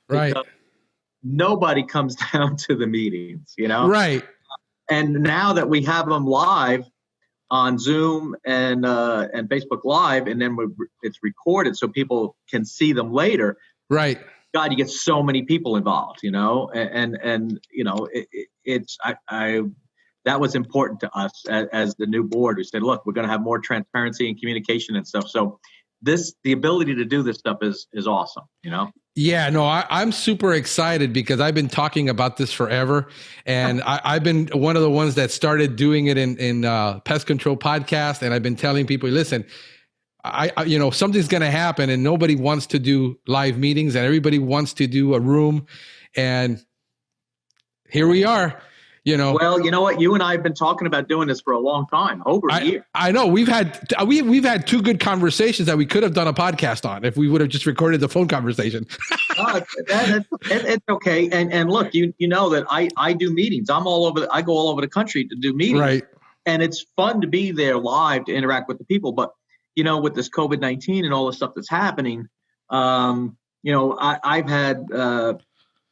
Right. Nobody comes down to the meetings, Right. And now that we have them live on Zoom and Facebook Live, and then it's recorded so people can see them later. Right. God, you get so many people involved, and that was important to us as the new board. We said, look, we're going to have more transparency and communication and stuff. So the ability to do this stuff is awesome, Yeah, no, I'm super excited because I've been talking about this forever, and I've been one of the ones that started doing it in Pest Control Podcast, and I've been telling people, listen, I something's going to happen, and nobody wants to do live meetings, and everybody wants to do a room, and here we are. Well, you know what? You and I have been talking about doing this for a long time, over a year. I know we've had two good conversations that we could have done a podcast on if we would have just recorded the phone conversation. It's okay. And look, you know that I do meetings. I go all over the country to do meetings. Right. And it's fun to be there live to interact with the people. But with this COVID-19 and all the stuff that's happening, I've had a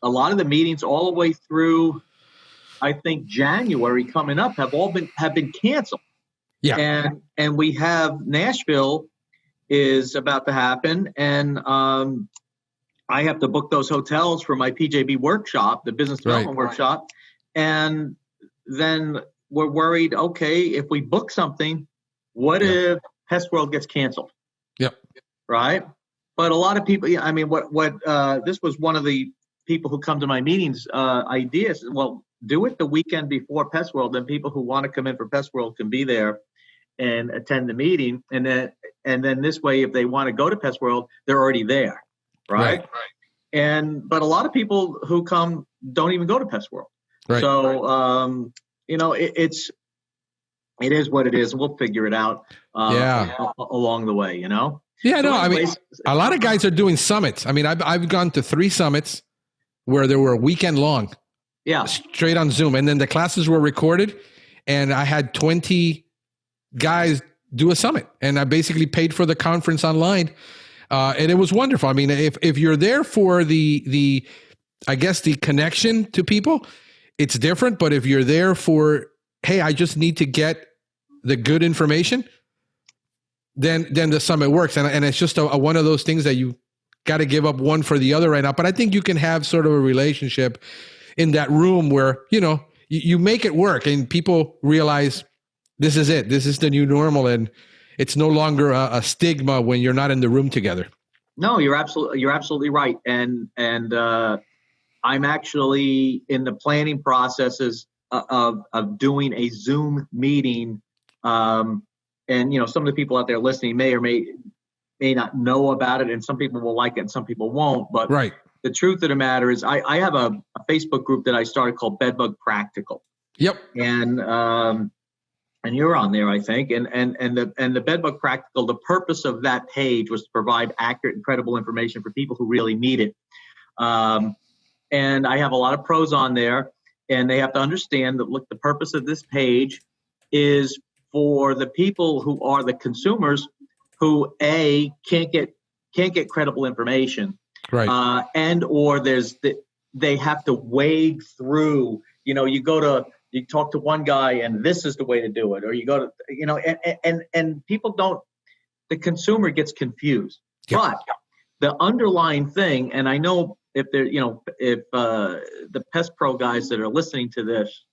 lot of the meetings all the way through. I think January coming up have been canceled. Yeah. And we have Nashville is about to happen, and I have to book those hotels for my PJB workshop, the business development workshop, and then we're worried. Okay, if we book something, what if Pest World gets canceled? Yep. Right. But a lot of people. I mean, this was one of the people who come to my meetings. Ideas. Well, do it the weekend before Pest World, then people who want to come in for Pest World can be there and attend the meeting. And then this way, if they want to go to Pest World, they're already there. Right. But a lot of people who come don't even go to Pest World. Right. So, it is what it is. We'll figure it out along the way, Yeah, so no, I mean, a lot of guys are doing summits. I mean, I've gone to 3 summits where they were weekend long. Yeah. Straight on Zoom. And then the classes were recorded, and I had 20 guys do a summit, and I basically paid for the conference online. And it was wonderful. I mean, if you're there for the I guess the connection to people, it's different. But if you're there for, hey, I just need to get the good information, then the summit works. And it's just a one of those things that you got to give up one for the other right now. But I think you can have sort of a relationship in that room where, you make it work and people realize this is it. This is the new normal. And it's no longer a stigma when you're not in the room together. No, you're absolutely right. And I'm actually in the planning processes of doing a Zoom meeting. And, some of the people out there listening may or may not know about it. And some people will like it and some people won't. But the truth of the matter is I have a Facebook group that I started called Bedbug Practical. Yep. And you're on there, I think. And the Bedbug Practical, the purpose of that page was to provide accurate and credible information for people who really need it. And I have a lot of pros on there, and they have to understand that, look, the purpose of this page is for the people who are the consumers who can't get credible information. Right. And or they have to wade through, you talk to one guy and this is the way to do it, or you go to, and people the consumer gets confused. Yeah. But the underlying thing, and I know if the Pest Pro guys that are listening to this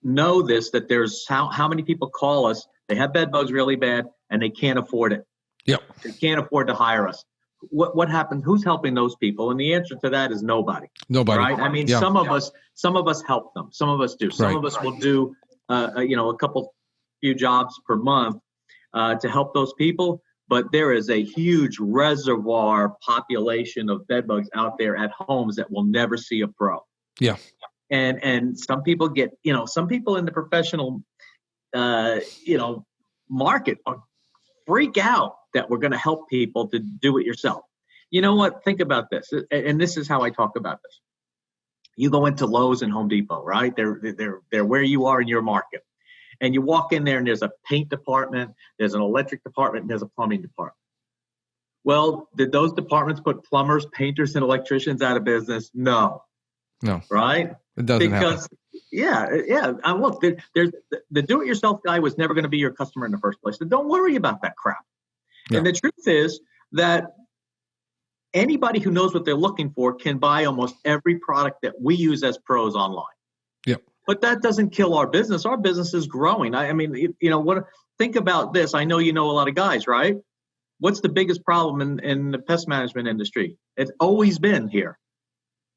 know this, that there's how many people call us, they have bed bugs really bad and they can't afford it. Yep. They can't afford to hire us. What happens? Who's helping those people? And the answer to that is nobody. Nobody. Right? I mean, some of us help them. Some of us do. Some of us will do, a few jobs per month to help those people. But there is a huge reservoir population of bed bugs out there at homes that will never see a pro. Yeah. And some people get, some people in the professional, market freak out that we're going to help people to do it yourself. You know what? Think about this. And this is how I talk about this. You go into Lowe's and Home Depot, right? They're where you are in your market. And you walk in there and there's a paint department, there's an electric department, and there's a plumbing department. Well, did those departments put plumbers, painters, and electricians out of business? No. No. Right? It doesn't happen. Yeah. Look, there's the do-it-yourself guy was never going to be your customer in the first place. So don't worry about that crap. Yeah. And the truth is that anybody who knows what they're looking for can buy almost every product that we use as pros online. Yep. But that doesn't kill our business. Our business is growing. I mean, think about this. I know you know a lot of guys, right? What's the biggest problem in the pest management industry? It's always been here.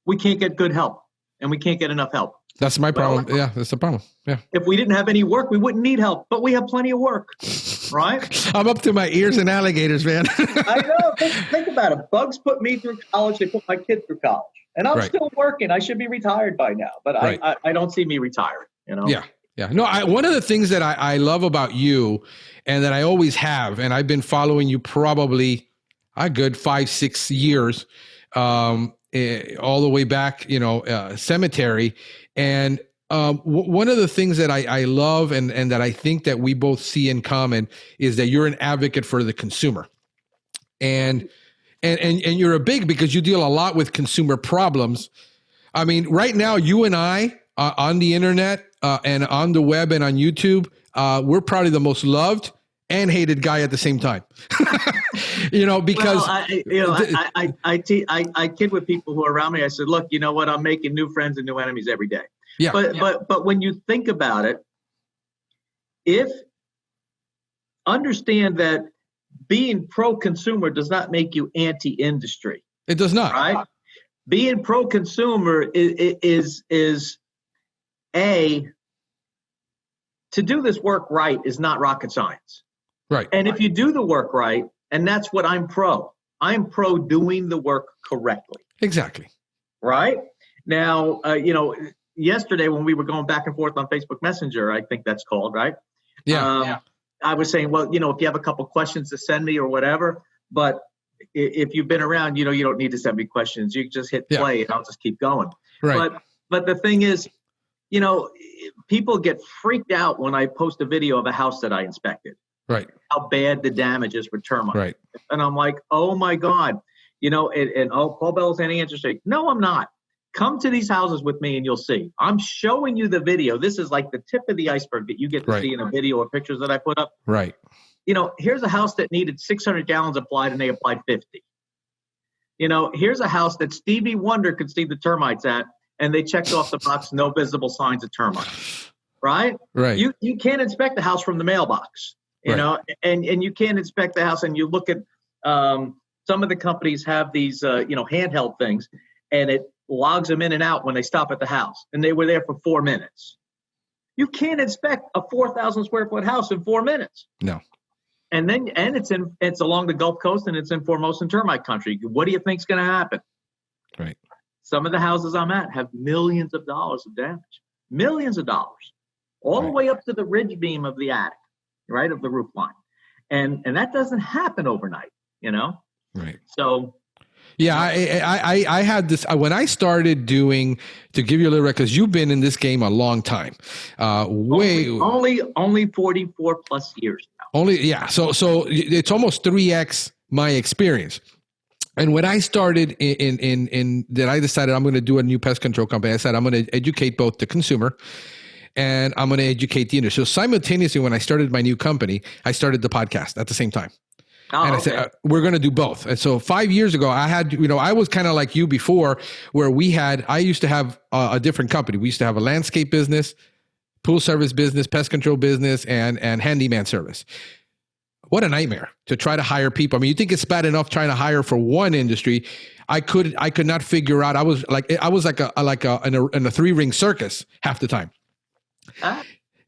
We can't get good help, and we can't get enough help. That's my problem. Yeah, that's the problem. Yeah. If we didn't have any work, we wouldn't need help, but we have plenty of work, right? I'm up to my ears in alligators, man. I know. Think about it. Bugs put me through college. They put my kid through college, and I'm still working. I should be retired by now, but I don't see me retiring. Yeah. Yeah. No, one of the things that I love about you, and that I always have, and I've been following you probably a good 5-6 years, all the way back, cemetery. And one of the things that I love and that I think that we both see in common is that you're an advocate for the consumer. And you're a big, because you deal a lot with consumer problems. I mean, right now, you and I on the internet and on the web and on YouTube, we're probably the most loved and hated guy at the same time. Because I kid with people who are around me. I said, look, you know what? I'm making new friends and new enemies every day. Yeah. But when you think about it, understand that being pro-consumer does not make you anti-industry. It does not. Right? Being pro-consumer is to do this work right is not rocket science. Right. And if you do the work right, and that's what I'm pro doing the work correctly. Exactly. Right? Now, yesterday when we were going back and forth on Facebook Messenger, I think that's called, right? Yeah. I was saying, well, if you have a couple questions to send me or whatever, but if you've been around, you don't need to send me questions. You just hit play and I'll just keep going. Right. But the thing is, people get freaked out when I post a video of a house that I inspected. Right. How bad the damage is with termites. Right. And I'm like, oh my God, Paul Bell's anti-industry. No, I'm not. Come to these houses with me and you'll see. I'm showing you the video. This is like the tip of the iceberg that you get to see in a video or pictures that I put up. Right. Here's a house that needed 600 gallons applied and they applied 50. Here's a house that Stevie Wonder could see the termites at and they checked off the box, no visible signs of termites. Right? Right. You can't inspect the house from the mailbox. And you can't inspect the house, and you look at some of the companies have these handheld things, and it logs them in and out when they stop at the house, and they were there for 4 minutes. You can't inspect a 4,000 square foot house in 4 minutes. No. And it's along the Gulf Coast, and it's in Formosan termite country. What do you think's going to happen? Right. Some of the houses I'm at have millions of dollars of damage, millions of dollars, all the way up to the ridge beam of the attic. Right, of the roof line, and that doesn't happen overnight, Right. So, yeah, I had this when I started doing, to give you a little, because you've been in this game a long time, only 44 plus years now. So it's almost 3x my experience. And when I started in that, I decided I'm going to do a new pest control company. I said I'm going to educate both the consumer and I'm going to educate the industry. So simultaneously, when I started my new company, I started the podcast at the same time. And I said, we're going to do both. And so 5 years ago, I had, I was kind of like you before, where I used to have a different company. We used to have a landscape business, pool service business, pest control business, and handyman service. What a nightmare to try to hire people. I mean, you think it's bad enough trying to hire for one industry. I could not figure out. I was like in a 3-ring circus half the time.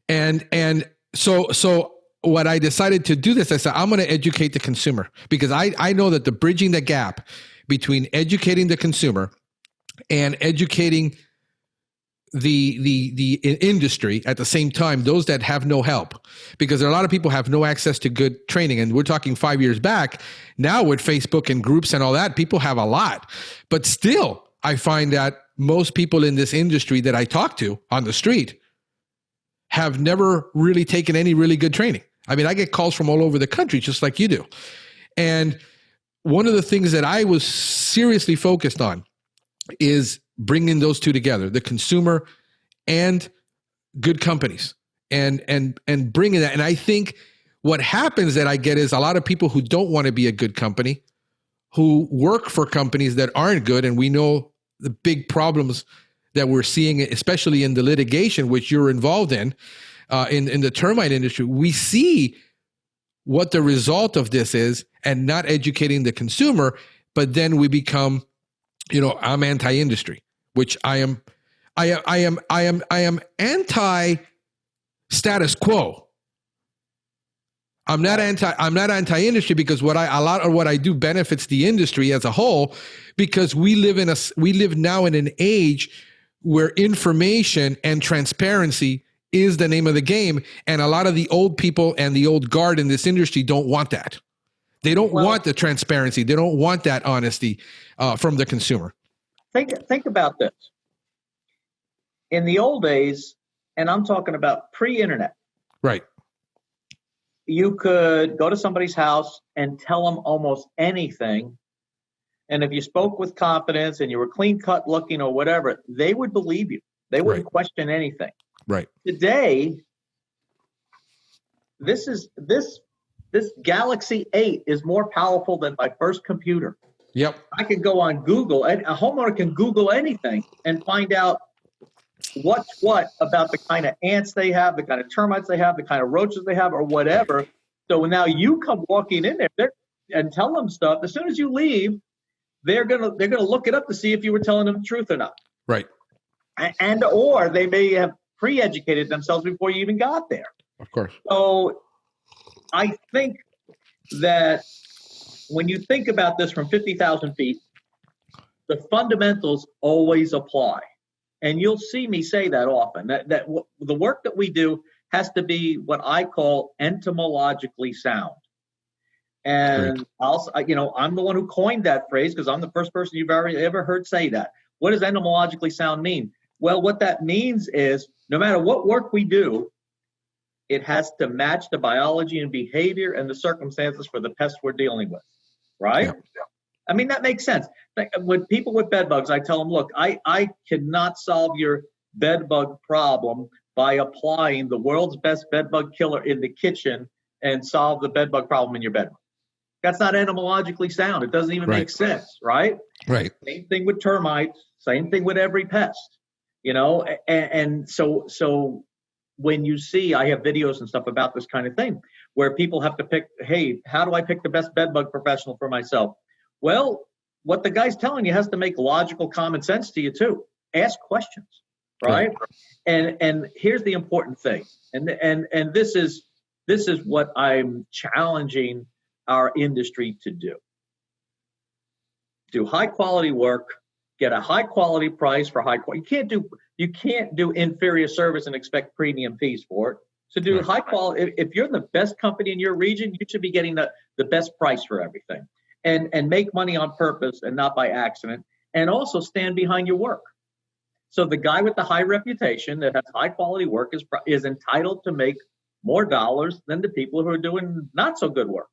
And so what I decided to do this, I said, I'm going to educate the consumer, because I know that the bridging the gap between educating the consumer and educating the industry at the same time, those that have no help, because there are a lot of people have no access to good training. And we're talking 5 years back. Now with Facebook and groups and all that, people have a lot, but still I find that most people in this industry that I talk to on the street have never really taken any really good training. I mean, I get calls from all over the country, just like you do. And one of the things that I was seriously focused on is bringing those two together, the consumer and good companies, and bringing that. And I think what happens that I get is a lot of people who don't want to be a good company, who work for companies that aren't good. And we know the big problems that we're seeing, especially in the litigation, which you're involved in the termite industry. We see what the result of this is and not educating the consumer, but then we become, I'm anti-industry, which I am anti-status quo. I'm not anti-industry because a lot of what I do benefits the industry as a whole, because we live now in an age where information and transparency is the name of the game. And a lot of the old people and the old guard in this industry don't want that. They don't want the transparency. They don't want that honesty from the consumer. Think about this. In the old days, and I'm talking about pre-internet. Right. You could go to somebody's house and tell them almost anything. And if you spoke with confidence and you were clean cut looking or whatever, they would believe you. They wouldn't question anything. Right. Today, this Galaxy 8 is more powerful than my first computer. Yep. I can go on Google, and a homeowner can Google anything and find out what's what about the kind of ants they have, the kind of termites they have, the kind of roaches they have, or whatever. So now you come walking in there and tell them stuff. As soon as you leave, they're gonna look it up to see if you were telling them the truth or not. Right. And or they may have pre-educated themselves before you even got there. Of course. So I think that when you think about this from 50,000 feet, the fundamentals always apply. And you'll see me say that often, that the work that we do has to be what I call entomologically sound. And I'm the one who coined that phrase because I'm the first person you've ever heard say that. What does entomologically sound mean? Well, what that means is no matter what work we do, it has to match the biology and behavior and the circumstances for the pest we're dealing with, right? Yeah. I mean, that makes sense. With people with bedbugs, I tell them, look, I cannot solve your bedbug problem by applying the world's best bedbug killer in the kitchen and solve the bedbug problem in your bedroom. That's not entomologically sound. It doesn't even make sense, right? Right. Same thing with termites. Same thing with every pest, and so when you see, I have videos and stuff about this kind of thing where people have to pick, hey, how do I pick the best bedbug professional for myself? Well, what the guy's telling you has to make logical common sense to you too. Ask questions, right? And here's the important thing. And this is what I'm challenging our industry to do. Do high quality work, get a high quality price for high quality. You can't do inferior service and expect premium fees for it. So do high quality. If you're the best company in your region, you should be getting the best price for everything. And make money on purpose and not by accident, and also stand behind your work. So the guy with the high reputation that has high quality work is entitled to make more dollars than the people who are doing not so good work.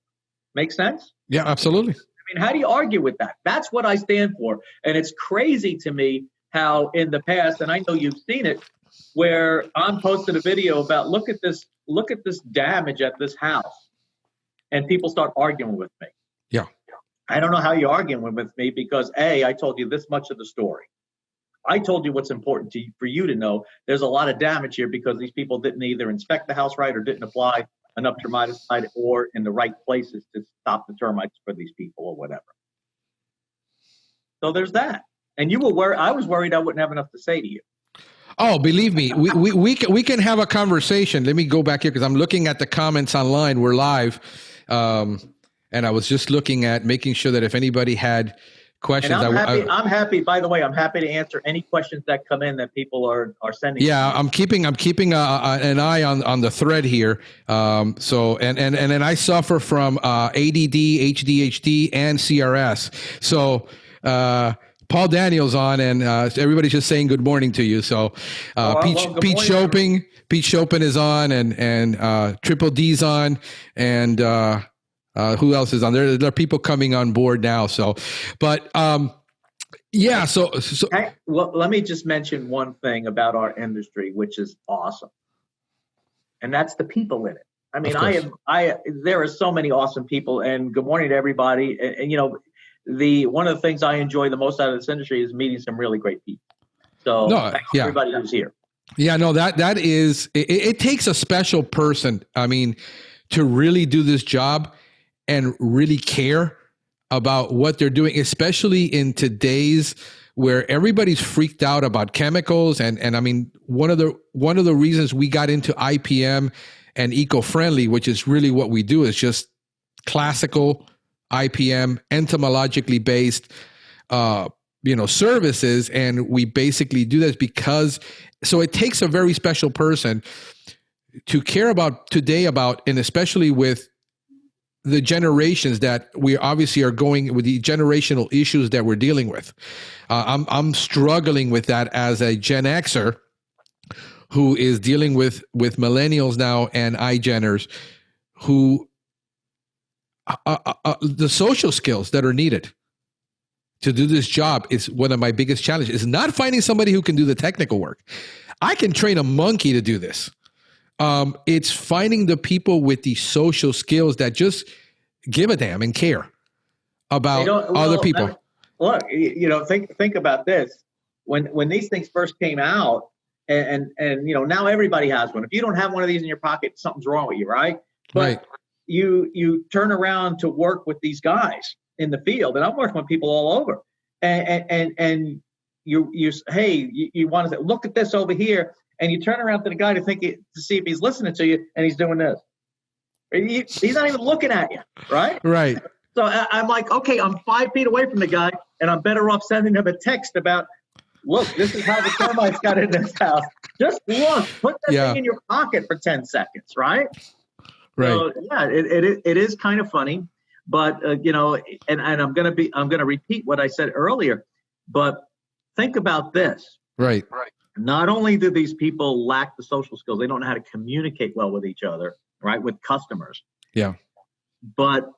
Make sense? Yeah, absolutely. I mean, how do you argue with that? That's what I stand for. And it's crazy to me how in the past, and I know you've seen it, where I'm posting a video about look at this damage at this house, and people start arguing with me. Yeah. I don't know how you're arguing with me because I told you this much of the story. I told you what's important for you to know. There's a lot of damage here because these people didn't either inspect the house right or didn't apply enough termiticide or in the right places to stop the termites for these people or whatever. So there's that. And you were worried. I was worried I wouldn't have enough to say to you. Oh, believe me, we can have a conversation. Let me go back here because I'm looking at the comments online. We're live. And I was just looking at making sure that if anybody had questions, I'm happy. By the way, I'm happy to answer any questions that come in that people are sending. Yeah, I'm keeping an eye on the thread here. So then I suffer from ADD, ADHD, and CRS. So Paul Daniel's on, and everybody's just saying good morning to you. So Pete Chopin is on, and Triple D's on, and Who else is on there? There are people coming on board now. So, but yeah. So Hey, well, let me just mention one thing about our industry, which is awesome, and that's the people in it. I mean, there are so many awesome people, and good morning to everybody. And you know, one of the things I enjoy the most out of this industry is meeting some really great people. So thanks to everybody who's here. Yeah, no, that is, it takes a special person, I mean, to really do this job and really care about what they're doing, especially in today's where everybody's freaked out about chemicals. And I mean, one of the reasons we got into IPM and eco-friendly, which is really what we do, is just classical IPM, entomologically based, services. And we basically do this because, so it takes a very special person to care about today and especially with the generations that we obviously are going with, the generational issues that we're dealing with. I'm struggling with that as a Gen Xer who is dealing with millennials now and iGeners who the social skills that are needed to do this job is one of my biggest challenges. Is not finding somebody who can do the technical work. I can train a monkey to do this. It's finding the people with the social skills that just give a damn and care about other people. Look, think about this. When these things first came out, and now everybody has one. If you don't have one of these in your pocket, something's wrong with you, right? But right. You turn around to work with these guys in the field, and I'm working with people all over, and you want to say, look at this over here, and you turn around to the guy to see if he's listening to you, and he's doing this. He's not even looking at you, right? Right. So I'm like, okay, I'm 5 feet away from the guy, and I'm better off sending him a text about, look, this is how the termites got in this house. Just look, put that thing in your pocket for 10 seconds, right? Right. So yeah, it is kind of funny. But and I'm gonna repeat what I said earlier. But think about this. Right. Not only do these people lack the social skills, they don't know how to communicate well with each other, right, with customers. Yeah. But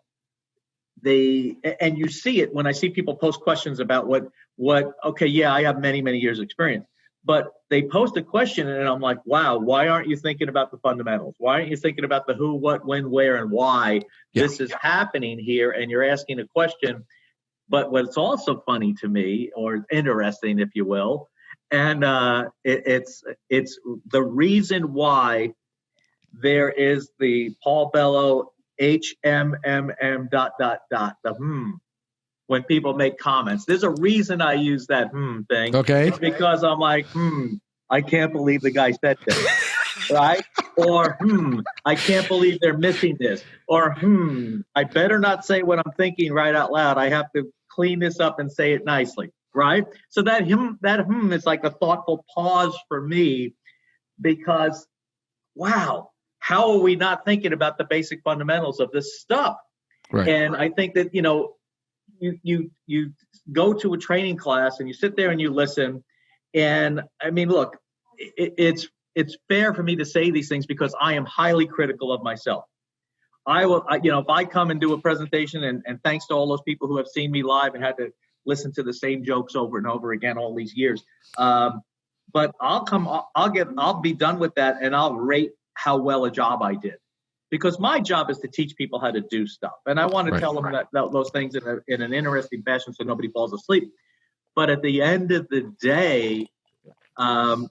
and you see it when I see people post questions about what. Okay, yeah, I have many years experience. But they post a question, and I'm like, wow, why aren't you thinking about the fundamentals? Why aren't you thinking about the who, what, when, where, and why this is happening here? And you're asking a question. But what's also funny to me, or interesting, if you will, and it's the reason why there is the Paul Bello HMMM ... When people make comments, there's a reason I use that thing. Okay. It's because I'm like, I can't believe the guy said this, right? Or I can't believe they're missing this. Or I better not say what I'm thinking right out loud. I have to clean this up and say it nicely, right? So that is like a thoughtful pause for me, because wow, how are we not thinking about the basic fundamentals of this stuff? Right. And I think that you go to a training class and you sit there and you listen. And I mean, look, it's fair for me to say these things because I am highly critical of myself. If I come and do a presentation, and thanks to all those people who have seen me live and had to listen to the same jokes over and over again all these years. But I'll be done with that, and I'll rate how well a job I did. Because my job is to teach people how to do stuff. And I want to tell them those things in an interesting fashion so nobody falls asleep. But at the end of the day,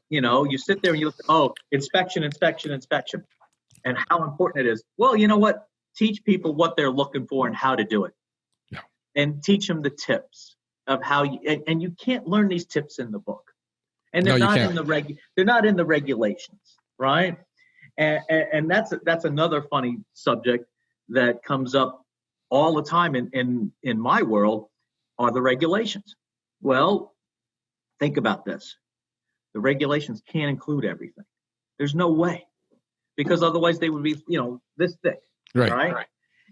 you sit there and you look, inspection. And how important it is. Well, you know what? Teach people what they're looking for and how to do it. Yeah. And teach them the tips of how and you can't learn these tips in the book. And they're not in the regulations, right? And that's another funny subject that comes up all the time in my world are the regulations. Well, think about this. The regulations can't include everything. There's no way, because otherwise they would be, this thick, right?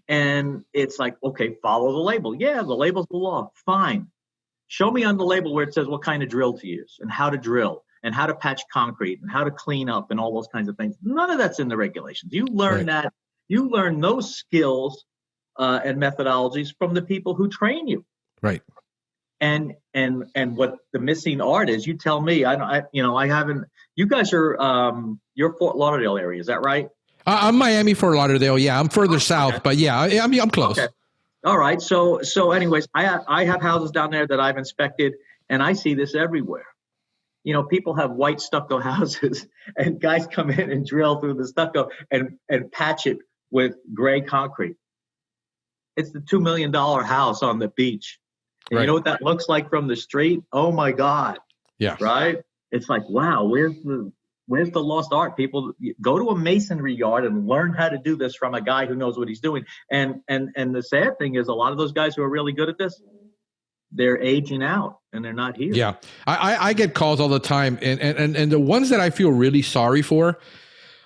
And it's like, okay, follow the label. Yeah, the label's the law. Fine. Show me on the label where it says what kind of drill to use and how to drill, and how to patch concrete and how to clean up and all those kinds of things. None of that's in the regulations. You learn that. You learn those skills and methodologies from the people who train you. Right. And what the missing art is, you tell me. I haven't. You guys are you're Fort Lauderdale area, is that right? I'm Miami, Fort Lauderdale. Yeah, I'm further south, but yeah, I'm close. Okay. All right. So anyways, I have houses down there that I've inspected, and I see this everywhere. People have white stucco houses, and guys come in and drill through the stucco and patch it with gray concrete. It's the $2 million house on the beach. And You know what that looks like from the street? Oh my God. Yeah. Right? It's like, wow, where's the lost art? People go to a masonry yard and learn how to do this from a guy who knows what he's doing. And the sad thing is, a lot of those guys who are really good at this, they're aging out and they're not here. Yeah. I get calls all the time. And the ones that I feel really sorry for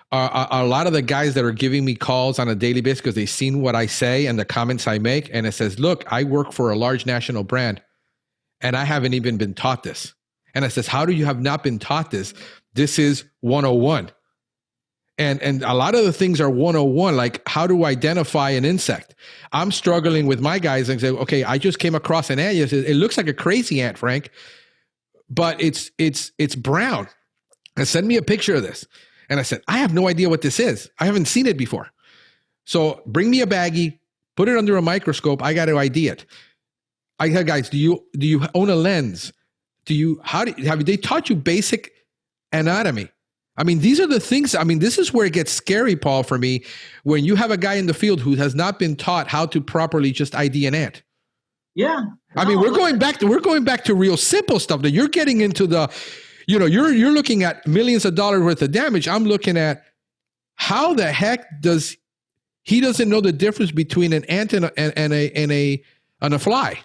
are a lot of the guys that are giving me calls on a daily basis because they've seen what I say and the comments I make. And it says, look, I work for a large national brand and I haven't even been taught this. And I says, how do you have not been taught this? This is 101. And a lot of the things are 101, like how to identify an insect. I'm struggling with my guys and say, okay, I just came across an ant. It looks like a crazy ant, Frank, but it's brown. And send me a picture of this. And I said, I have no idea what this is. I haven't seen it before. So bring me a baggie, put it under a microscope. I got to ID it. I said, guys, do you own a lens? Have they taught you basic anatomy? I mean, these are the things. I mean, this is where it gets scary, Paul, for me, when you have a guy in the field who has not been taught how to properly just ID an ant. Yeah. I mean, we're going back to real simple stuff that you're getting into the, you're looking at millions of dollars worth of damage. I'm looking at how the heck he doesn't know the difference between an ant and a fly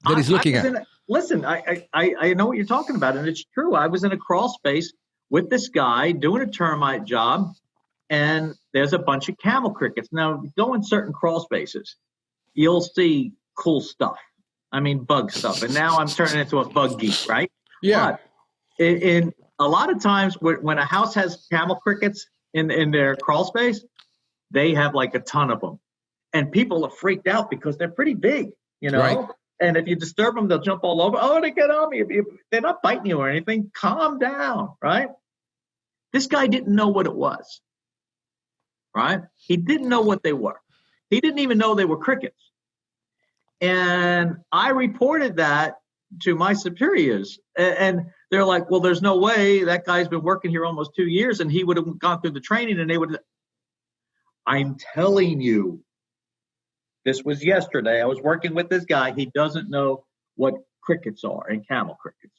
that he's looking at. Listen, I know what you're talking about, and it's true. I was in a crawl space with this guy doing a termite job, and there's a bunch of camel crickets. Now, go in certain crawl spaces, you'll see cool stuff. I mean, bug stuff. And now I'm turning into a bug geek, right? Yeah. But in a lot of times when a house has camel crickets in their crawl space, they have like a ton of them. And people are freaked out because they're pretty big, Right. And if you disturb them, they'll jump all over. Oh, they get on me. They're not biting you or anything. Calm down, right? This guy didn't know what it was, right? He didn't know what they were. He didn't even know they were crickets. And I reported that to my superiors. And they're like, well, there's no way. That guy's been working here almost 2 years, and he would have gone through the training, and they would. I'm telling you. This was yesterday. I was working with this guy. He doesn't know what crickets are and camel crickets.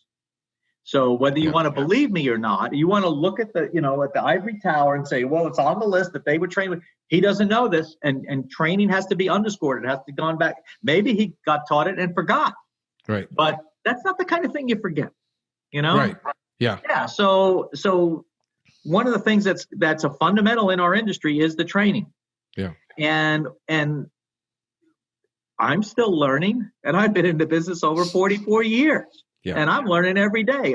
So whether you want to believe me or not, you want to look at the ivory tower and say, well, it's on the list that they were trained with. He doesn't know this, and training has to be underscored. It has to gone back. Maybe he got taught it and forgot. Right. But that's not the kind of thing you forget. Right. Yeah. Yeah. So one of the things that's a fundamental in our industry is the training. Yeah. And I'm still learning, and I've been in the business over 44 years, and I'm learning every day.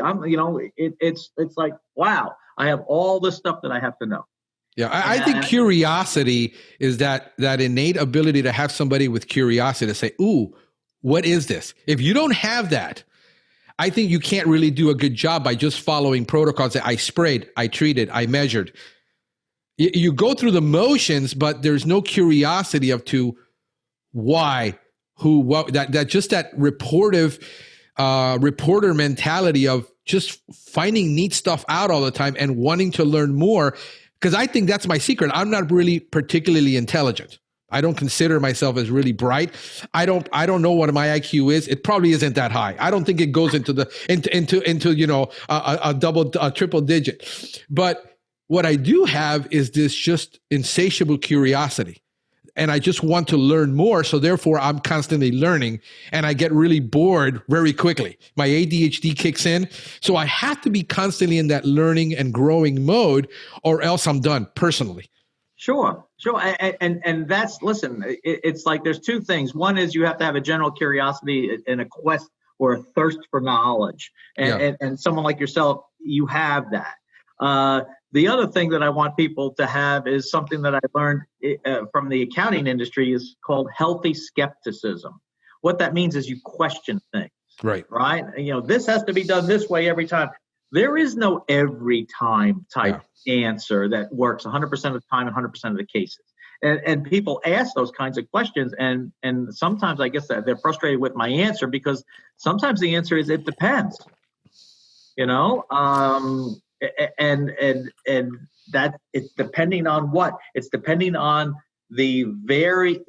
It's like, wow, I have all the stuff that I have to know. Yeah, I think curiosity is that innate ability to have somebody with curiosity to say, ooh, what is this? If you don't have that, I think you can't really do a good job by just following protocols that I sprayed, I treated, I measured. You go through the motions, but there's no curiosity to why, who, what, that just that reporter mentality of just finding neat stuff out all the time and wanting to learn more. Because I think that's my secret. I'm not really particularly intelligent. I don't consider myself as really bright. I don't know what my IQ is. It probably isn't that high. I don't think it goes into a triple digit. But what I do have is this just insatiable curiosity. And I just want to learn more. So therefore, I'm constantly learning, and I get really bored very quickly. My ADHD kicks in. So I have to be constantly in that learning and growing mode, or else I'm done personally. Sure. And that's, listen, it's like there's two things. One is you have to have a general curiosity and a quest or a thirst for knowledge. And someone like yourself, you have that. The other thing that I want people to have is something that I learned from the accounting industry is called healthy skepticism. What that means is you question things, Right. right? This has to be done this way every time. There is no every time type answer that works 100% of the time, 100% of the cases. And people ask those kinds of questions, and sometimes I guess that they're frustrated with my answer because sometimes the answer is it depends. And that it's depending on what? It's depending on the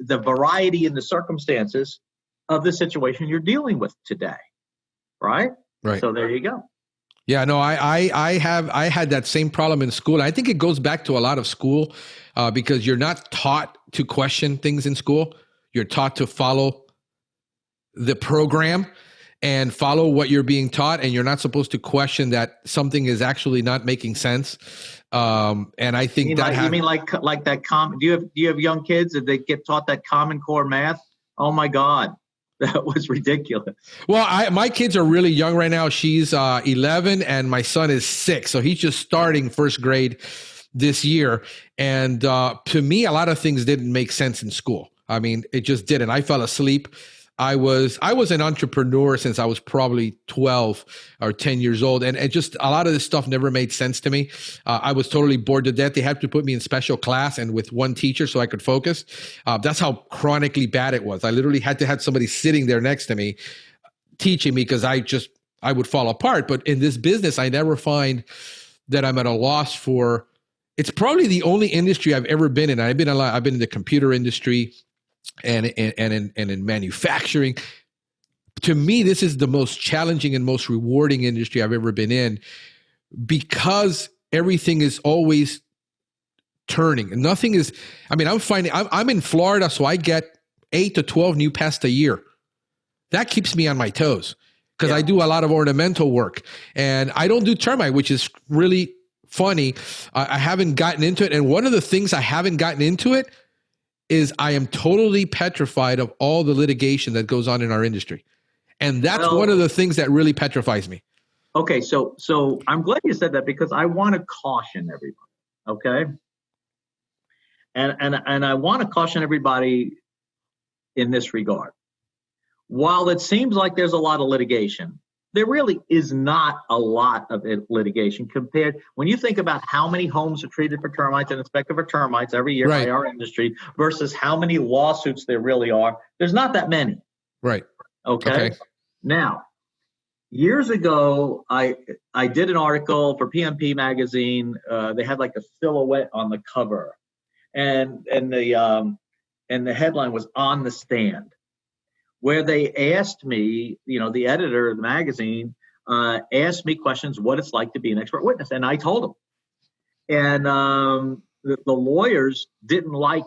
variety in the circumstances of the situation you're dealing with today, right? Right. So there you go. Yeah, no, I had that same problem in school. I think it goes back to a lot of school because you're not taught to question things in school. You're taught to follow the program and follow what you're being taught, and you're not supposed to question that something is actually not making sense. And I think you mean like that common? Do you have young kids that they get taught that Common Core math? Oh my God. That was ridiculous. Well, my kids are really young right now. She's 11 and my son is 6. So he's just starting first grade this year. And to me, a lot of things didn't make sense in school. I mean, it just didn't. I fell asleep. I was an entrepreneur since I was probably 12 or 10 years old. And it just, a lot of this stuff never made sense to me. I was totally bored to death. They had to put me in special class and with one teacher so I could focus. That's how chronically bad it was. I literally had to have somebody sitting there next to me teaching me because I would fall apart. But in this business, I never find that I'm at a loss for, it's probably the only industry I've ever been in. I've been in the computer industry, and in manufacturing. To me, this is the most challenging and most rewarding industry I've ever been in because everything is always turning. And nothing is, I'm in Florida, so I get 8 to 12 new pests a year. That keeps me on my toes because I do a lot of ornamental work. And I don't do termite, which is really funny. I haven't gotten into it. And one of the things I haven't gotten into it is I am totally petrified of all the litigation that goes on in our industry. And that's one of the things that really petrifies me. Okay, so I'm glad you said that because I want to caution everybody, okay? And I want to caution everybody in this regard. While it seems like there's a lot of litigation, there really is not a lot of litigation compared when you think about how many homes are treated for termites and inspected for termites every year by our industry versus how many lawsuits there really are. There's not that many. Right. Okay. Now, years ago, I did an article for PMP magazine. They had like a silhouette on the cover, and the headline was "On the Stand," where they asked me, the editor of the magazine asked me questions, what it's like to be an expert witness. And I told them. And the lawyers didn't like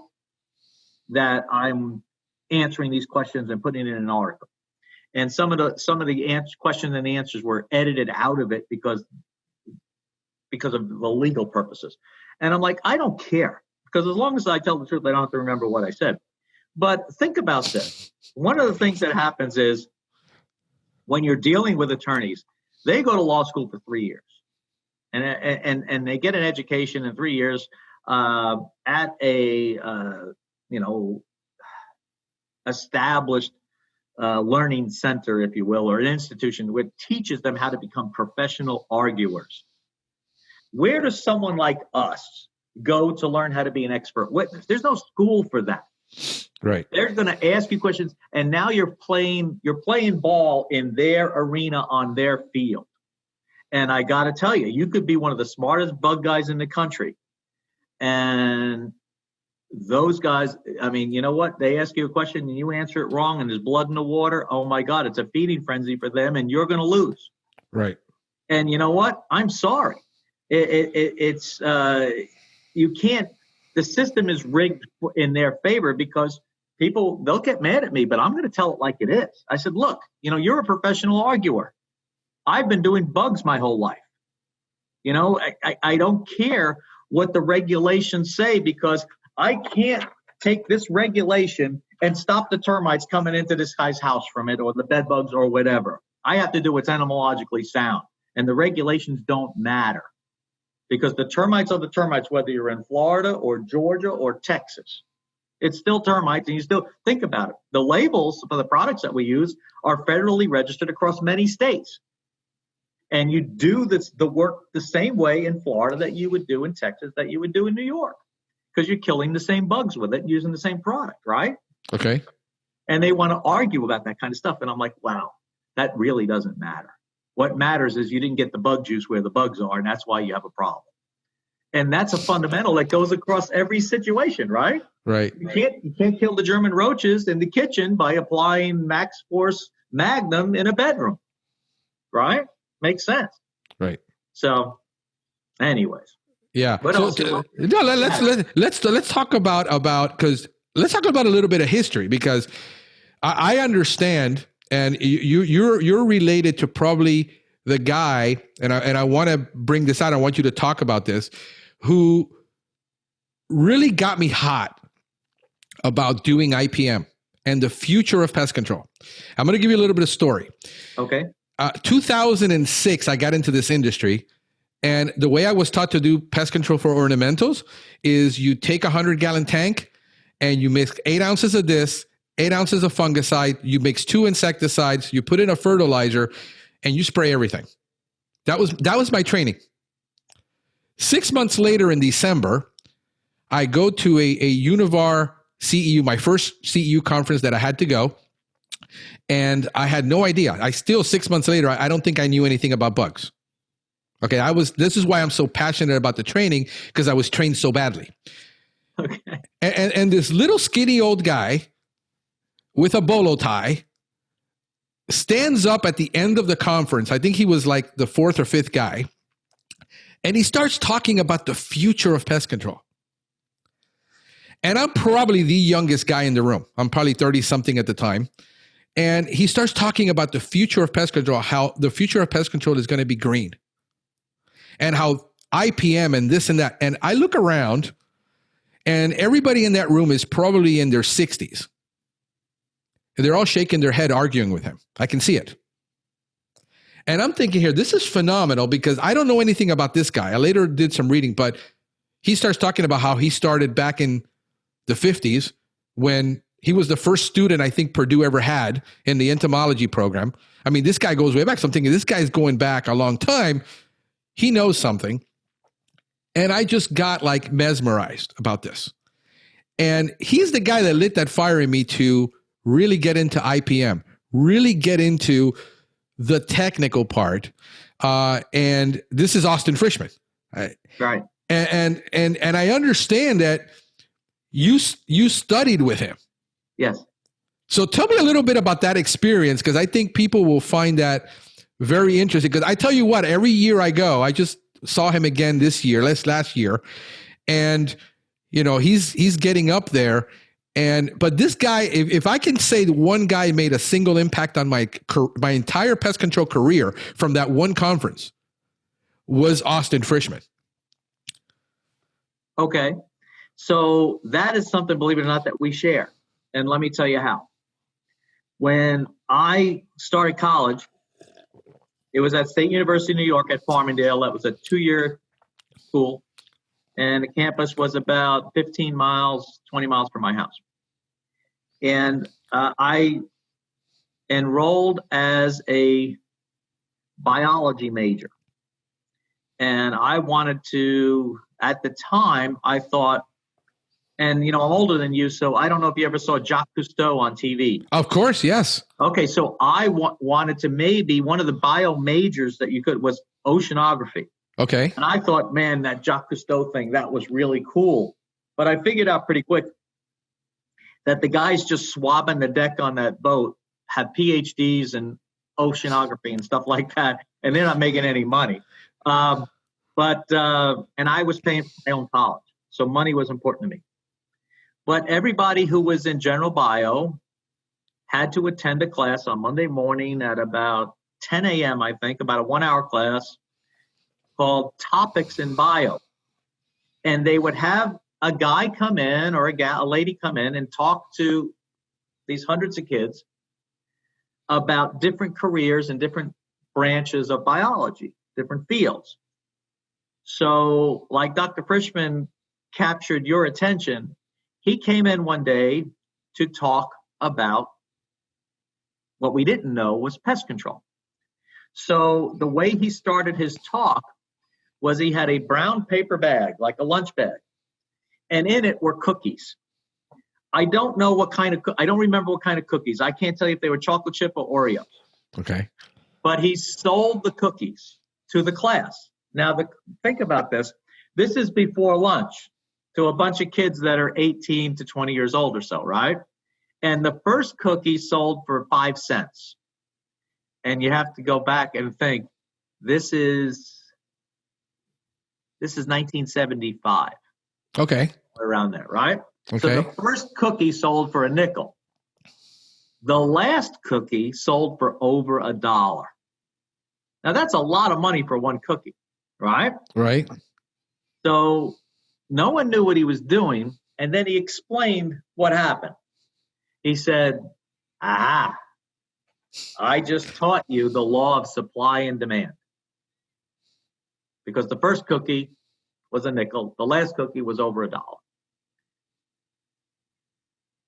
that I'm answering these questions and putting it in an article. And some of the questions and the answers were edited out of it because of the legal purposes. And I'm like, I don't care. Because as long as I tell the truth, I don't have to remember what I said. But think about this. One of the things that happens is when you're dealing with attorneys, they go to law school for 3 years. And they get an education in 3 years at a established learning center, if you will, or an institution which teaches them how to become professional arguers. Where does someone like us go to learn how to be an expert witness? There's no school for that. Right. They're going to ask you questions, and now you're playing ball in their arena on their field. And I got to tell you, you could be one of the smartest bug guys in the country. And those guys, I mean, you know what? They ask you a question and you answer it wrong and there's blood in the water. Oh my God, it's a feeding frenzy for them and you're going to lose. Right. And you know what? I'm sorry. It's you can't, the system is rigged in their favor because people, they'll get mad at me, but I'm going to tell it like it is. I said, look, you're a professional arguer. I've been doing bugs my whole life. I don't care what the regulations say because I can't take this regulation and stop the termites coming into this guy's house from it or the bedbugs or whatever. I have to do what's entomologically sound, and the regulations don't matter. because the termites are the termites, whether you're in Florida or Georgia or Texas. It's still termites, and you still think about it. The labels for the products that we use are federally registered across many states. And you do the work the same way in Florida that you would do in Texas, that you would do in New York, because you're killing the same bugs with it and using the same product, right? Okay. And they want to argue about that kind of stuff. And I'm like, wow, that really doesn't matter. What matters is you didn't get the bug juice where the bugs are, and that's why you have a problem. And that's a fundamental that goes across every situation, right? Right. You can't kill the German roaches in the kitchen by applying Max Force Magnum in a bedroom, right? Makes sense. Right. So, anyways. Yeah. What So else? no, let's talk about because let's talk about a little bit of history, because I understand, and you're related to probably the guy, and I want to bring this out. I want you to talk about this, who really got me hot about doing IPM and the future of pest control. I'm going to give you a little bit of story. Okay. 2006, I got into this industry, and the way I was taught to do pest control for ornamentals is you take a 100-gallon tank and you mix 8 ounces of this, 8 ounces of fungicide, you mix 2 insecticides, you put in a fertilizer, and you spray everything. That was my training. 6 months later in December, I go to a Univar CEU, my first CEU conference that I had to go, and I had no idea. I still, 6 months later, I don't think I knew anything about bugs. Okay, this is why I'm so passionate about the training, because I was trained so badly. Okay. And this little skinny old guy with a bolo tie stands up at the end of the conference. I think he was like the 4th or 5th guy. And he starts talking about the future of pest control. And I'm probably the youngest guy in the room. I'm probably 30 something at the time. And he starts talking about the future of pest control, how the future of pest control is going to be green, and how IPM and this and that. And I look around, and everybody in that room is probably in their 60s. And they're all shaking their head, arguing with him. I can see it. And I'm thinking here, this is phenomenal, because I don't know anything about this guy. I later did some reading, but he starts talking about how he started back in the 50s when he was the first student I think Purdue ever had in the entomology program. I mean, this guy goes way back. So I'm thinking this guy's going back a long time. He knows something. And I just got like mesmerized about this. And he's the guy that lit that fire in me to really get into IPM, really get into the technical part. And this is Austin Frischman. Right. And I understand that you studied with him. Yes. So tell me a little bit about that experience, because I think people will find that very interesting. Because I tell you what, every year I go, I just saw him again this year, last year, and you know he's getting up there. But this guy, if I can say that one guy made a single impact on my entire pest control career from that one conference, was Austin Frischman. Okay. So that is something, believe it or not, that we share. And let me tell you how. When I started college, it was at State University of New York at Farmingdale. That was a 2-year school. And the campus was about 15 miles, 20 miles from my house. And I enrolled as a biology major. And I wanted to, at the time, I thought, and you know, I'm older than you, so I don't know if you ever saw Jacques Cousteau on TV. Of course, yes. Okay, so I wanted to, maybe one of the bio majors that you could was oceanography. Okay. And I thought, man, that Jacques Cousteau thing, that was really cool. But I figured out pretty quick that the guys just swabbing the deck on that boat have PhDs in oceanography and stuff like that, and they're not making any money. And I was paying for my own college, so money was important to me. But everybody who was in general bio had to attend a class on Monday morning at about 10 a.m., I think, about a 1-hour class called Topics in Bio. And they would have a guy come in or a lady come in and talk to these hundreds of kids about different careers and different branches of biology, different fields. So like Dr. Frischman captured your attention, he came in one day to talk about what we didn't know was pest control. So the way he started his talk was he had a brown paper bag, like a lunch bag, and in it were cookies. I don't remember what kind of cookies. I can't tell you if they were chocolate chip or Oreos. Okay. But he sold the cookies to the class. Now, think about this. This is before lunch to a bunch of kids that are 18 to 20 years old or so, right? And the first cookie sold for 5 cents. And you have to go back and think, this is 1975. Okay. Around there, right? Okay. So the first cookie sold for a nickel. The last cookie sold for over $1. Now that's a lot of money for one cookie, right? Right. So no one knew what he was doing, and then he explained what happened. He said, I just taught you the law of supply and demand. Because the first cookie was a nickel, the last cookie was over $1.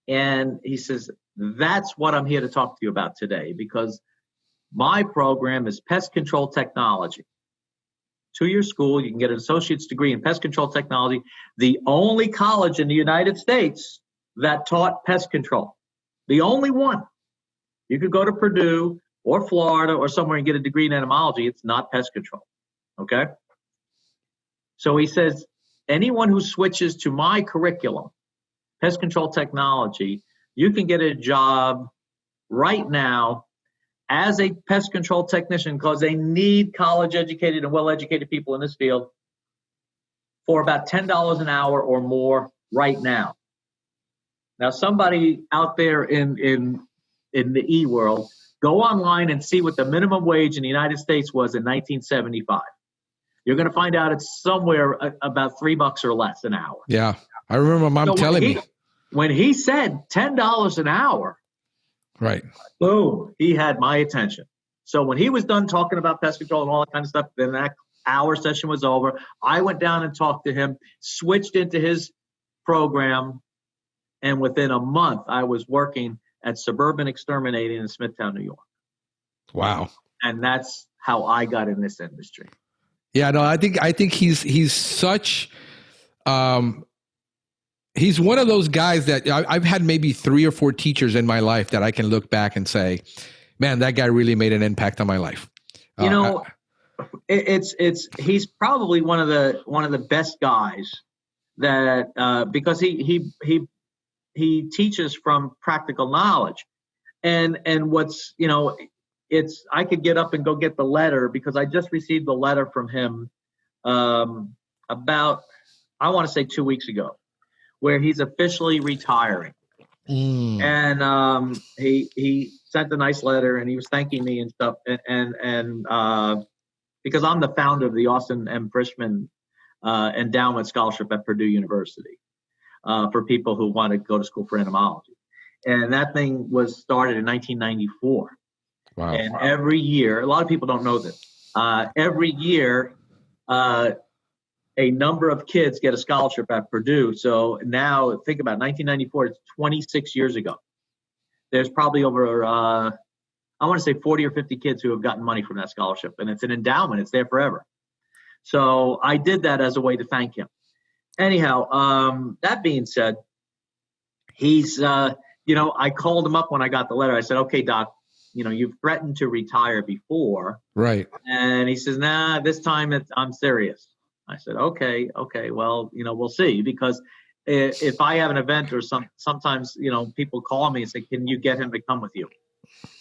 And he says, that's what I'm here to talk to you about today, because my program is pest control technology. 2-year school, you can get an associate's degree in pest control technology, the only college in the United States that taught pest control. The only one. You could go to Purdue or Florida or somewhere and get a degree in entomology. It's not pest control. Okay? So he says, anyone who switches to my curriculum, pest control technology, you can get a job right now as a pest control technician, because they need college educated and well educated people in this field, for about $10 an hour or more right now. Now, somebody out there in the e-world, go online and see what the minimum wage in the United States was in 1975. You're going to find out it's somewhere about $3 or less an hour. Yeah. I remember my mom telling me. When he said $10 an hour, right, boom, he had my attention. So when he was done talking about pest control and all that kind of stuff, then that hour session was over. I went down and talked to him, switched into his program, and within a month, I was working at Suburban Exterminating in Smithtown, New York. Wow. And that's how I got in this industry. Yeah, no, I think he's such he's one of those guys that I've had maybe 3 or 4 teachers in my life that I can look back and say, man, that guy really made an impact on my life. You know, he's probably one of the best guys that because he teaches from practical knowledge, and what's, you know, it's, I could get up and go get the letter, because I just received the letter from him about, I want to say 2 weeks ago, where he's officially retiring. And he sent a nice letter, and he was thanking me and stuff. And because I'm the founder of the Austin M. Frischman Endowment Scholarship at Purdue University for people who want to go to school for entomology. And that thing was started in 1994. Wow. And every year, a lot of people don't know this, every year, a number of kids get a scholarship at Purdue. So now think about 1994, it's 26 years ago. There's probably over, I want to say 40 or 50 kids who have gotten money from that scholarship, and it's an endowment. It's there forever. So I did that as a way to thank him. Anyhow, that being said, he's, you know, I called him up when I got the letter. I said, okay, Doc, you know, you've threatened to retire before. Right. And he says, nah, this time I'm serious. I said, okay, well, you know, we'll see, because if I have an event or sometimes, you know, people call me and say, can you get him to come with you?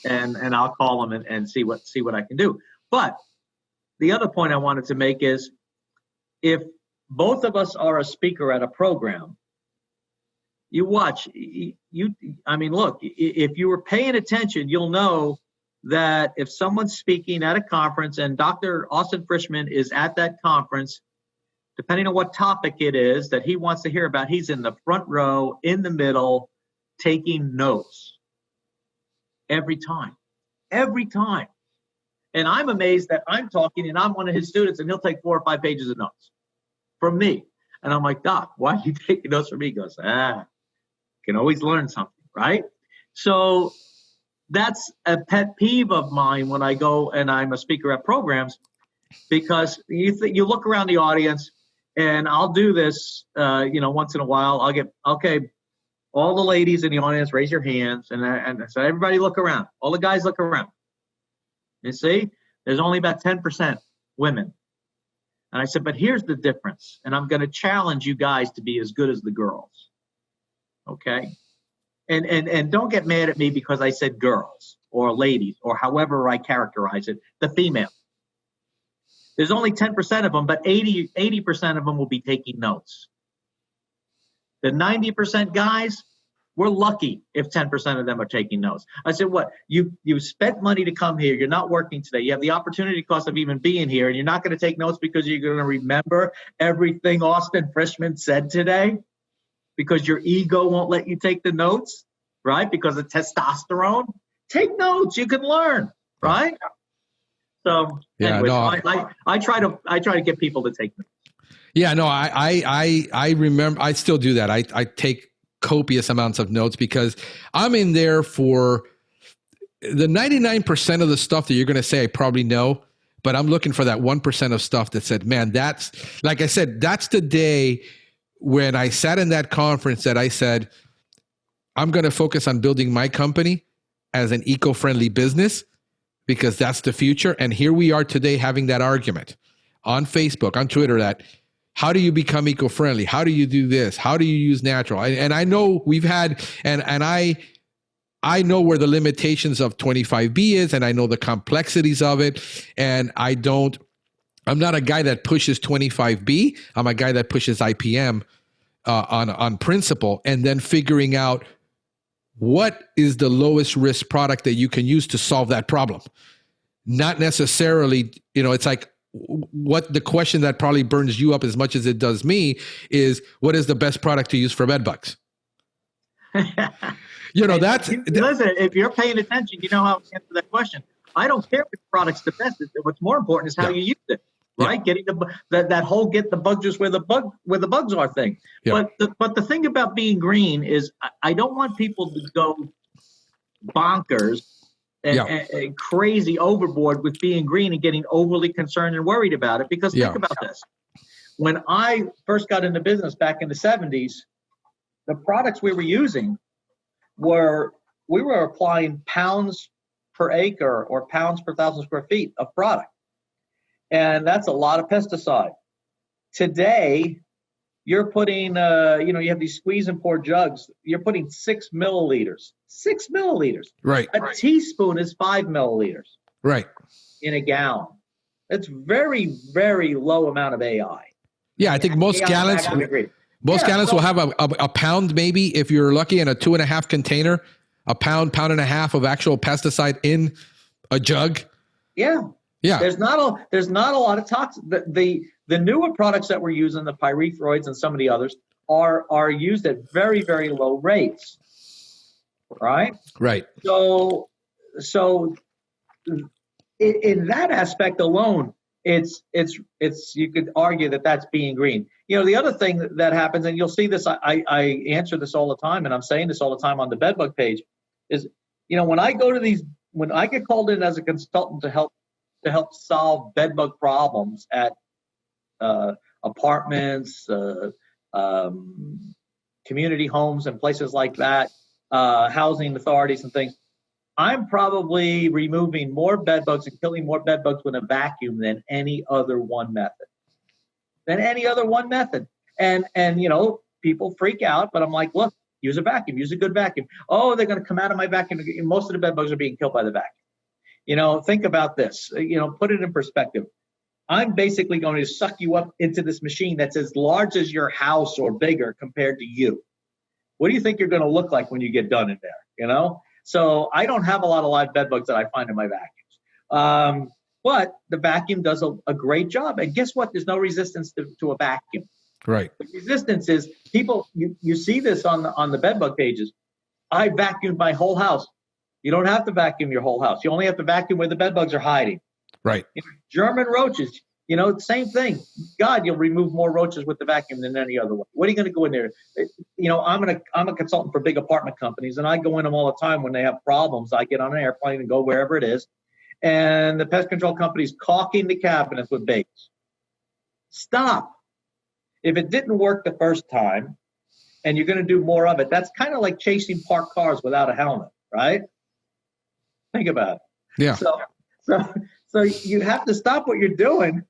And I'll call him and see what I can do. But the other point I wanted to make is, if both of us are a speaker at a program, you watch, I mean, look, if you were paying attention, you'll know that if someone's speaking at a conference and Dr. Austin Frischman is at that conference, depending on what topic it is that he wants to hear about, he's in the front row, in the middle, taking notes every time. And I'm amazed that I'm talking and I'm one of his students and he'll take 4 or 5 pages of notes from me. And I'm like, Doc, why are you taking notes from me? He goes, can always learn something, right? So that's a pet peeve of mine when I go and I'm a speaker at programs, because you look around the audience, and I'll do this, once in a while. I'll get, okay, all the ladies in the audience, raise your hands, and so everybody look around. All the guys look around. You see, there's only about 10% women. And I said, but here's the difference, and I'm going to challenge you guys to be as good as the girls, okay? And don't get mad at me because I said girls or ladies or however I characterize it, the female. There's only 10% of them, but 80% of them will be taking notes. The 90% guys, we're lucky if 10% of them are taking notes. I said, what? You spent money to come here. You're not working today. You have the opportunity cost of even being here, and you're not going to take notes because you're going to remember everything Austin Frischman said today because your ego won't let you take the notes, right? Because of testosterone. Take notes. You can learn, right? So anyways, I try to get people to take notes. Yeah, no, I remember. I still do that. I take copious amounts of notes because I'm in there for the 99% of the stuff that you're going to say I probably know, but I'm looking for that 1% of stuff that said, man, that's, like I said, that's the day when I sat in that conference that I said, I'm going to focus on building my company as an eco-friendly business because that's the future. And here we are today having that argument on Facebook, on Twitter, that how do you become eco-friendly? How do you do this? How do you use natural? And I know we've had, and I know where the limitations of 25B is, and I know the complexities of it. And I'm not a guy that pushes 25B. I'm a guy that pushes IPM on principle, and then figuring out what is the lowest risk product that you can use to solve that problem. Not necessarily, it's like, what the question that probably burns you up as much as it does me is, what is the best product to use for bedbugs? Listen, if you're paying attention, you know how to answer that question. I don't care which product's the best. What's more important is how you use it, right? Yeah. Getting that whole get the bug just where the bugs are thing. Yeah. But the thing about being green is I don't want people to go bonkers and crazy overboard with being green and getting overly concerned and worried about it. Because think about this. When I first got into business back in the 70s, the products we were using we were applying pounds per acre or pounds per 1,000 square feet of product. And that's a lot of pesticide. Today, you're putting, you have these squeeze and pour jugs. You're putting 6 milliliters. 6 milliliters. Right. A teaspoon is 5 milliliters. Right. In a gallon. That's very, very low amount of AI. Yeah, I think most gallons will have a pound, maybe, if you're lucky, in a 2.5 container, a pound and a half of actual pesticide in a jug. Yeah. Yeah. There's not a lot of toxins. The newer products that we're using, the pyrethroids and some of the others, are used at very, very low rates. Right? Right. So in that aspect alone, it's you could argue that that's being green. The other thing that happens, and you'll see this, I answer this all the time, and I'm saying this all the time on the Bedbug page, is when I get called in as a consultant to help solve bedbug problems at apartments, community homes, and places like that, housing authorities and things, I'm probably removing more bedbugs and killing more bedbugs with a vacuum than any other one method. And people freak out, but I'm like, look, use a vacuum, use a good vacuum. Oh, they're going to come out of my vacuum. Most of the bedbugs are being killed by the vacuum. Think about this, put it in perspective. I'm basically going to suck you up into this machine that's as large as your house or bigger compared to you. What do you think you're going to look like when you get done in there? So I don't have a lot of live bedbugs that I find in my vacuums. But the vacuum does a great job. And guess what? There's no resistance to a vacuum. Right. The resistance is people, you see this on the bedbug pages. I vacuumed my whole house. You don't have to vacuum your whole house. You only have to vacuum where the bedbugs are hiding. Right. German roaches, same thing. God, you'll remove more roaches with the vacuum than any other way. What are you going to go in there? I'm a consultant for big apartment companies, and I go in them all the time when they have problems. I get on an airplane and go wherever it is, and the pest control company's caulking the cabinets with baits. Stop. If it didn't work the first time, and you're going to do more of it, that's kind of like chasing parked cars without a helmet, right? Think about it. Yeah. So you have to stop what you're doing.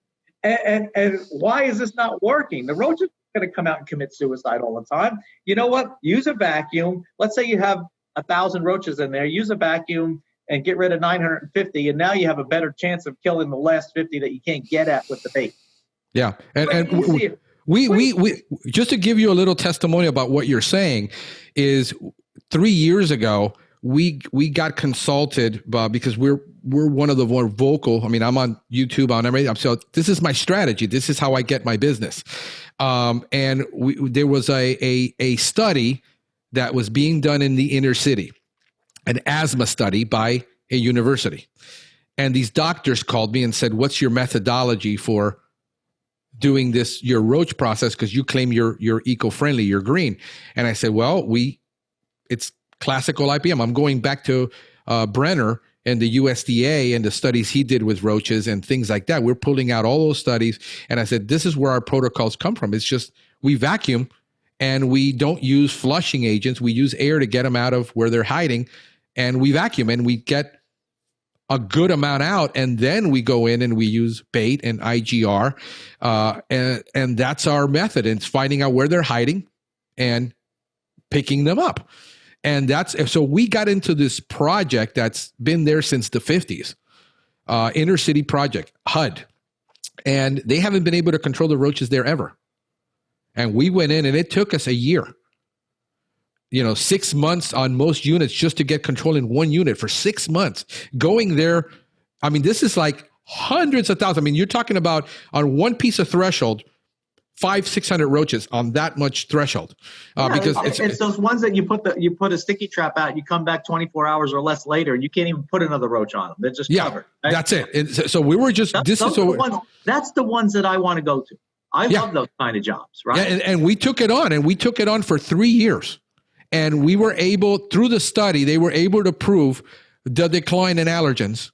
And why is this not working? The roach is going to come out and commit suicide all the time. You know what? Use a vacuum. Let's say you have 1,000 roaches in there. Use a vacuum and get rid of 950, and now you have a better chance of killing the last 50 that you can't get at with the bait. Yeah, and we just to give you a little testimony about what you're saying is 3 years ago we got consulted because we're one of the more vocal. I mean, I'm on YouTube, on everything. So this is my strategy. This is how I get my business. And there was a study that was being done in the inner city, an asthma study by a university. And these doctors called me and said, "What's your methodology for doing this, your roach process? Because you claim you're eco-friendly, you're green." And I said, "Well, it's classical IPM. I'm going back to Brenner and the USDA and the studies he did with roaches and things like that. We're pulling out all those studies." And I said, "This is where our protocols come from. It's just we vacuum and we don't use flushing agents. We use air to get them out of where they're hiding, and we vacuum and we get a good amount out, and then we go in and we use bait and IGR, and that's our method. And it's finding out where they're hiding and picking them up." And so we got into this project that's been there since the 50s, inner city project, HUD, and they haven't been able to control the roaches there ever. And we went in, and it took us a year. 6 months on most units just to get control in one unit for 6 months. Going there, I mean, this is like hundreds of thousands. I mean, you're talking about on one piece of threshold, 500-600 roaches on that much threshold. Because it's those ones that you put a sticky trap out, you come back 24 hours or less later, and you can't even put another roach on them. They're just covered. Right? That's it. And so we were just that's the ones that I want to go to. I love those kind of jobs, right? Yeah, and we took it on, for 3 years. And we were able, through the study, they were able to prove the decline in allergens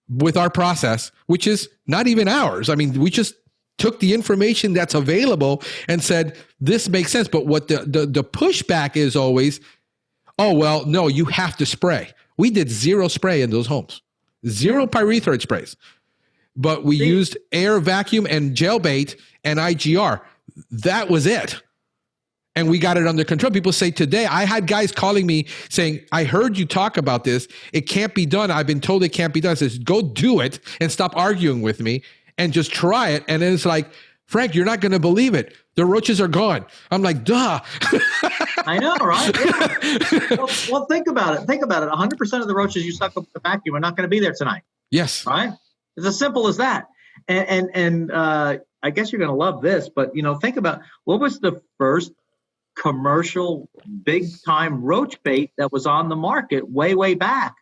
with our process, which is not even ours. I mean, we just took the information that's available and said, this makes sense. But what the pushback is always, "Oh, well, no, you have to spray." We did zero spray in those homes, zero pyrethroid sprays. But we used air, vacuum, and gel bait and IGR. That was it. And we got it under control. People say today, I had guys calling me saying, "I heard you talk about this. It can't be done. I've been told it can't be done." I says, "Go do it and stop arguing with me and just try it." And then it's like, "Frank, you're not going to believe it. The roaches are gone." I'm like, duh. I know, right? Yeah. Well, think about it. 100% of the roaches you suck up the vacuum are not going to be there tonight. Yes. Right? It's as simple as that. And I guess you're going to love this, but, think about what was the first commercial big time roach bait that was on the market way back.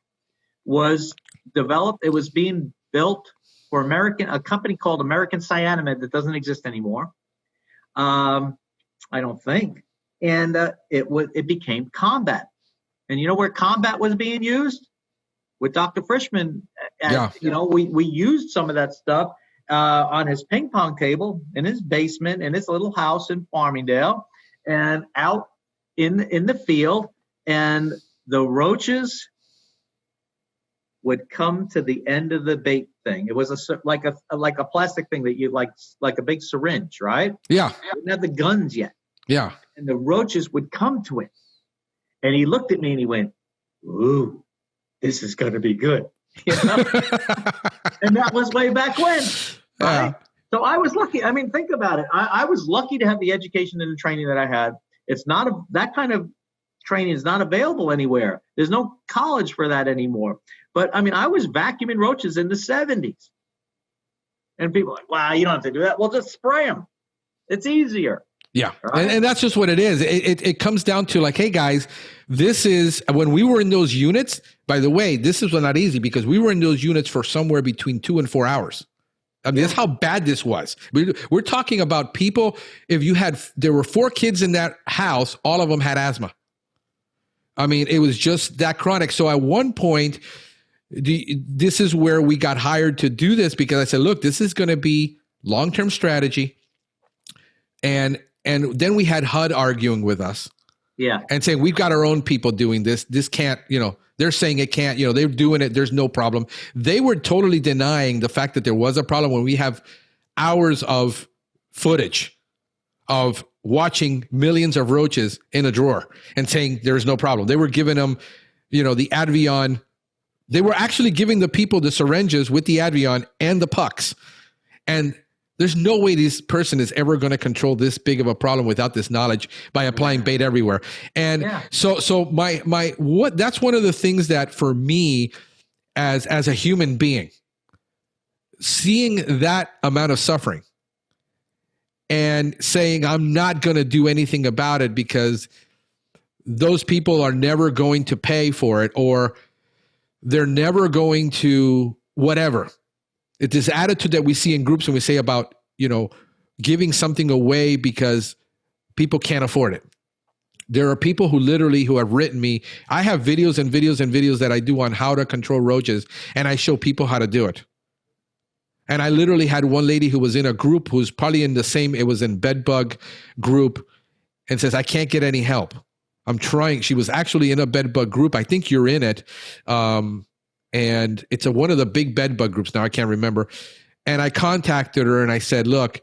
Was developed. It was being built for a company called American Cyanamid that doesn't exist anymore. I don't think. And it became Combat. And you know where Combat was being used? With Dr. Frischman. We used some of that stuff on his ping pong table in his basement in his little house in Farmingdale and out in the field. And the roaches would come to the end of the bait thing. It was like a plastic thing that you like a big syringe, right? Yeah. Didn't have the guns yet. Yeah. And the roaches would come to it. And he looked at me and he went, "Ooh, this is going to be good." And that was way back when. Right? So I was lucky. I mean, think about it. I was lucky to have the education and the training that I had. It's not that kind of training is not available anywhere. There's no college for that anymore. But I mean, I was vacuuming roaches in the 70s. And people are like, "Wow, you don't have to do that." Well, just spray them. It's easier. Yeah. Right? And that's just what it is. It comes down to like, hey guys, this is when we were in those units, by the way, this is not easy because we were in those units for somewhere between 2 and 4 hours. I mean, that's how bad this was. We're talking about people. There were 4 kids in that house, all of them had asthma. I mean, it was just that chronic. So at one point, this is where we got hired to do this because I said, look, this is going to be long-term strategy. And then we had HUD arguing with us. Yeah. And saying, we've got our own people doing this. This can't, they're saying it can't, they're doing it. There's no problem. They were totally denying the fact that there was a problem when we have hours of footage of watching millions of roaches in a drawer and saying there's no problem. They were giving them, the Advion. They were actually giving the people the syringes with the Advion and the pucks. And there's no way this person is ever going to control this big of a problem without this knowledge by applying bait everywhere. And so that's one of the things that for me as a human being, seeing that amount of suffering and saying, I'm not going to do anything about it because those people are never going to pay for it or they're never going to whatever. It's this attitude that we see in groups when we say about, giving something away because people can't afford it. There are people who have written me. I have videos and videos and videos that I do on how to control roaches, and I show people how to do it. And I literally had one lady who was in a group who's probably it was in Bedbug group, and says, I can't get any help. I'm trying. She was actually in a Bedbug group. I think you're in it. And it's one of the big bedbug groups now. I can't remember. And I contacted her and I said, look,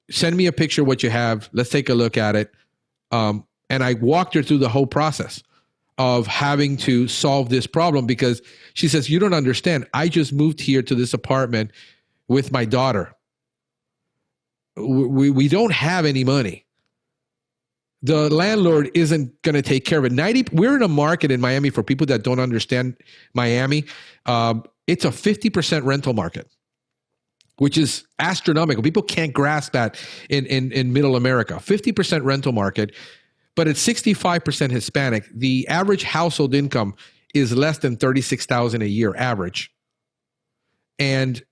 send me a picture of what you have. Let's take a look at it. And I walked her through the whole process of having to solve this problem because she says, you don't understand. I just moved here to this apartment with my daughter. We don't have any money. The landlord isn't going to take care of it. We're in a market in Miami for people that don't understand Miami. It's a 50% rental market, which is astronomical. People can't grasp that in middle America. 50% rental market, but it's 65% Hispanic. The average household income is less than $36,000 a year average. And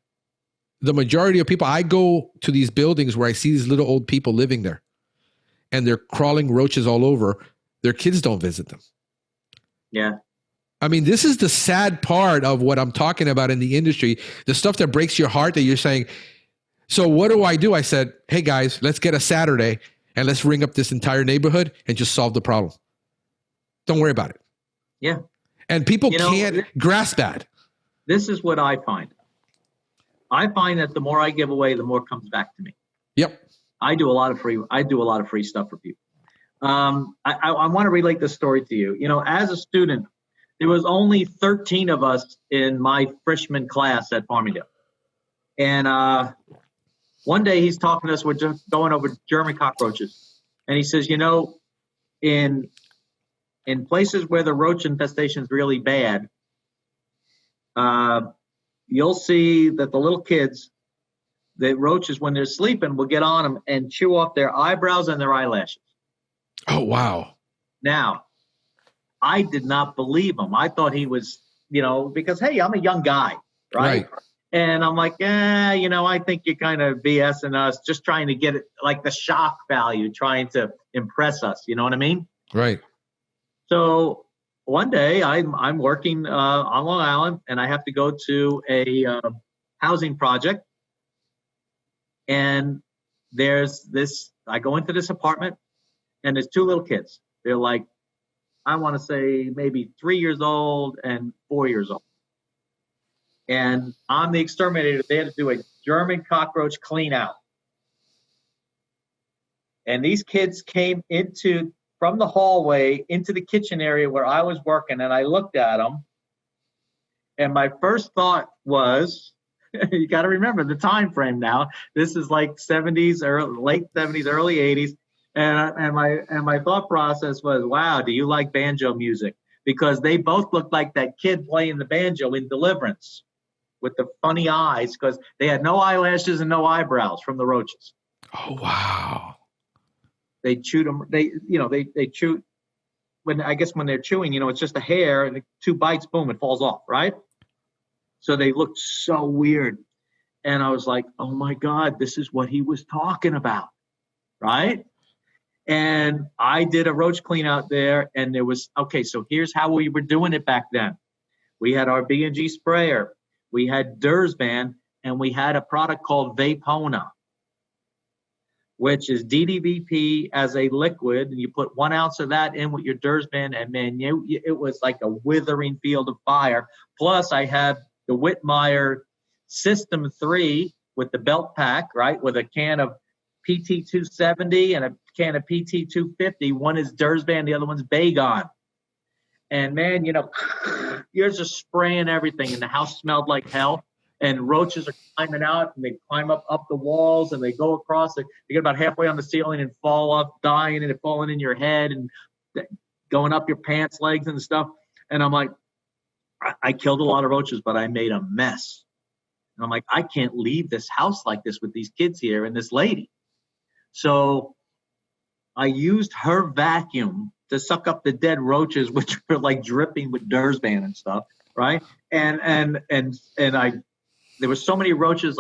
the majority of people, I go to these buildings where I see these little old people living there. And they're crawling roaches all over. Their kids don't visit them. Yeah. I mean, this is the sad part of what I'm talking about in the industry, the stuff that breaks your heart that you're saying, so what do? I said, hey guys, let's get a Saturday and let's ring up this entire neighborhood and just solve the problem. Don't worry about it. Yeah. And people can't grasp that. This is what I find. I find that the more I give away, the more comes back to me. Yep. I do a lot of free stuff for people. I want to relate this story to you. As a student, there was only 13 of us in my freshman class at Farmingdale. And one day he's talking to us, we're just going over German cockroaches. And he says, in places where the roach infestation is really bad, you'll see that the little kids, the roaches, when they're sleeping, will get on them and chew off their eyebrows and their eyelashes. Oh, wow. Now, I did not believe him. I thought he was, because, hey, I'm a young guy, right? And I'm like, I think you're kind of BSing us, just trying to get it, like the shock value, trying to impress us. You know what I mean? Right. So one day I'm working on Long Island, and I have to go to a housing project. And I go into this apartment, and there's 2 little kids. They're like, I want to say maybe 3 years old and 4 years old. And I'm the exterminator. They had to do a German cockroach clean out. And these kids came from the hallway into the kitchen area where I was working, and I looked at them. And my first thought was, you got to remember the time frame now. This is like 70s or late 70s, early 80s. And my thought process was, wow, do you like banjo music? Because they both looked like that kid playing the banjo in Deliverance with the funny eyes, because they had no eyelashes and no eyebrows from the roaches. Oh, wow. they chewed them. They chew when they're chewing, it's just a hair and 2 bites, boom, it falls off, right? So they looked so weird. And I was like, oh my God, this is what he was talking about, right? And I did a roach clean out there, and there was, okay, so here's how we were doing it back then. We had our B&G sprayer, we had Dursban, and we had a product called Vapona, which is DDVP as a liquid, and you put 1 ounce of that in with your Dursban, and man, it was like a withering field of fire. Plus, I had the Whitmire System 3 with the belt pack, right, with a can of PT 270 and a can of PT 250. One is Dursban, the other one's Bagon. And man, you're just spraying everything, and the house smelled like hell. And roaches are climbing out, and they climb up the walls, and they go across. They get about halfway on the ceiling and fall off, dying, and it falling in your head and going up your pants legs and stuff. And I'm like, I killed a lot of roaches, but I made a mess. And I'm like, I can't leave this house like this with these kids here and this lady. So I used her vacuum to suck up the dead roaches, which were like dripping with Dursban and stuff, right? And there were so many roaches,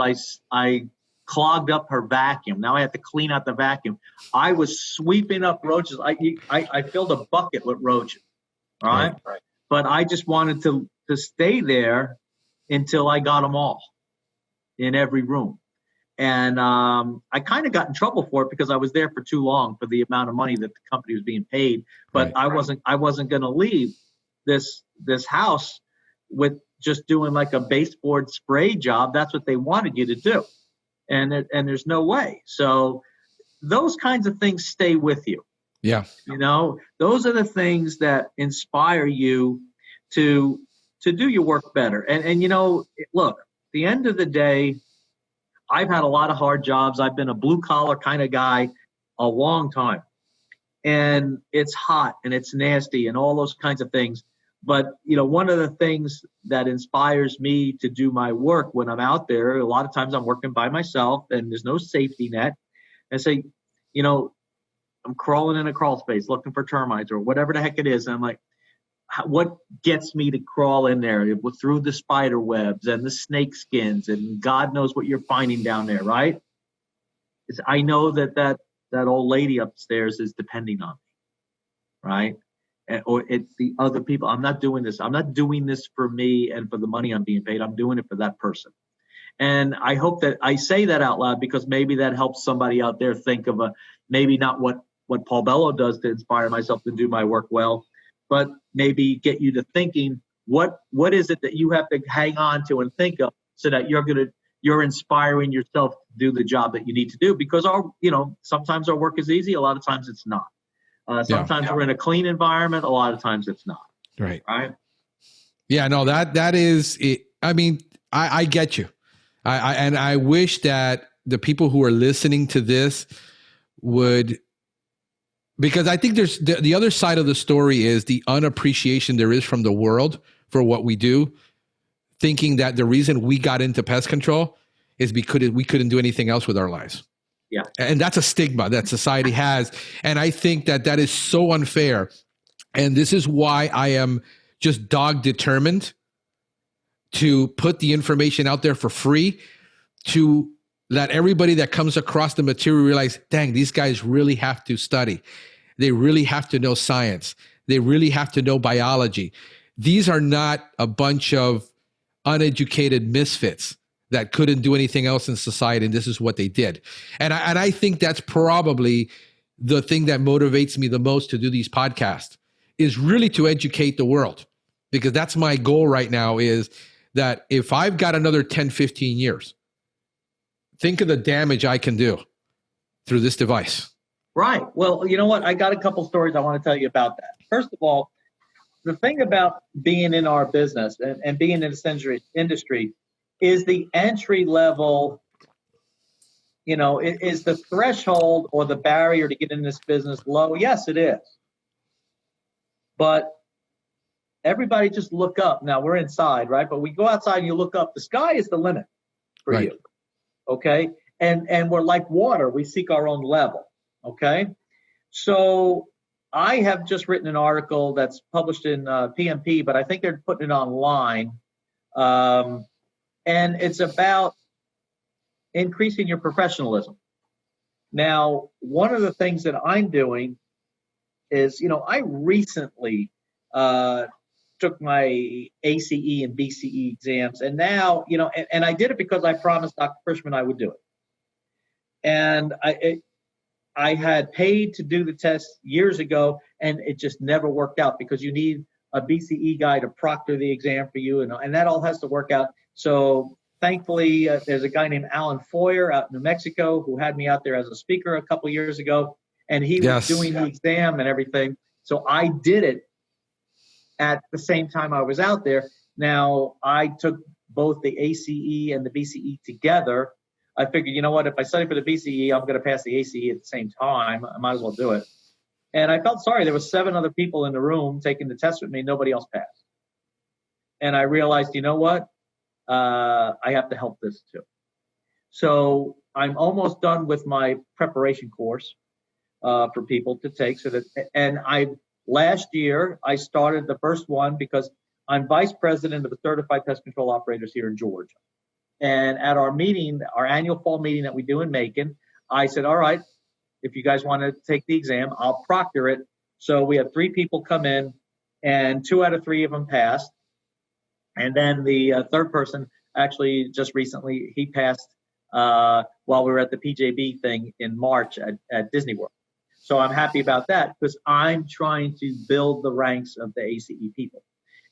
I clogged up her vacuum. Now I have to clean out the vacuum. I was sweeping up roaches. I filled a bucket with roaches, right? But I just wanted to stay there until I got them all in every room. And I kind of got in trouble for it because I was there for too long for the amount of money that the company was being paid. But I wasn't going to leave this house with just doing like a baseboard spray job. That's what they wanted you to do. And there's no way. So those kinds of things stay with you. Yeah. Those are the things that inspire you to do your work better. And look, at the end of the day, I've had a lot of hard jobs. I've been a blue collar kind of guy a long time, and it's hot and it's nasty and all those kinds of things. But, one of the things that inspires me to do my work when I'm out there, a lot of times I'm working by myself and there's no safety net. And say, I'm crawling in a crawl space looking for termites or whatever the heck it is. And I'm like, what gets me to crawl in there through the spider webs and the snake skins and God knows what you're finding down there, right? I know that old lady upstairs is depending on me, right? Or it's the other people. I'm not doing this. I'm not doing this for me and for the money I'm being paid. I'm doing it for that person. And I hope that I say that out loud because maybe that helps somebody out there think of maybe not what Paul Bello does to inspire myself to do my work well, but maybe get you to thinking, what is it that you have to hang on to and think of so that you're inspiring yourself to do the job that you need to do, because sometimes our work is easy. A lot of times it's not. Sometimes we're in a clean environment. A lot of times it's not. Right. Right. Yeah, no, that is it. I mean, I get you. I wish that the people who are listening to this would, because I think there's the other side of the story is the unappreciation there is from the world for what we do, thinking that the reason we got into pest control is because we couldn't do anything else with our lives. Yeah. And that's a stigma that society has. And I think that is so unfair. And this is why I am just dog determined to put the information out there for free, to let everybody that comes across the material realize, dang, these guys really have to study. They really have to know science. They really have to know biology. These are not a bunch of uneducated misfits that couldn't do anything else in society, and this is what they did. And I think that's probably the thing that motivates me the most to do these podcasts, is really to educate the world, because that's my goal right now, is that if I've got another 10, 15 years, think of the damage I can do through this device. Right. Well, you know what? I got a couple stories I want to tell you about that. First of all, the thing about being in our business and being in this industry is the entry level, is the threshold or the barrier to get in this business low? Yes, it is. But everybody just look up. Now we're inside, right? But we go outside and you look up. The sky is the limit for right. you. Okay. And we're like water. We seek our own level. Okay. So I have just written an article that's published in PMP, but I think they're putting it online. And it's about increasing your professionalism. Now, one of the things that I'm doing is, I recently took my ACE and BCE exams, and now, and I did it because I promised Dr. Frischman I would do it. And I had paid to do the test years ago, and it just never worked out because you need a BCE guy to proctor the exam for you, and that all has to work out. So thankfully, there's a guy named Alan Foyer out in New Mexico who had me out there as a speaker a couple years ago, and he was doing the exam and everything. So I did it at the same time I was out there. Now, I took both the ACE and the BCE together. I figured, you know what, if I study for the BCE, I'm going to pass the ACE at the same time. I might as well do it. And I felt sorry. There were 7 other people in the room taking the test with me. Nobody else passed. And I realized, you know what? I have to help this too. So I'm almost done with my preparation course for people to take. Last year, I started the first one because I'm vice president of the Certified Pest Control Operators here in Georgia. And at our meeting, our annual fall meeting that we do in Macon, I said, all right, if you guys want to take the exam, I'll proctor it. So we had 3 people come in, and 2 out of 3 of them passed. And then the third person, actually just recently, he passed while we were at the PJB thing in March at Disney World. So I'm happy about that because I'm trying to build the ranks of the ACE people.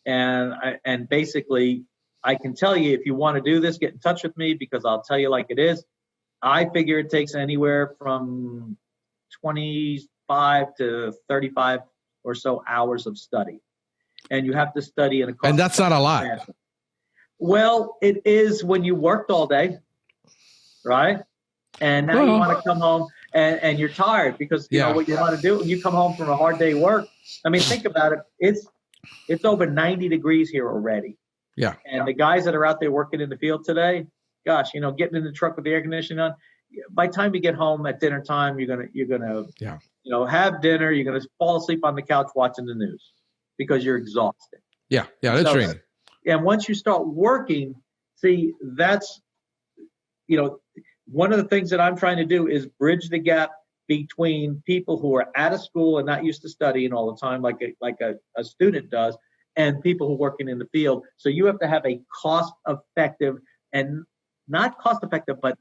And basically, I can tell you, if you want to do this, get in touch with me because I'll tell you like it is. I figure it takes anywhere from 25 to 35 or so hours of study. And you have to study in a cost. And that's not a lot. Fashion. Well, it is when you worked all day, right? And now you want to come home and you're tired because you know what you want to do when you come home from a hard day of work. I mean, think about it. It's over 90 degrees here already. Yeah. And the guys that are out there working in the field today, gosh, getting in the truck with the air conditioning on, by the time you get home at dinner time, you're gonna have dinner, you're gonna fall asleep on the couch watching the news because you're exhausted. Yeah, that's training. And once you start working, see, that's one of the things that I'm trying to do is bridge the gap between people who are out of school and not used to studying all the time, like a student does, and people who are working in the field. So you have to have a cost-effective and not cost-effective, but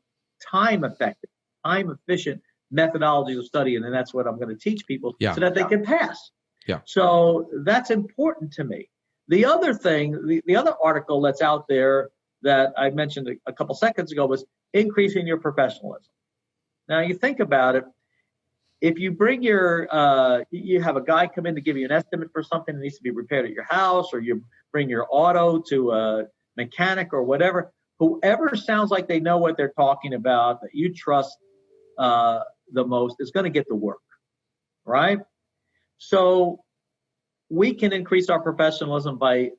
time-effective, time-efficient methodologies of study, and then that's what I'm going to teach people so that they can pass. Yeah. So that's important to me. The other thing, the other article that's out there that I mentioned a couple seconds ago was increasing your professionalism. Now you think about it, if you bring you have a guy come in to give you an estimate for something that needs to be repaired at your house, or you bring your auto to a mechanic or whatever, whoever sounds like they know what they're talking about, that you trust the most, is going to get the work, right? So we can increase our professionalism by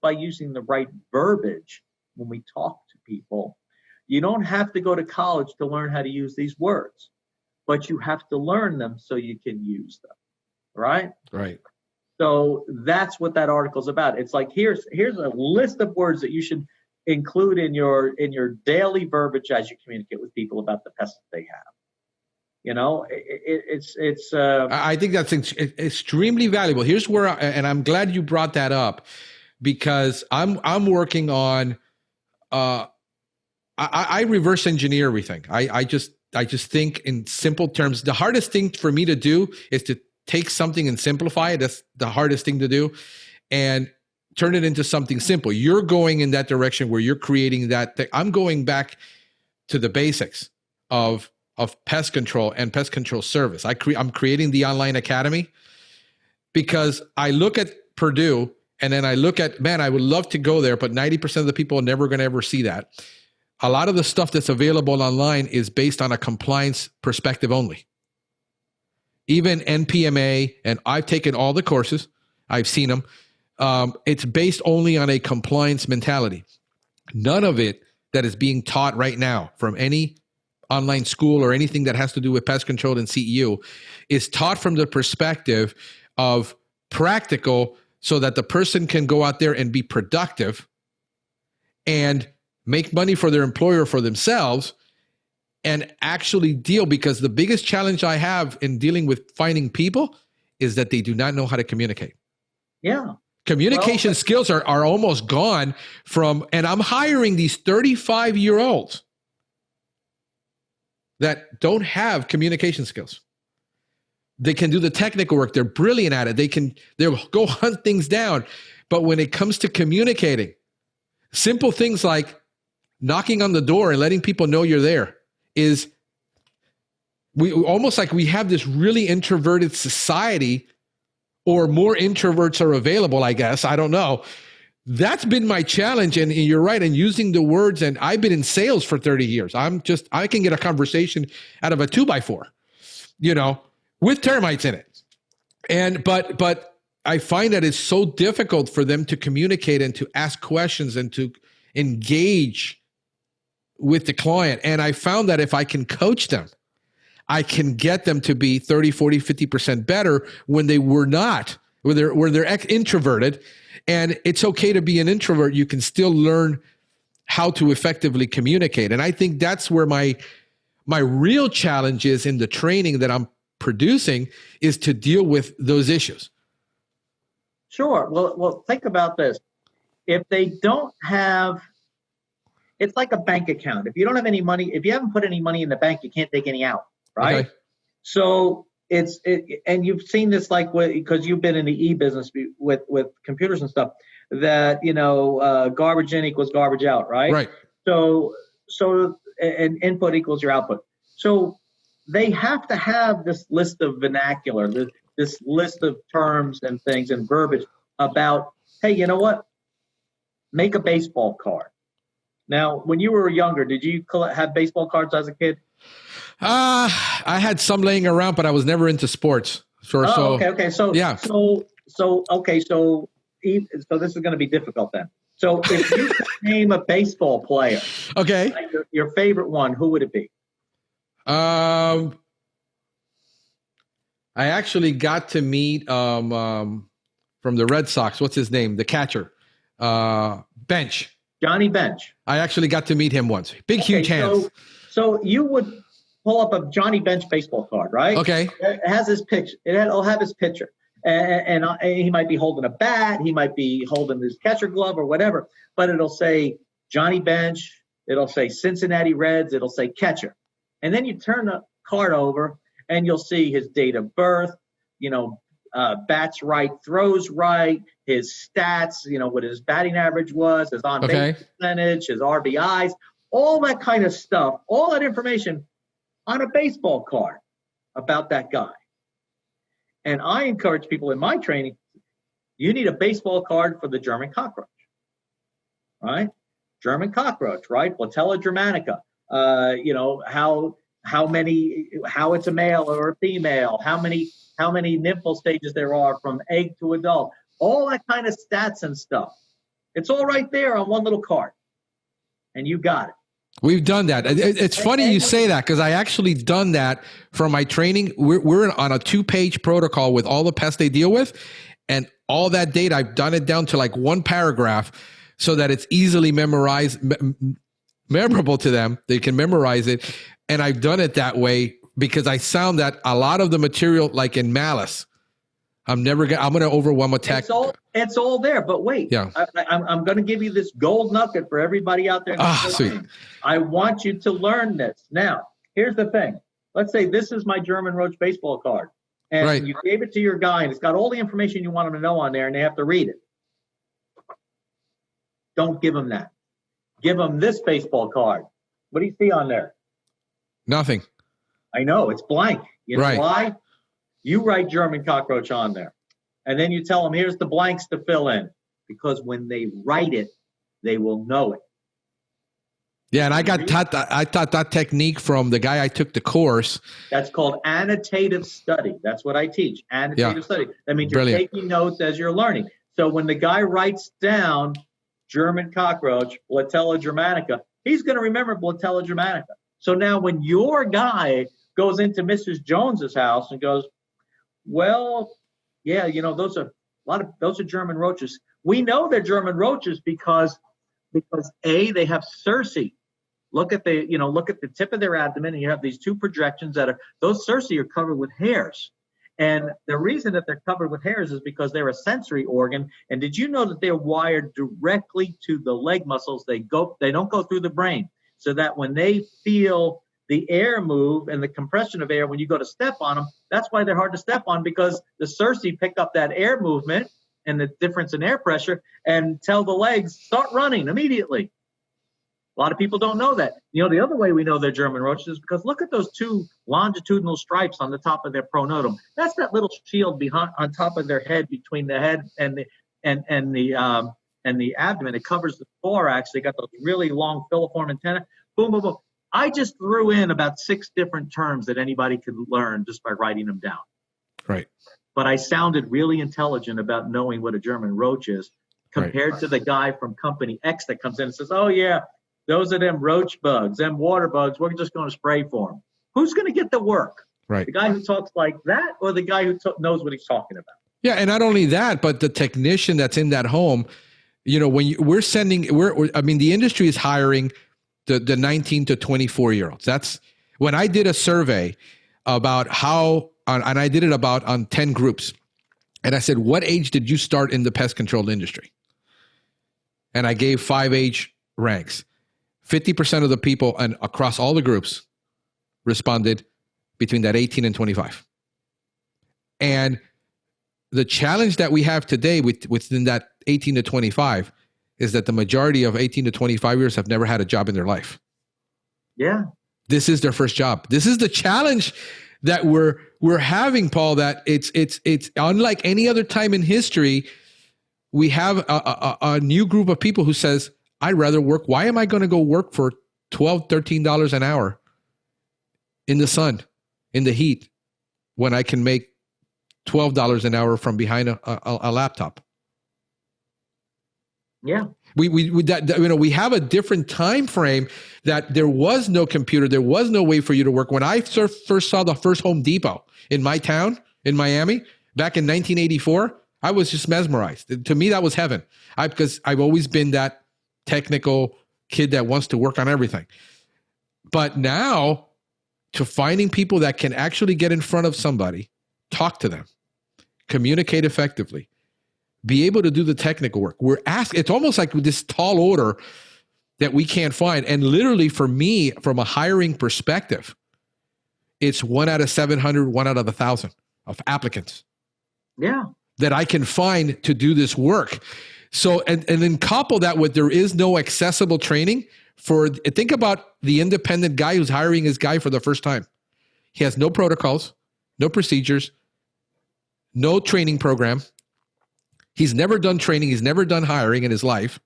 using the right verbiage when we talk to people. You don't have to go to college to learn how to use these words, but you have to learn them so you can use them, right? Right. So that's what that article's about. It's like here's a list of words that you should include in your daily verbiage as you communicate with people about the pests that they have. It's. I think that's extremely valuable. Here's where, and I'm glad you brought that up, because I'm working on. I reverse engineer everything. I just think in simple terms. The hardest thing for me to do is to take something and simplify it. That's the hardest thing to do, and turn it into something simple. You're going in that direction where you're creating that thing. I'm going back to the basics of pest control and pest control service. I'm creating the online academy because I look at Purdue and then I look at, man, I would love to go there, but 90% of the people are never going to ever see that. A lot of the stuff that's available online is based on a compliance perspective only. Even NPMA, and I've taken all the courses, I've seen them. It's based only on a compliance mentality. None of it that is being taught right now from any online school or anything that has to do with pest control and CEU is taught from the perspective of practical, so that the person can go out there and be productive and make money for their employer, for themselves, and actually deal. Because the biggest challenge I have in dealing with finding people is that they do not know how to communicate. Yeah. Communication skills are almost gone from, and I'm hiring these 35-year-olds that don't have communication skills. They can do the technical work. They're brilliant at it. They'll go hunt things down. But when it comes to communicating, simple things like knocking on the door and letting people know you're there is almost like we have this really introverted society, or more introverts are available, I guess. I don't know. That's been my challenge. And you're right. And using the words, and I've been in sales for 30 years. I can get a conversation out of a 2x4, with termites in it. But I find that it's so difficult for them to communicate and to ask questions and to engage with the client. And I found that if I can coach them, I can get them to be 30, 40, 50% better when they were not, when they're introverted. And it's okay to be an introvert. You can still learn how to effectively communicate. And I think that's where my real challenge is in the training that I'm producing, is to deal with those issues. Sure. Well, think about this. If they don't have, it's like a bank account. If you don't have any money, if you haven't put any money in the bank, you can't take any out, right? Okay. So and you've seen this, like, because you've been in the e-business with computers and stuff, that garbage in equals garbage out, right? Right. So and input equals your output. So they have to have this list of vernacular, this list of terms and things and verbiage about, hey, you know what? Make a baseball card. Now, when you were younger, did you have baseball cards as a kid? I had some laying around, but I was never into sports. Okay. So yeah. So this is going to be difficult then. So if you could name a baseball player, okay, like your favorite one, who would it be? I actually got to meet from the Red Sox. What's his name? The catcher, Bench. Johnny Bench. I actually got to meet him once. Huge hands. So you would pull up a Johnny Bench baseball card, right? Okay. It has his picture. It'll have his picture, and he might be holding a bat. He might be holding his catcher glove or whatever. But it'll say Johnny Bench. It'll say Cincinnati Reds. It'll say catcher. And then you turn the card over, and you'll see his date of birth. Bats right, throws right, his stats. What his batting average was, his on-base percentage, his RBIs, all that kind of stuff. All that information on a baseball card about that guy. And I encourage people in my training, you need a baseball card for the German cockroach, right? German cockroach, right? Blatella germanica. How it's a male or a female, how many nymphal stages there are from egg to adult, all that kind of stats and stuff. It's all right there on one little card, and you got it. We've done that. It's funny you say that, because I actually done that for my training. We're on a 2-page protocol with all the pests they deal with, and all that data, I've done it down to like one paragraph so that it's easily memorable to them. They can memorize it. And I've done it that way because I found that a lot of the material, like in Malice, I'm going to overwhelm a tech. It's all there, but wait. Yeah. I'm going to give you this gold nugget for everybody out there. Sweet. I want you to learn this. Now, here's the thing. Let's say this is my German Roach baseball card, and you gave it to your guy, and it's got all the information you want them to know on there, and they have to read it. Don't give them that. Give them this baseball card. What do you see on there? Nothing. I know, it's blank. You know why? You write German cockroach on there, and then you tell them, here's the blanks to fill in, because when they write it, they will know it. Yeah, and I taught that technique from the guy I took the course. That's called annotative study. That's what I teach, annotative study. That means you're taking notes as you're learning. So when the guy writes down German cockroach, Blatella germanica, he's going to remember Blatella germanica. So now when your guy goes into Mrs. Jones's house and goes, well, yeah, those are German roaches. We know they're German roaches because A, they have cerci. Look at the tip of their abdomen, and you have these two projections those cerci are covered with hairs. And the reason that they're covered with hairs is because they're a sensory organ. And did you know that they're wired directly to the leg muscles? They don't go through the brain. So that when they feel the air move and the compression of air when you go to step on them, that's why they're hard to step on, because the cerci pick up that air movement and the difference in air pressure and tell the legs, start running immediately. A lot of people don't know that. The other way we know they're German roaches is because look at those two longitudinal stripes on the top of their pronotum. That's that little shield on top of their head, between the head and the abdomen. It covers the thorax. They got those really long filiform antennae. Boom, boom, boom. I just threw in about 6 different terms that anybody could learn just by writing them down. Right. But I sounded really intelligent about knowing what a German roach is compared to the guy from Company X that comes in and says, oh, yeah, those are them roach bugs, them water bugs. We're just going to spray for them. Who's going to get the work? Right. The guy who talks like that, or the guy who knows what he's talking about? Yeah, and not only that, but the technician that's in that home. When the industry is hiring the 19 to 24-year-olds. That's when I did a survey about and I did it on 10 groups. And I said, what age did you start in the pest control industry? And I gave 5 age ranks. 50% of the people and across all the groups responded between that 18 and 25. And the challenge that we have today within that 18 to 25 is that the majority of 18 to 25 years have never had a job in their life. Yeah. This is their first job. This is the challenge that we're having, Paul, that it's unlike any other time in history. We have a new group of people who says, I'd rather work. Why am I going to go work for $12, $13 an hour in the sun, in the heat, when I can make $12 an hour from behind a laptop? Yeah. We have a different time frame that there was no computer. There was no way for you to work. When I first saw the first Home Depot in my town in Miami back in 1984, I was just mesmerized. To me, that was heaven. Because I've always been that technical kid that wants to work on everything. But now, to finding people that can actually get in front of somebody, talk to them, communicate effectively, be able to do the technical work. It's almost like this tall order that we can't find. And literally for me, from a hiring perspective, it's 1 out of 700, 1 out of 1,000 of applicants. Yeah. That I can find to do this work. So, and then couple that with there is no accessible training think about the independent guy who's hiring his guy for the first time. He has no protocols, no procedures, no training program. He's never done training. He's never done hiring in his life.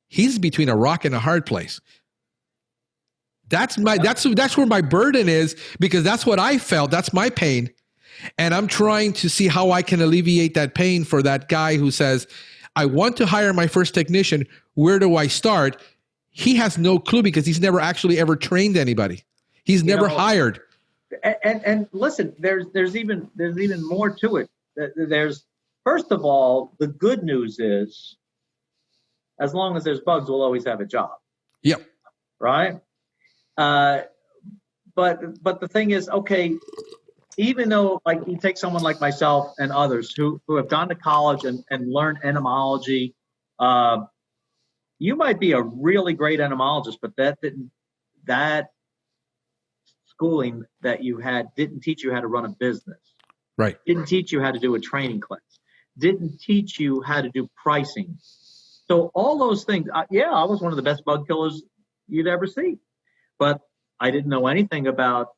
He's between a rock and a hard place. That's where my burden is, because that's what I felt. That's my pain. And I'm trying to see how I can alleviate that pain for that guy who says, I want to hire my first technician. Where do I start? He has no clue because he's never actually ever trained anybody. He's never hired. And listen, there's even more to it. There's, first of all, the good news is, as long as there's bugs, we'll always have a job. Yep. Right? But the thing is, okay, even though, like, you take someone like myself and others who have gone to college and learned entomology, you might be a really great entomologist, but that schooling that you had didn't teach you how to run a business. Right. Didn't teach you how to do a training class. Didn't teach you how to do pricing. So all those things, I was one of the best bug killers you'd ever see, but I didn't know anything about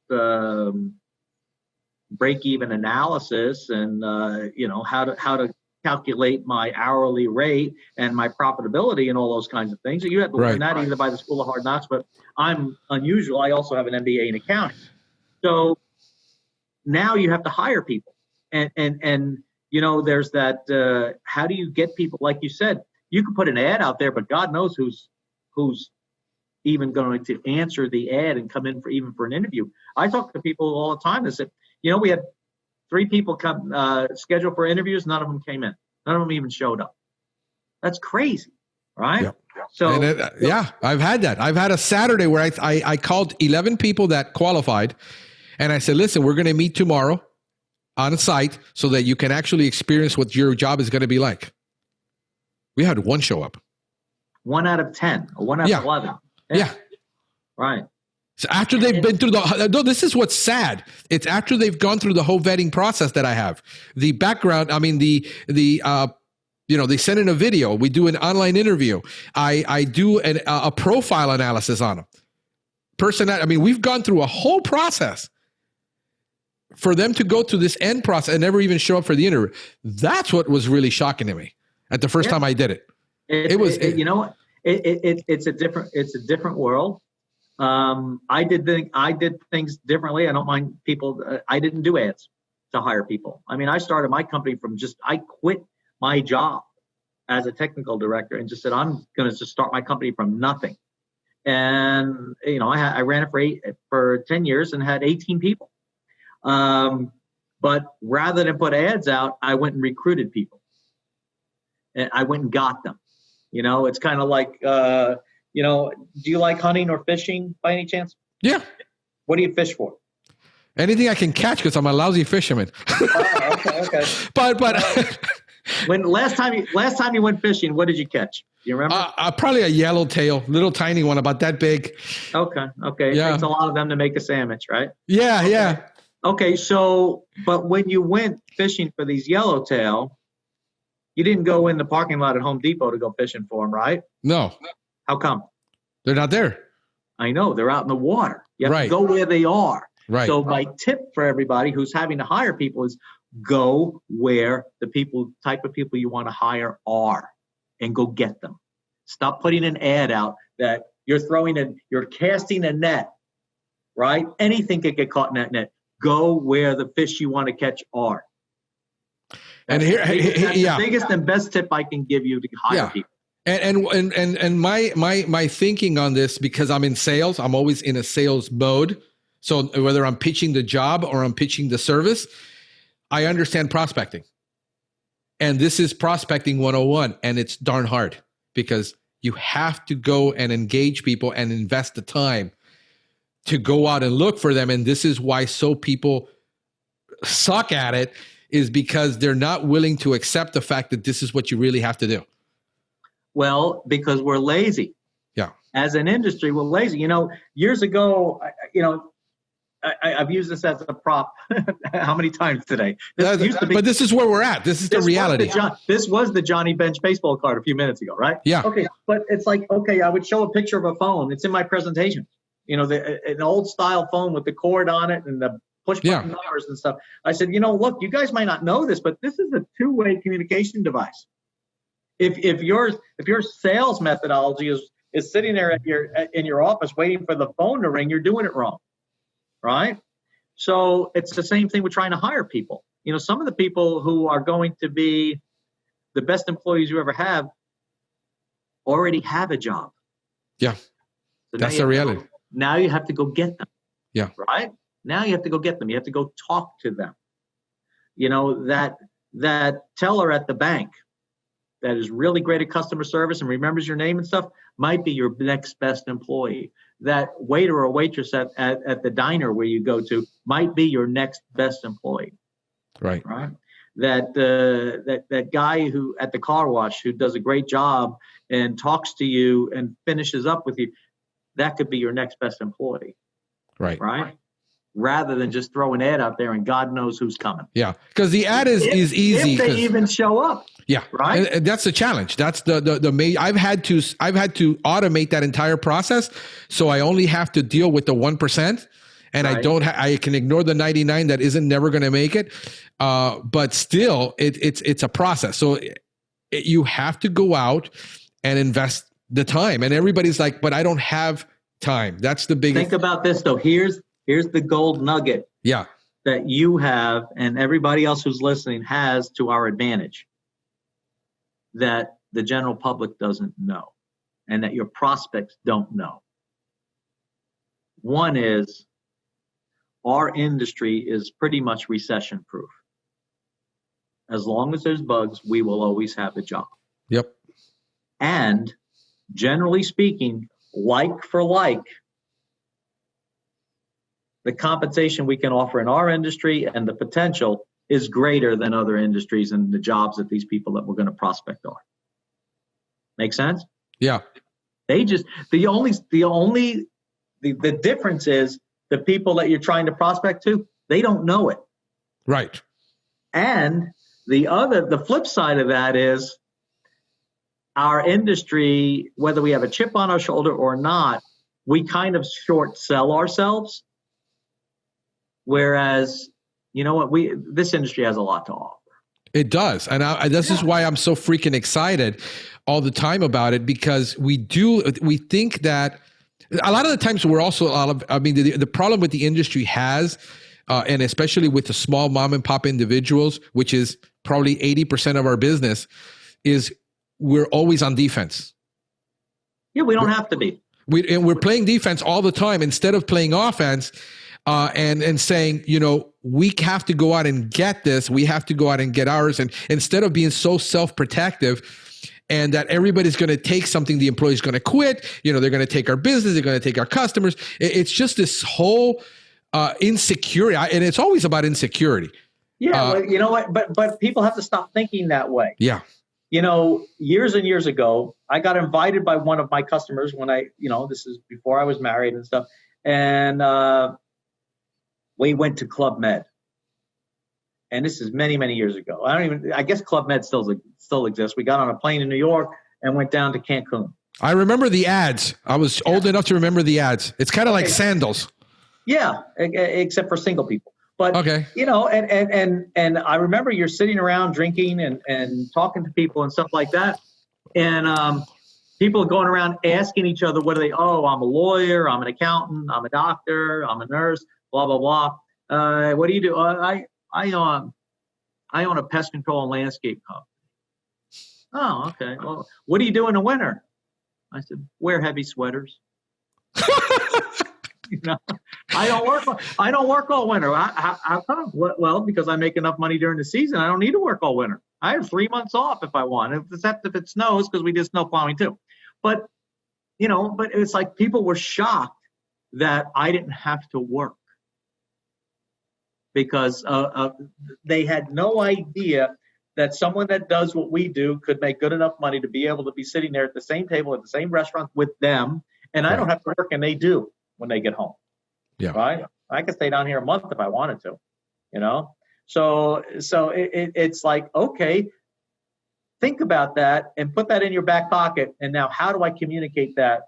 break-even analysis and how to calculate my hourly rate and my profitability and all those kinds of things. So you had to learn that either by the School of Hard Knocks, but I'm unusual. I also have an MBA in accounting. So now you have to hire people, and there's that. How do you get people? Like you said, you can put an ad out there, but God knows who's even going to answer the ad and come in for an interview. I talk to people all the time that said, we had 3 people come scheduled for interviews. None of them came in. None of them even showed up. That's crazy, right? Yep. So I've had that. I've had a Saturday where I called 11 people that qualified, and I said, listen, we're going to meet tomorrow on site so that you can actually experience what your job is going to be like. We had 1 show up. 1 out of 10 or 1 out of 11. Yeah. Right. So after they've been through this is what's sad. It's after they've gone through the whole vetting process that I have. The background, I mean, they send in a video. We do an online interview. I do a profile analysis on them. We've gone through a whole process for them to go to this end process and never even show up for the interview. That's what was really shocking to me at the first time I did it. It's a different world. I did things differently. I don't mind people. I didn't do ads to hire people. I mean, I started my company I quit my job as a technical director and just said, I'm going to just start my company from nothing. And, I ran it for 10 years and had 18 people. But rather than put ads out, I went and recruited people. And I went and got them. It's kind of like, do you like hunting or fishing by any chance? Yeah. What do you fish for? Anything I can catch because I'm a lousy fisherman. Okay. But when last time you went fishing, what did you catch? Do you remember? Probably a yellowtail, little tiny one, about that big. Okay. It takes a lot of them to make a sandwich, right? Yeah, okay. Yeah. Okay, so but when you went fishing for these yellowtail, you didn't go in the parking lot at Home Depot to go fishing for them, right? No. How come? They're not there. I know. They're out in the water. You have to go where they are. Right. So my tip for everybody who's having to hire people is go where the type of people you want to hire are and go get them. Stop putting an ad out that you're casting a net, right? Anything could get caught in that net. Go where the fish you want to catch are. That's the biggest and best tip I can give you to hire people. And my thinking on this, because I'm in sales, I'm always in a sales mode. So whether I'm pitching the job or I'm pitching the service, I understand prospecting. And this is prospecting 101, and it's darn hard because you have to go and engage people and invest the time to go out and look for them. And this is why people suck at it, is because they're not willing to accept the fact that this is what you really have to do. Well, because we're lazy. Yeah. As an industry, we're lazy. Years ago, I've used this as a prop how many times today? But this is where we're at. This is the reality. This was the Johnny Bench baseball card a few minutes ago, right? Yeah. Okay, but it's like, I would show a picture of a phone. It's in my presentation. An old style phone with the cord on it and the push button numbers and stuff. I said, look, you guys might not know this, but this is a 2-way communication device. If your sales methodology is sitting there in your office waiting for the phone to ring, you're doing it wrong, right? So it's the same thing with trying to hire people. Some of the people who are going to be the best employees you ever have already have a job. Yeah, so that's the reality. Now you have to go get them. Yeah. Right? Now you have to go get them. You have to go talk to them. That teller at the bank that is really great at customer service and remembers your name and stuff might be your next best employee. That waiter or waitress at the diner where you go to might be your next best employee. Right. Right. That guy who at the car wash who does a great job and talks to you and finishes up with you, that could be your next best employee. Right. Right. Rather than just throw an ad out there and God knows who's coming. Yeah, because the ad is easy. If they even show up. Yeah, right. And that's the challenge. That's the main. I've had to automate that entire process, so I only have to deal with the 1%, and right. I can ignore the 99 that isn't never going to make it. But still, it's a process. So you have to go out and invest the time. And everybody's like, but I don't have time. That's the biggest. Think about this though. Here's the gold nugget. Yeah. That you have and everybody else who's listening has to our advantage that the general public doesn't know and that your prospects don't know. One is our industry is pretty much recession proof. As long as there's bugs, we will always have a job. Yep. And generally speaking, like for like, the compensation we can offer in our industry and the potential is greater than other industries and the jobs that these people that we're going to prospect are. Make sense? Yeah. They just, the difference is the people that you're trying to prospect to, they don't know it. Right. And the flip side of that is our industry, whether we have a chip on our shoulder or not, we kind of short sell ourselves. Whereas, you know what, this industry has a lot to offer. It does. And this is why I'm so freaking excited all the time about it, because we think that a lot of the times we're also, the problem with the industry has, and especially with the small mom and pop individuals, which is probably 80% of our business, is we're always on defense. Yeah, we don't have to be. We're playing defense all the time instead of playing offense. And saying, you know, we have to go out and get this. We have to go out and get ours. And instead of being so self-protective and that everybody's going to take something, the employee's going to quit, you know, they're going to take our business, they're going to take our customers. It's just this whole insecurity. And it's always about insecurity. Yeah, you know what? But people have to stop thinking that way. Yeah. You know, years and years ago, I got invited by one of my customers when this is before I was married and stuff. And, we went to Club Med, and this is many, many years ago. I guess Club Med still exists. We got on a plane in New York and went down to Cancun. I remember the ads. I was old enough to remember the ads. It's kind of like sandals. Yeah, except for single people. But, okay. You know, and I remember you're sitting around drinking and talking to people and stuff like that. And people are going around asking each other, I'm a lawyer, I'm an accountant, I'm a doctor, I'm a nurse. Blah, blah, blah. What do you do? I own a pest control and landscape company. Oh, okay. Well, what do you do in the winter? I said, wear heavy sweaters. You know, I don't work all winter. How come? Well, because I make enough money during the season. I don't need to work all winter. I have 3 months off if I want, except if it snows, because we did snow plowing too. But, you know, but it's like people were shocked that I didn't have to work. Because they had no idea that someone that does what we do could make good enough money to be able to be sitting there at the same table at the same restaurant with them, and I don't have to work, and they do when they get home. Yeah, right. I could stay down here a month if I wanted to, you know. So it's like, okay, think about that and put that in your back pocket. And now, how do I communicate that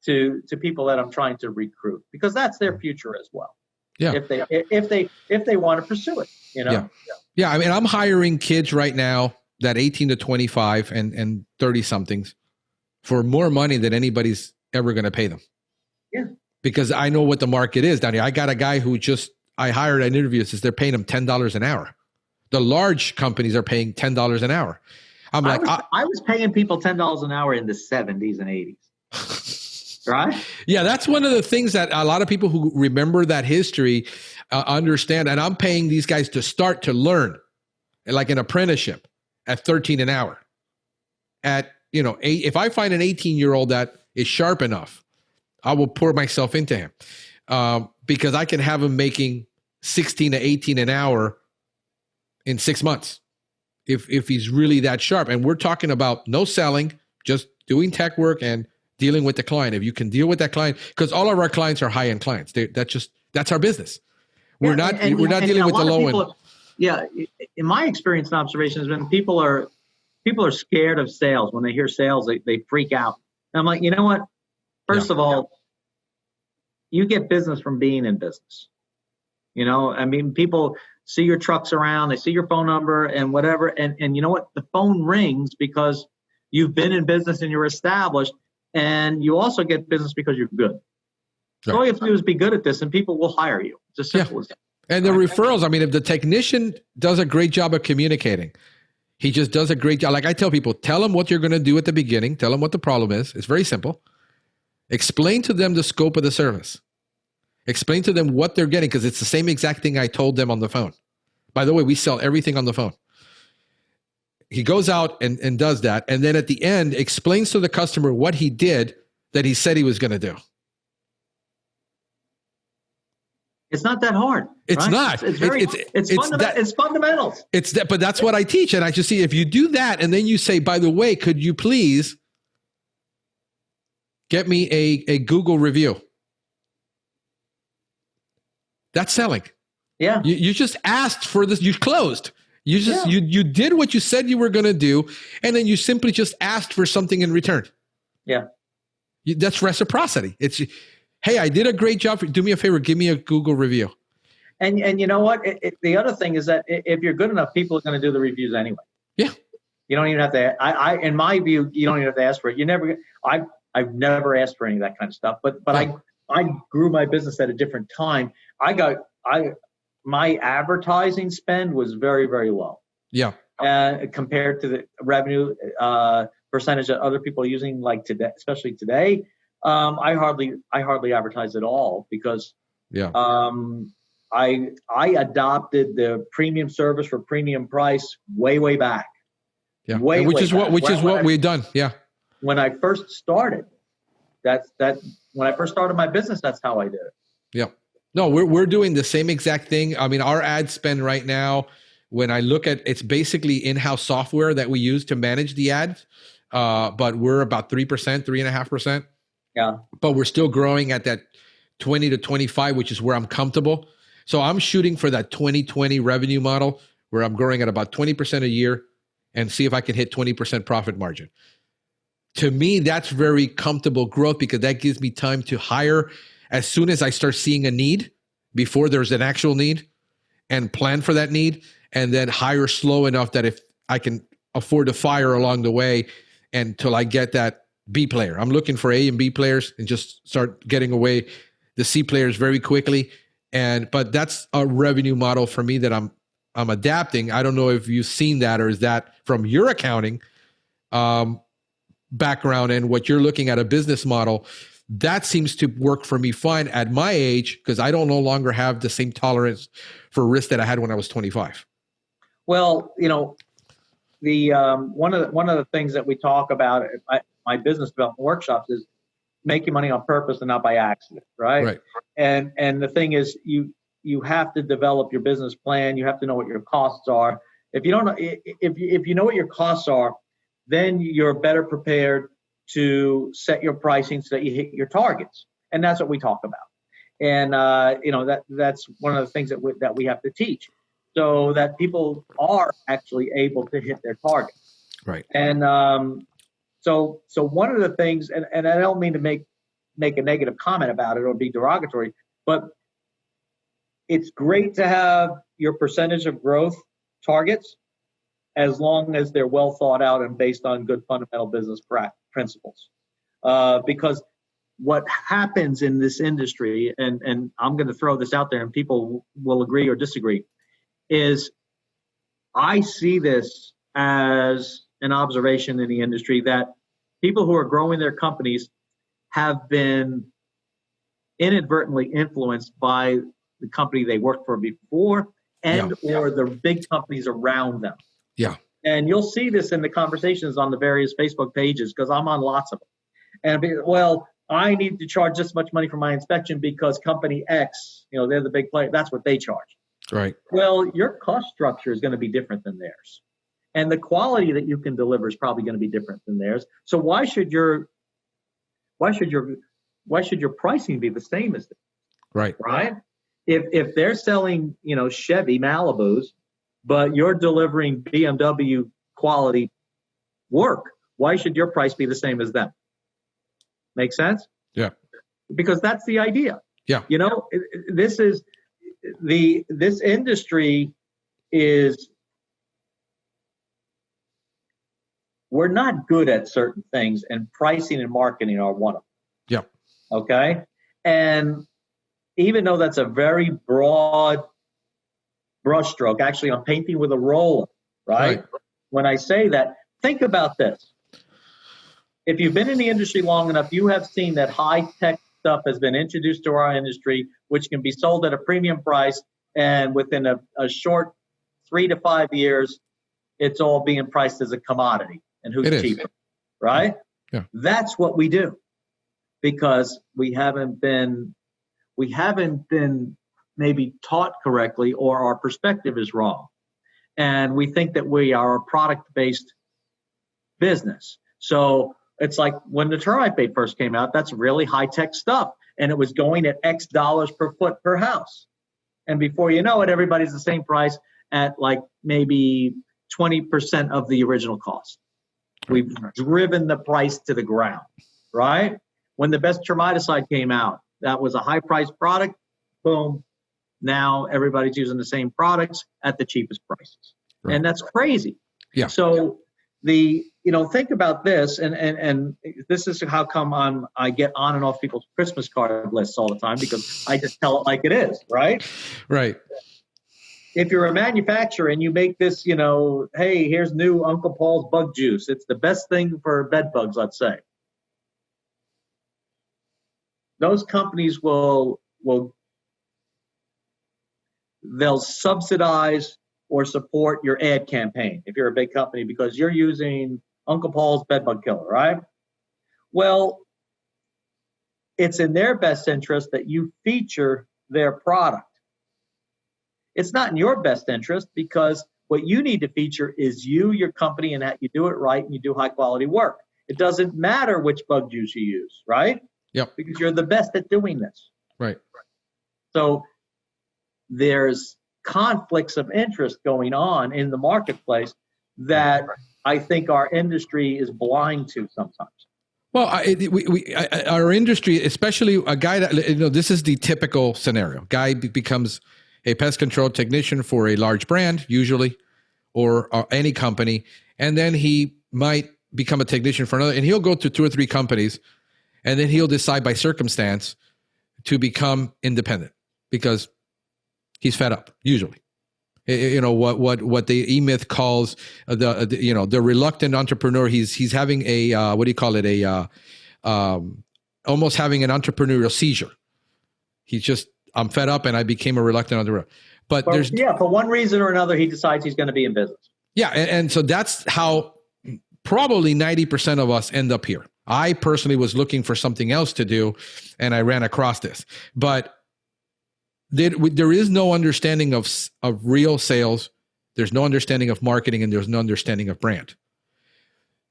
to people that I'm trying to recruit? Because that's their future as well. Yeah. If they want to pursue it, you know. Yeah. I mean, I'm hiring kids right now that 18 to 25 and 30 somethings for more money than anybody's ever going to pay them. Yeah. Because I know what the market is down here. I got a guy who I hired an interview, says they're paying him $10 an hour. The large companies are paying $10 an hour. I was paying people $10 an hour in the 70s and 80s. Right? Yeah, that's one of the things that a lot of people who remember that history understand. And I'm paying these guys to start to learn, like an apprenticeship, at $13 an hour. At, you know, if I find an 18-year-old that is sharp enough, I will pour myself into him because I can have him making 16 to 18 an hour in 6 months if he's really that sharp. And we're talking about no selling, just doing tech work and dealing with the client. If you can deal with that client, because all of our clients are high-end clients. That's our business. We're not dealing with the low end. Yeah, in my experience and observation has been people are scared of sales. When they hear sales, they freak out. And I'm like, you know what? First of all, you get business from being in business. You know, I mean, people see your trucks around, they see your phone number and whatever, and you know what? The phone rings because you've been in business and you're established. And you also get business because you're good. So all you have to do is be good at this, and people will hire you. It's as simple as that. And the referrals, I mean, if the technician does a great job of communicating, he just does a great job. Like I tell people, tell them what you're going to do at the beginning. Tell them what the problem is. It's very simple. Explain to them the scope of the service. Explain to them what they're getting, because it's the same exact thing I told them on the phone. By the way, we sell everything on the phone. He goes out and does that. And then at the end, explains to the customer what he did that he said he was going to do. It's not that hard. It's right? not. It's fundamentals. It's that, but that's what I teach. And I just see, if you do that and then you say, by the way, could you please get me a Google review? That's selling. Yeah. You just asked for this. You closed. You just, you did what you said you were going to do. And then you simply just asked for something in return. Yeah. That's reciprocity. It's, hey, I did a great job. Do me a favor. Give me a Google review. And you know what? The other thing is that if you're good enough, people are going to do the reviews anyway. Yeah. You don't even have to, in my view, you don't even have to ask for it. I've never asked for any of that kind of stuff, but I grew my business at a different time. My advertising spend was very, very low. Yeah. Compared to the revenue percentage that other people are using, like today, especially today, I hardly advertise at all because I adopted the premium service for premium price way back. Yeah, which is what we've done. Yeah. When I first started, when I first started my business, that's how I did it. Yeah. No, we're doing the same exact thing. I mean, our ad spend right now, when I look at, it's basically in-house software that we use to manage the ads, but we're about 3%, 3.5%. Yeah. But we're still growing at that 20 to 25, which is where I'm comfortable. So I'm shooting for that 20-20 revenue model where I'm growing at about 20% a year and see if I can hit 20% profit margin. To me, that's very comfortable growth because that gives me time to hire as soon as I start seeing a need, before there's an actual need, and plan for that need, and then hire slow enough that if I can afford to fire along the way until I get that B player. I'm looking for A and B players and just start getting away the C players very quickly. But that's a revenue model for me that I'm adapting. I don't know if you've seen that, or is that from your accounting background and what you're looking at a business model. That seems to work for me fine at my age because I don't no longer have the same tolerance for risk that I had when I was 25. Well, the one of the things that we talk about at my business development workshops is making money on purpose and not by accident, right? Right. And the thing is, you have to develop your business plan. You have to know what your costs are. If you don't know, if you know what your costs are, then you're better prepared to set your pricing so that you hit your targets. And that's what we talk about. And that's one of the things that we have to teach, so that people are actually able to hit their targets. Right. And so one of the things, and I don't mean to make a negative comment about it or be derogatory, but it's great to have your percentage of growth targets as long as they're well thought out and based on good fundamental business principles. Because what happens in this industry, and I'm going to throw this out there and people will agree or disagree, is I see this as an observation in the industry that people who are growing their companies have been inadvertently influenced by the company they worked for before or the big companies around them. Yeah. And you'll see this in the conversations on the various Facebook pages, because I'm on lots of them. And I need to charge this much money for my inspection because company X, they're the big player. That's what they charge. Right. Well, your cost structure is going to be different than theirs. And the quality that you can deliver is probably going to be different than theirs. So why should your pricing be the same as theirs? Right. Right. If they're selling, Chevy Malibus, but you're delivering BMW quality work, why should your price be the same as them? Make sense? Yeah. Because that's the idea. Yeah. This industry is, we're not good at certain things, and pricing and marketing are one of them. Yeah. Okay. And even though that's a very broad brushstroke, actually I'm painting with a roller, right? When I say that, think about this. If you've been in the industry long enough, you have seen that high-tech stuff has been introduced to our industry, which can be sold at a premium price, and within a short 3 to 5 years, it's all being priced as a commodity. And who's cheaper, right? Yeah. That's what we do, because we haven't been maybe taught correctly, or our perspective is wrong. And we think that we are a product-based business. So it's like when the termite bait first came out, that's really high-tech stuff. And it was going at X dollars per foot per house. And before you know it, everybody's the same price at like maybe 20% of the original cost. We've driven the price to the ground, right? When the best termiticide came out, that was a high-priced product. Boom. Now everybody's using the same products at the cheapest prices. Right. And that's crazy. Yeah. So think about this, and this is how come I get on and off people's Christmas card lists all the time, because I just tell it like it is, right? Right. If you're a manufacturer and you make this, hey, here's new Uncle Paul's bug juice. It's the best thing for bed bugs, let's say. Those companies they'll subsidize or support your ad campaign if you're a big company, because you're using Uncle Paul's bedbug killer, right? Well, it's in their best interest that you feature their product. It's not in your best interest, because what you need to feature is your company, and that you do it right and you do high quality work. It doesn't matter which bug juice you use, right? Yep. Because you're the best at doing this. Right. So there's conflicts of interest going on in the marketplace that I think our industry is blind to sometimes. Well, our industry, especially a guy that, this is the typical scenario. Guy becomes a pest control technician for a large brand, usually, or any company, and then he might become a technician for another, and he'll go to 2 or 3 companies, and then he'll decide by circumstance to become independent because he's fed up, usually. What the E-Myth calls the reluctant entrepreneur. He's having a almost having an entrepreneurial seizure. He's just, I'm fed up and I became a reluctant entrepreneur. But for one reason or another, he decides he's going to be in business. Yeah, and so that's how probably 90% of us end up here. I personally was looking for something else to do, and I ran across this. But there is no understanding of real sales. There's no understanding of marketing, and there's no understanding of brand.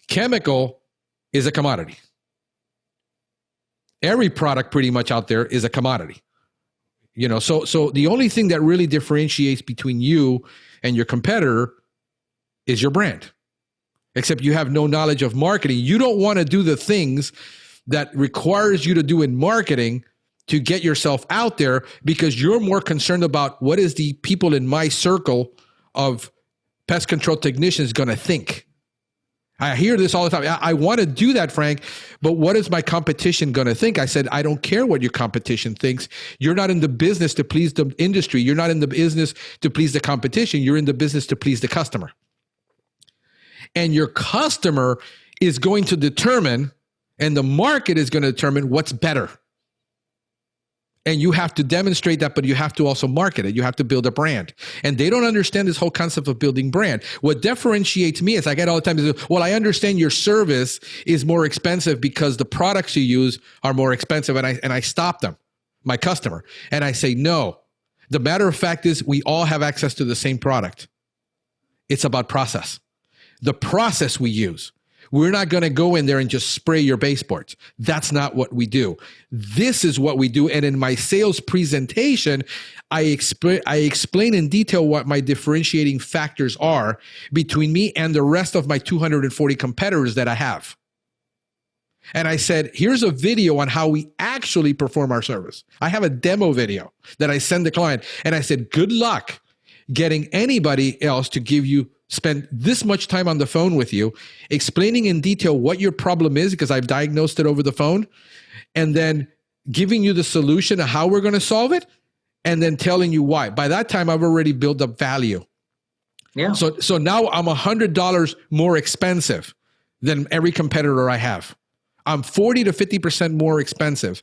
Chemical is a commodity. Every product pretty much out there is a commodity. So the only thing that really differentiates between you and your competitor is your brand. Except you have no knowledge of marketing. You don't want to do the things that requires you to do in marketing to get yourself out there, because you're more concerned about what is the people in my circle of pest control technicians going to think. I hear this all the time. I want to do that, Frank, but what is my competition going to think? I said, I don't care what your competition thinks. You're not in the business to please the industry. You're not in the business to please the competition. You're in the business to please the customer. And your customer is going to determine, and the market is going to determine what's better. And you have to demonstrate that, but you have to also market it. You have to build a brand. And they don't understand this whole concept of building brand. What differentiates me is, I get all the time, is, well, I understand your service is more expensive because the products you use are more expensive. And I stop them, my customer. And I say, no. The matter of fact is, we all have access to the same product. It's about process. The process we use. We're not going to go in there and just spray your baseboards. That's not what we do. This is what we do. And in my sales presentation, I explain in detail what my differentiating factors are between me and the rest of my 240 competitors that I have. And I said, here's a video on how we actually perform our service. I have a demo video that I send the client. And I said, good luck getting anybody else to spend this much time on the phone with you, explaining in detail what your problem is, because I've diagnosed it over the phone, and then giving you the solution of how we're going to solve it, and then telling you why. By that time, I've already built up value. Yeah. So now I'm $100 more expensive than every competitor I have. I'm 40 to 50% more expensive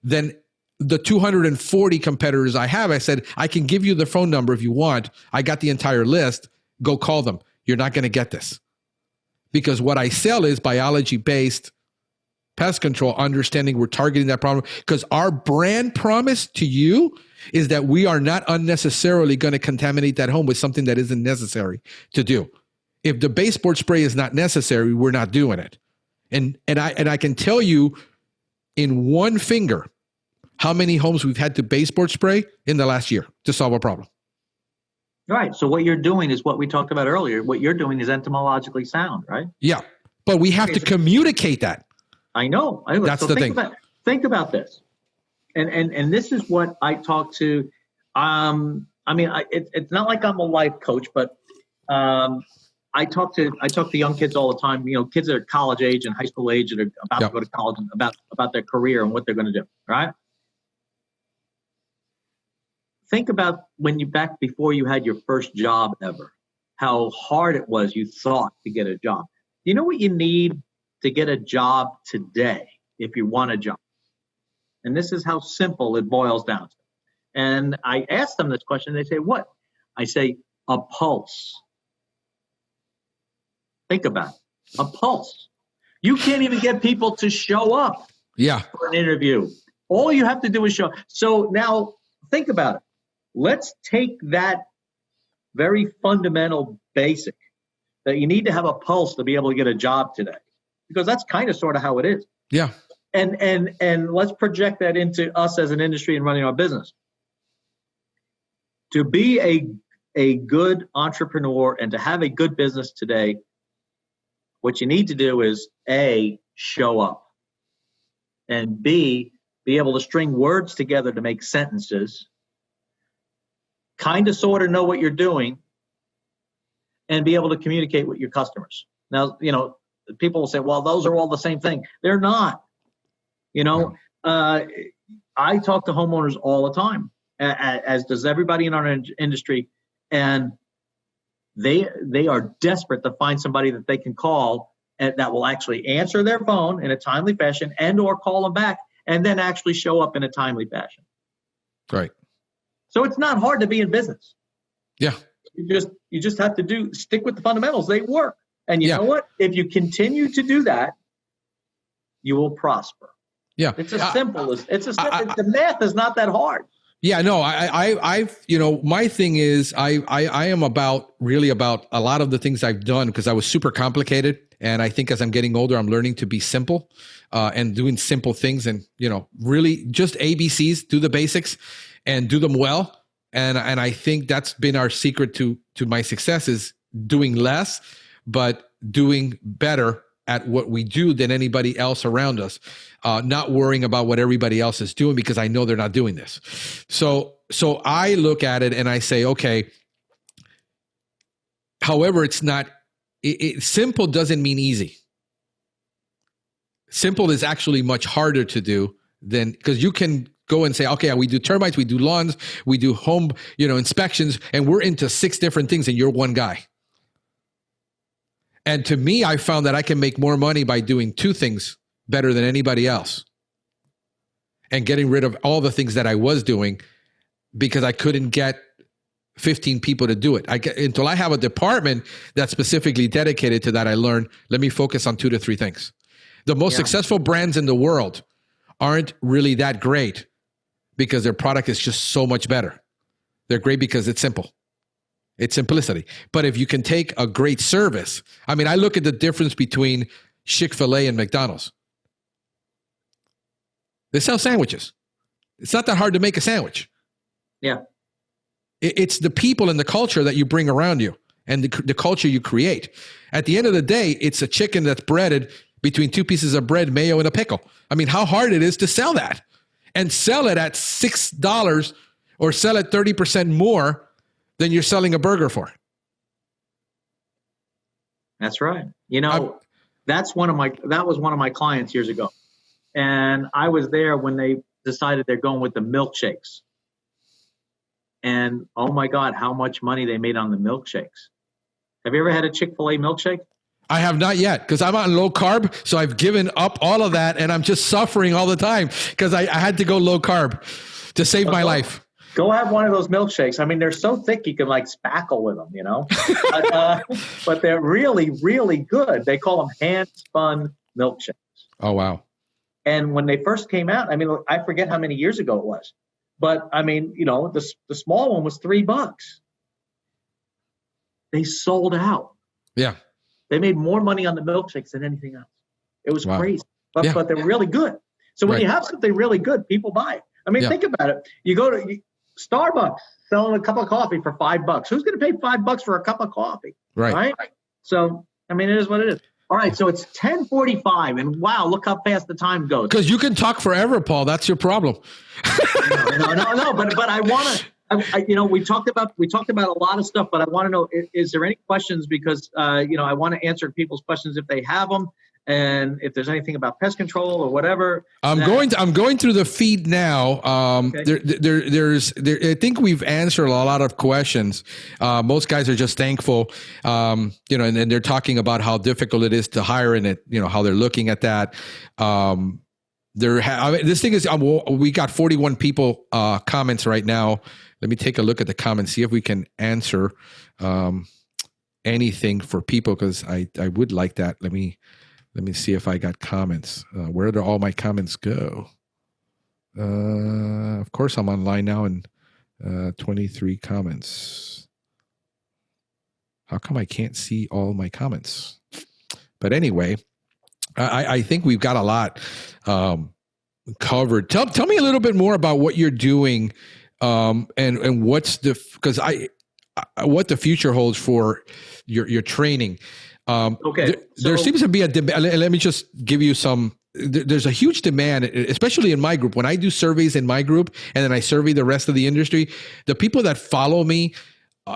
than the 240 competitors I have. I said, I can give you the phone number if you want. I got the entire list. Go call them. You're not going to get this. Because what I sell is biology-based pest control, understanding we're targeting that problem. Because our brand promise to you is that we are not unnecessarily going to contaminate that home with something that isn't necessary to do. If the baseboard spray is not necessary, we're not doing it. And I can tell you in one finger how many homes we've had to baseboard spray in the last year to solve a problem. Right. So what you're doing is what we talked about earlier. What you're doing is entomologically sound, right? Yeah. But we have to communicate that. I know. That's the thing. Think about this. And this is what I talk to. It's not like I'm a life coach, but I talk to young kids all the time. You know, kids that are college age and high school age that are about to go to college and about their career and what they're going to do. Right? Think about back before you had your first job ever, how hard it was you thought to get a job. You know what you need to get a job today if you want a job? And this is how simple it boils down to. And I asked them this question. They say, what? I say, a pulse. Think about it. A pulse. You can't even get people to show up for an interview. All you have to do is show. So now think about it. Let's take that very fundamental basic that you need to have a pulse to be able to get a job today, because that's kind of sort of how it is. Yeah. And let's project that into us as an industry and running our business. To be a good entrepreneur and to have a good business today, what you need to do is A, show up, and B, be able to string words together to make sentences, kind of sort of know what you're doing, and be able to communicate with your customers. Now, you know, people will say, well, those are all the same thing. They're not. You know, I talk to homeowners all the time, as does everybody in our industry, and they are desperate to find somebody that they can call and that will actually answer their phone in a timely fashion and or call them back and then actually show up in a timely fashion. Right. So it's not hard to be in business. Yeah. You just have to stick with the fundamentals. They work. And you know what? If you continue to do that, you will prosper. Yeah. It's as simple as the math is not that hard. Yeah, no, I've, you know, my thing is I am really about a lot of the things I've done because I was super complicated. And I think as I'm getting older, I'm learning to be simple and doing simple things and, you know, really just ABCs, do the basics and do them well. And I think that's been our secret to my success is doing less, but doing better at what we do than anybody else around us, not worrying about what everybody else is doing because I know they're not doing this. So I look at it and I say, okay, however, it's not, simple doesn't mean easy. Simple is actually much harder to do than, because you can go and say, okay, we do termites, we do lawns, we do home, inspections, and we're into 6 different things and you're one guy. And to me, I found that I can make more money by doing 2 things better than anybody else and getting rid of all the things that I was doing because I couldn't get 15 people to do it. Until I have a department that's specifically dedicated to that, I learned, let me focus on 2 to 3 things. The most successful brands in the world aren't really that great because their product is just so much better. They're great because it's simple. It's simplicity. But if you can take a great service, I mean, I look at the difference between Chick-fil-A and McDonald's. They sell sandwiches. It's not that hard to make a sandwich. Yeah. It's the people and the culture that you bring around you and the culture you create. At the end of the day, it's a chicken that's breaded between 2 pieces of bread, mayo, and a pickle. I mean, how hard it is to sell that and sell it at $6 or sell it 30% more than you're selling a burger for. That's right. That was one of my clients years ago. And I was there when they decided they're going with the milkshakes. And oh my God, how much money they made on the milkshakes. Have you ever had a Chick-fil-A milkshake? I have not yet because I'm on low carb. So I've given up all of that and I'm just suffering all the time because I had to go low carb to save my life. Go have one of those milkshakes. I mean, they're so thick you can like spackle with them, but they're really, really good. They call them hand-spun milkshakes. Oh, wow. And when they first came out, I mean, I forget how many years ago it was, but I mean, the small one was $3. They sold out. Yeah. They made more money on the milkshakes than anything else. It was crazy, but they're really good. So when you have something really good, people buy it. I mean, think about it. You go to Starbucks selling a cup of coffee for $5. Who's going to pay $5 for a cup of coffee? Right. So, I mean, it is what it is. All right. So it's 10:45 and wow, look how fast the time goes. Because you can talk forever, Paul. That's your problem. No. But I want to, we talked about a lot of stuff, but I want to know, is there any questions? Because, I want to answer people's questions if they have them. And if there's anything about pest control or whatever, I'm going through the feed now. I think we've answered a lot of questions. Most guys are just thankful, and they're talking about how difficult it is to hire and how they're looking at that. This thing is, we got 41 people comments right now. Let me take a look at the comments, see if we can answer anything for people because I would like that. Let me see if I got comments. Where do all my comments go? Of course, I'm online now and 23 comments. How come I can't see all my comments? But anyway, I think we've got a lot covered. Tell me a little bit more about what you're doing and what's what the future holds for your training. There seems to be a demand. Let me just give you some. There's a huge demand, especially in my group. When I do surveys in my group and then I survey the rest of the industry, the people that follow me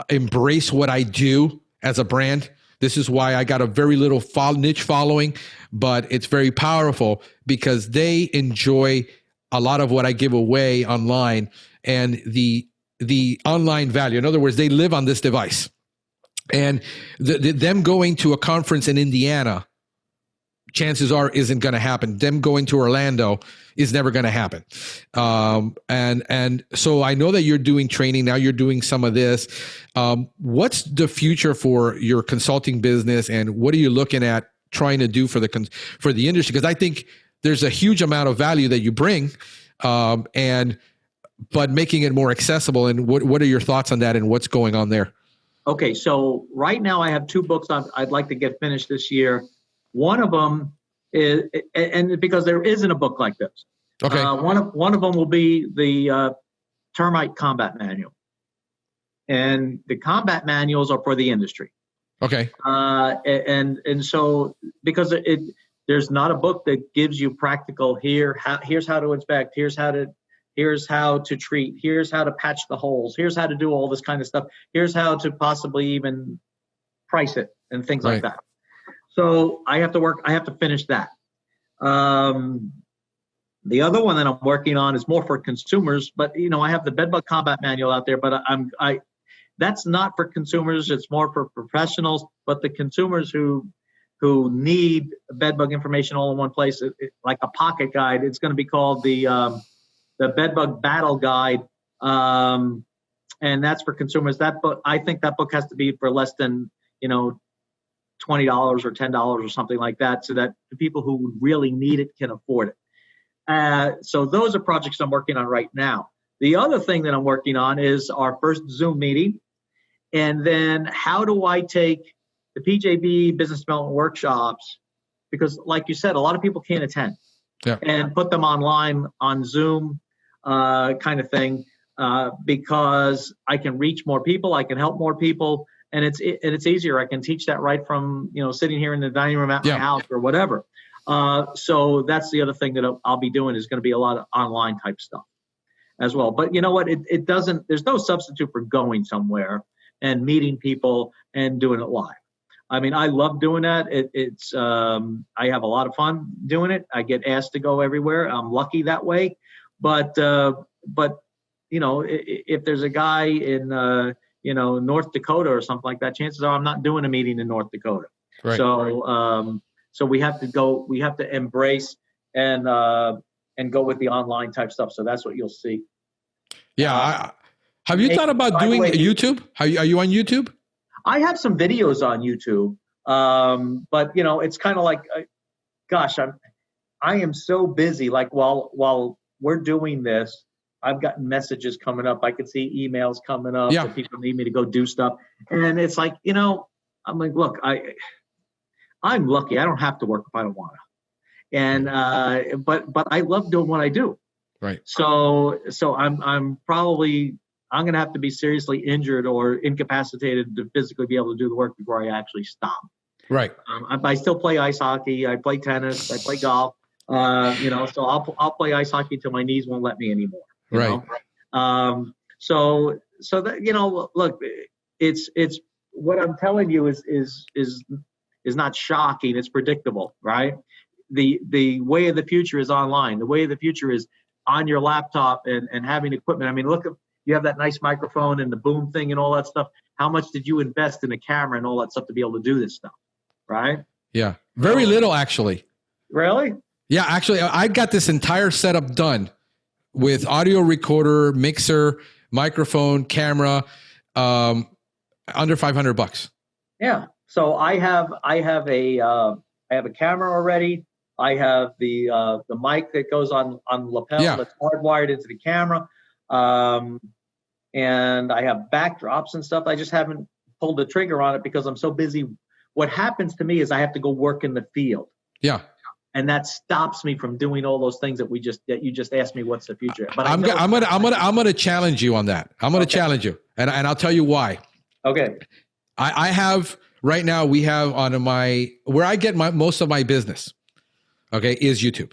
embrace what I do as a brand. This is why I got a very little niche following, but it's very powerful because they enjoy a lot of what I give away online and the online value. In other words, they live on this device. And them going to a conference in Indiana, chances are isn't going to happen. Them going to Orlando is never going to happen. And so I know that you're doing training now. You're doing some of this. What's the future for your consulting business, and what are you looking at trying to do for the industry? Because I think there's a huge amount of value that you bring, but making it more accessible. And what are your thoughts on that, and what's going on there? Okay, so right now I have 2 books I'd like to get finished this year. One of them is, and because there isn't a book like this. Okay. One of them will be the termite combat manual, and the combat manuals are for the industry. Okay. And so because there's not a book that gives you practical here's how to inspect, here's how to treat, here's how to patch the holes, here's how to do all this kind of stuff, here's how to possibly even price it and things like that. So I have to finish that. The other one that I'm working on is more for consumers, but I have the bedbug combat manual out there, but that's not for consumers, it's more for professionals, but the consumers who need bedbug information all in one place, like a pocket guide, it's going to be called the Bedbug Battle Guide, and that's for consumers. That book, I think that book has to be for less than $20 or $10 or something like that, so that the people who really need it can afford it. So those are projects I'm working on right now. The other thing that I'm working on is our first Zoom meeting, and then how do I take the PJB business development workshops, because like you said, a lot of people can't attend, and put them online on Zoom kind of thing, because I can reach more people, I can help more people, and it's easier. I can teach that right from sitting here in the dining room at my house or whatever. So that's the other thing that I'll be doing, is going to be a lot of online type stuff as well. But you know what? It doesn't. There's no substitute for going somewhere and meeting people and doing it live. I mean, I love doing that. I have a lot of fun doing it. I get asked to go everywhere. I'm lucky that way. But if there's a guy in North Dakota or something like that, chances are I'm not doing a meeting in North Dakota. Right. So we have to embrace and go with the online type stuff. So that's what you'll see. Yeah. Have you thought about doing YouTube? Are you on YouTube? I have some videos on YouTube, but it's kind of like, gosh, I am so busy. Like while we're doing this, I've gotten messages coming up. I can see emails coming up that people need me to go do stuff, and it's like, I'm like, look, I'm lucky. I don't have to work if I don't want to, and but I love doing what I do. Right. So I'm going to have to be seriously injured or incapacitated to physically be able to do the work before I actually stop. Right. I still play ice hockey. I play tennis. I play golf. So I'll play ice hockey till my knees won't let me anymore. Right. So that, look, it's what I'm telling you is not shocking. It's predictable, right? The way of the future is online. The way of the future is on your laptop and having equipment. I mean, look, you have that nice microphone and the boom thing and all that stuff. How much did you invest in a camera and all that stuff to be able to do this stuff, right? Yeah, very little actually. Really? Yeah, actually, I got this entire setup done with audio recorder, mixer, microphone, camera, under $500. Yeah. So I have a camera already. I have the mic that goes on lapel that's hardwired into the camera, and I have backdrops and stuff. I just haven't pulled the trigger on it because I'm so busy. What happens to me is I have to go work in the field. Yeah. And that stops me from doing all those things that you just asked me. What's the future? But I'm gonna challenge you on that. I'm gonna challenge you, and I'll tell you why. Okay. I have right now. We have on where I get most of my business. Okay, is YouTube,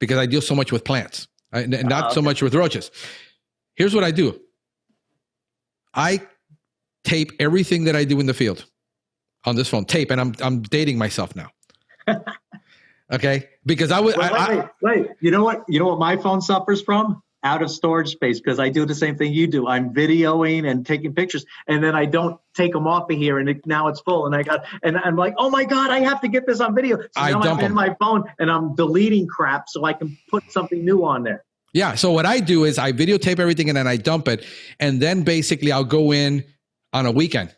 because I deal so much with plants, and not so much with roaches. Here's what I do. I tape everything that I do in the field on this phone. Tape, and I'm dating myself now. Okay, because wait. You know what my phone suffers from? Out of storage space, because I do the same thing you do. I'm videoing and taking pictures, and then I don't take them off of here, and now it's full. And I'm like, oh my God, I have to get this on video. So now I'm in my phone and I'm deleting crap so I can put something new on there. Yeah. So what I do is I videotape everything and then I dump it, and then basically I'll go in on a weekend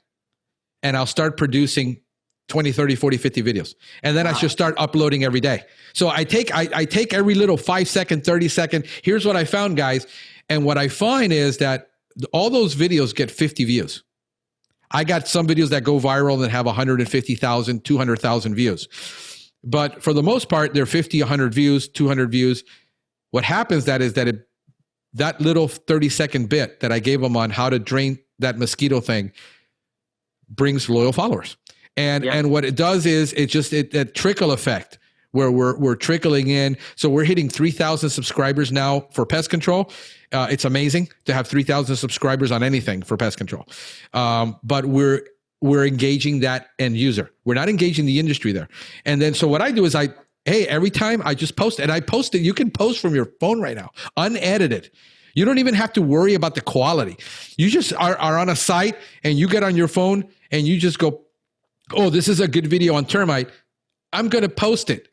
and I'll start producing 20, 30, 40, 50 videos. And then I should start uploading every day. So I take every little 5-second, 30-second. Here's what I found, guys. And what I find is that all those videos get 50 views. I got some videos that go viral and have 150,000, 200,000 views. But for the most part, they're 50, 100 views, 200 views. What happens that little 30-second bit that I gave them on how to drain that mosquito thing brings loyal followers. And what it does is that trickle effect where we're trickling in. So we're hitting 3,000 subscribers now for pest control. It's amazing to have 3,000 subscribers on anything for pest control. But we're engaging that end user. We're not engaging the industry there. And then so what I do is every time I just post, and I post it. You can post from your phone right now, unedited. You don't even have to worry about the quality. You just are on a site and you get on your phone and you just go, oh, this is a good video on termite. I'm going to post it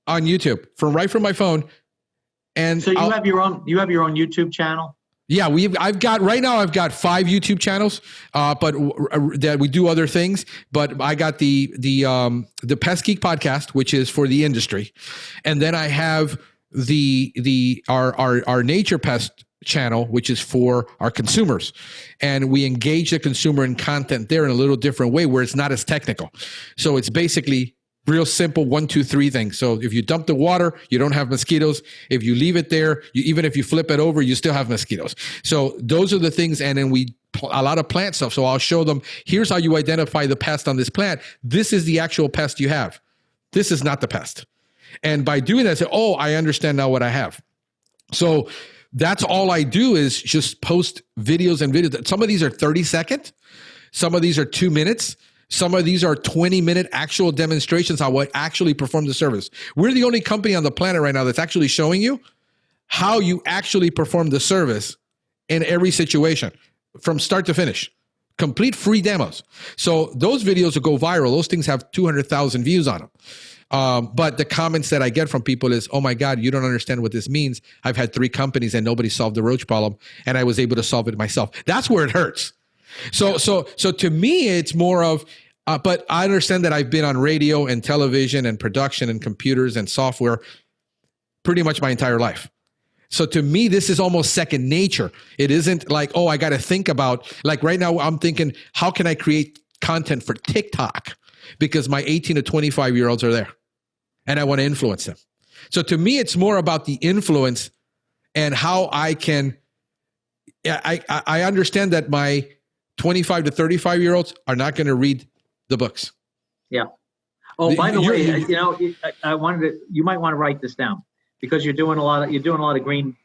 on YouTube from my phone. And so you have your own YouTube channel? Yeah, I've got 5 YouTube channels, but that we do other things. But I got the Pest Geek podcast, which is for the industry, and then I have our Nature Pest channel, which is for our consumers, and we engage the consumer in content there in a little different way, where it's not as technical. So it's basically real simple 1, 2, 3 things. So if you dump the water, you don't have mosquitoes. If you leave it there, even if you flip it over, you still have mosquitoes. So those are the things. And then a lot of plant stuff. So I'll show them, here's how you identify the pest on this plant. This is the actual pest you have. This is not the pest. And by doing that, I say, oh, I understand now what I have. So that's all I do is just post videos and videos. Some of these are 30 seconds. Some of these are 2 minutes. Some of these are 20-minute actual demonstrations how I actually perform the service. We're the only company on the planet right now that's actually showing you how you actually perform the service in every situation from start to finish. complete free demos. So those videos will go viral. Those things have 200,000 views on them. But the comments that I get from people is, oh my God, you don't understand what this means. I've had 3 companies and nobody solved the roach problem, and I was able to solve it myself. That's where it hurts. So to me, it's more of, but I understand that I've been on radio and television and production and computers and software pretty much my entire life. So to me, this is almost second nature. It isn't like, oh, I got to think about, like right now I'm thinking, how can I create content for TikTok? Because my 18 to 25-year-olds are there and I want to influence them. So to me, it's more about the influence and how I can, I understand that my 25 to 35-year-olds are not going to read the books. Yeah. Oh, by the way, I wanted to, you might want to write this down because you're doing a lot of green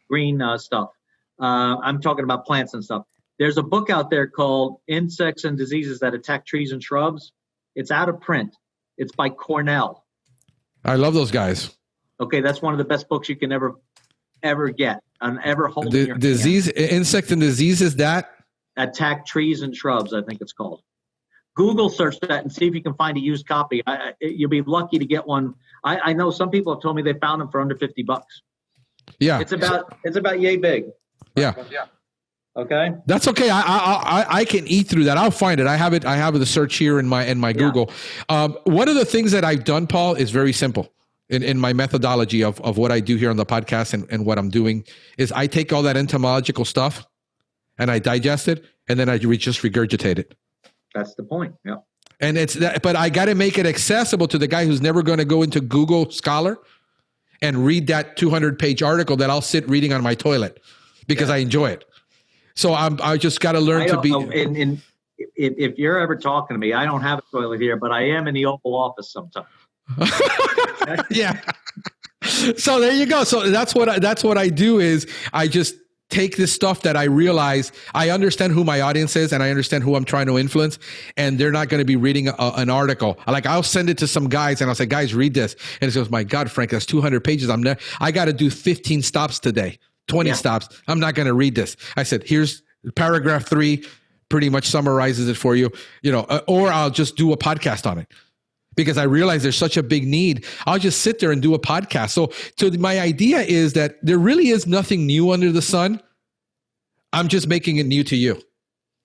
stuff. I'm talking about plants and stuff. There's a book out there called Insects and Diseases That Attack Trees and Shrubs. It's out of print. It's by Cornell. I love those guys. Okay, that's one of the best books you can ever get and ever hold in your disease, hand. Insect and Diseases That Attack Trees and Shrubs, I think it's called. Google search that and see if you can find a used copy. You'll be lucky to get one. I know some people have told me they found them for under $50. Yeah, it's about yay big. Yeah. Okay, that's okay. I can eat through that. I'll find it. I have it. I have the search here in my Google. One of the things that I've done, Paul, is very simple in my methodology of what I do here on the podcast and what I'm doing is I take all that entomological stuff and I digest it and then I just regurgitate it. That's the point. Yeah. And it's that, but I got to make it accessible to the guy who's never going to go into Google Scholar and read that 200-page article that I'll sit reading on my toilet because I enjoy it. So I just got to learn to be. If you're ever talking to me, I don't have a toilet here, but I am in the Oval Office sometimes. Yeah. So there you go. So that's what I do is I just take this stuff that I realize I understand who my audience is and I understand who I'm trying to influence, and they're not going to be reading an article. Like I'll send it to some guys and I'll say, guys, read this. And it goes, my God, Frank, that's 200 pages. I got to do 15 stops today. 20 stops. I'm not going to read this. I said, here's paragraph 3, pretty much summarizes it for you, or I'll just do a podcast on it because I realize there's such a big need. I'll just sit there and do a podcast. So my idea is that there really is nothing new under the sun. I'm just making it new to you.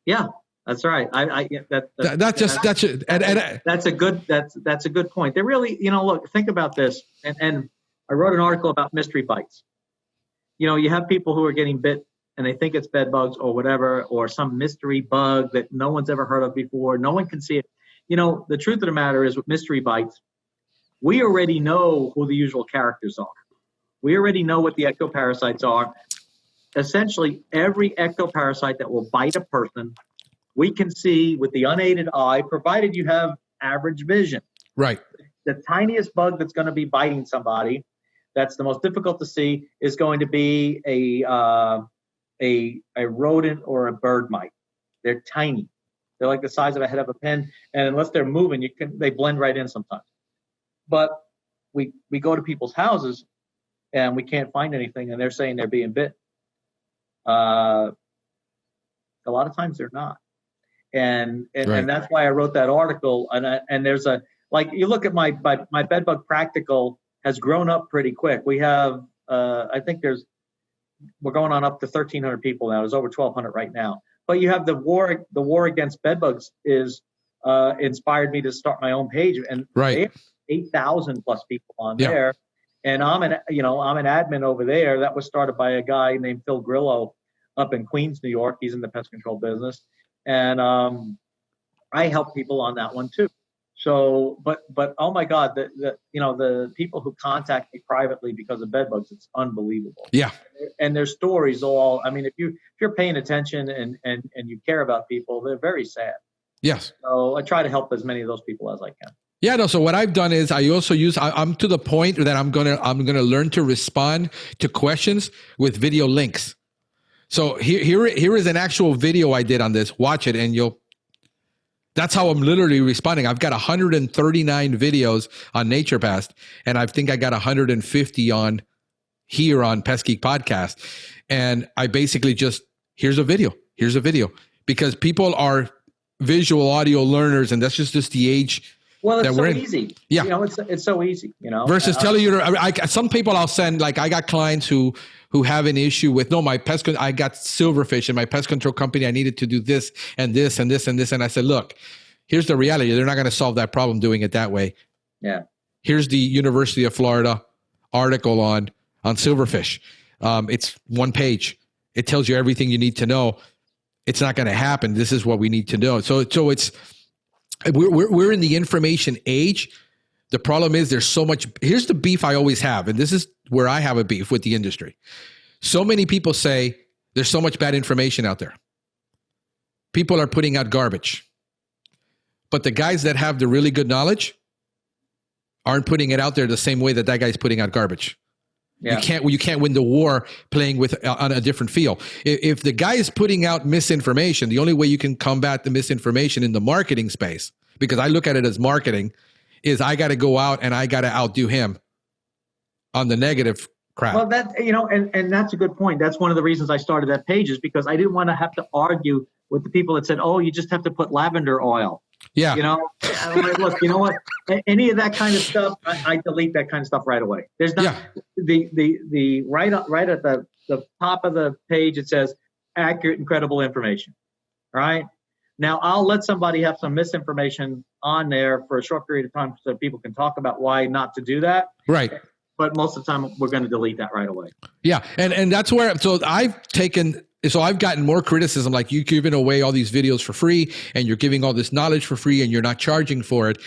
Yeah, that's right. That's a good point. They really, look, think about this. And I wrote an article about mystery bites. You have people who are getting bit and they think it's bed bugs or whatever, or some mystery bug that no one's ever heard of before. No one can see it. The truth of the matter is with mystery bites, we already know who the usual characters are. We already know what the ectoparasites are. Essentially, every ectoparasite that will bite a person, we can see with the unaided eye, provided you have average vision. Right. The tiniest bug that's going to be biting somebody, that's the most difficult to see, is going to be a rodent or a bird mite. They're tiny. They're like the size of a head of a pin, and unless they're moving, they blend right in sometimes. But we go to people's houses, and we can't find anything, and they're saying they're being bit. A lot of times they're not, and that's why I wrote that article. And there's you look at my bedbug practical has grown up pretty quick. We have, I think we're going on up to 1,300 people now. There's over 1,200 right now. But you have the war against bedbugs is inspired me to start my own page, and they have 8,000 plus people on there. And I'm an admin over there. That was started by a guy named Phil Grillo up in Queens, New York. He's in the pest control business, and I help people on that one too. So, but oh my God, the people who contact me privately because of bedbugs, it's unbelievable. Yeah. And their stories all, if you're paying attention and you care about people, they're very sad. Yes. So I try to help as many of those people as I can. Yeah, no. So what I've done is I also I'm to the point that I'm gonna learn to respond to questions with video links. So here is an actual video I did on this. Watch it, and that's how I'm literally responding. I've got 139 videos on Nature Pest, and I think I got 150 on here on Pest Geek Podcast. And I basically just here's a video because people are visual audio learners, and that's just the age Well, that it's we're so in. easy. Yeah. You know, it's so easy, you know. Versus telling you, some people I'll send, like I got clients who have an issue with, no, I got silverfish in my pest control company. I needed to do this and this and this and this. And I said, look, here's the reality. They're not going to solve that problem doing it that way. Yeah. Here's the University of Florida article on silverfish. It's one page. It tells you everything you need to know. It's not going to happen. This is what we need to know. So it's, we're in the information age. The problem is there's so much. Here's the beef I always have, and this is where I have a beef with the industry. So many people say there's so much bad information out there. People are putting out garbage. But the guys that have the really good knowledge aren't putting it out there the same way that guy's putting out garbage. Yeah. You can't win the war playing with on a different field. If the guy is putting out misinformation, the only way you can combat the misinformation in the marketing space, because I look at it as marketing, is I got to go out and I got to outdo him on the negative crap. Well, and that's a good point. That's one of the reasons I started that page, is because I didn't want to have to argue with the people that said, "Oh, you just have to put lavender oil." Yeah. You know, I'm like, look, you know what? Any of that kind of stuff, I delete that kind of stuff right away. There's not the right at the top of the page. It says accurate and credible information. Right now, I'll let somebody have some misinformation on there for a short period of time so people can talk about why not to do that. Right. But most of the time, we're going to delete that right away. Yeah, and that's where. So I've gotten more criticism, like you giving away all these videos for free and you're giving all this knowledge for free and you're not charging for it.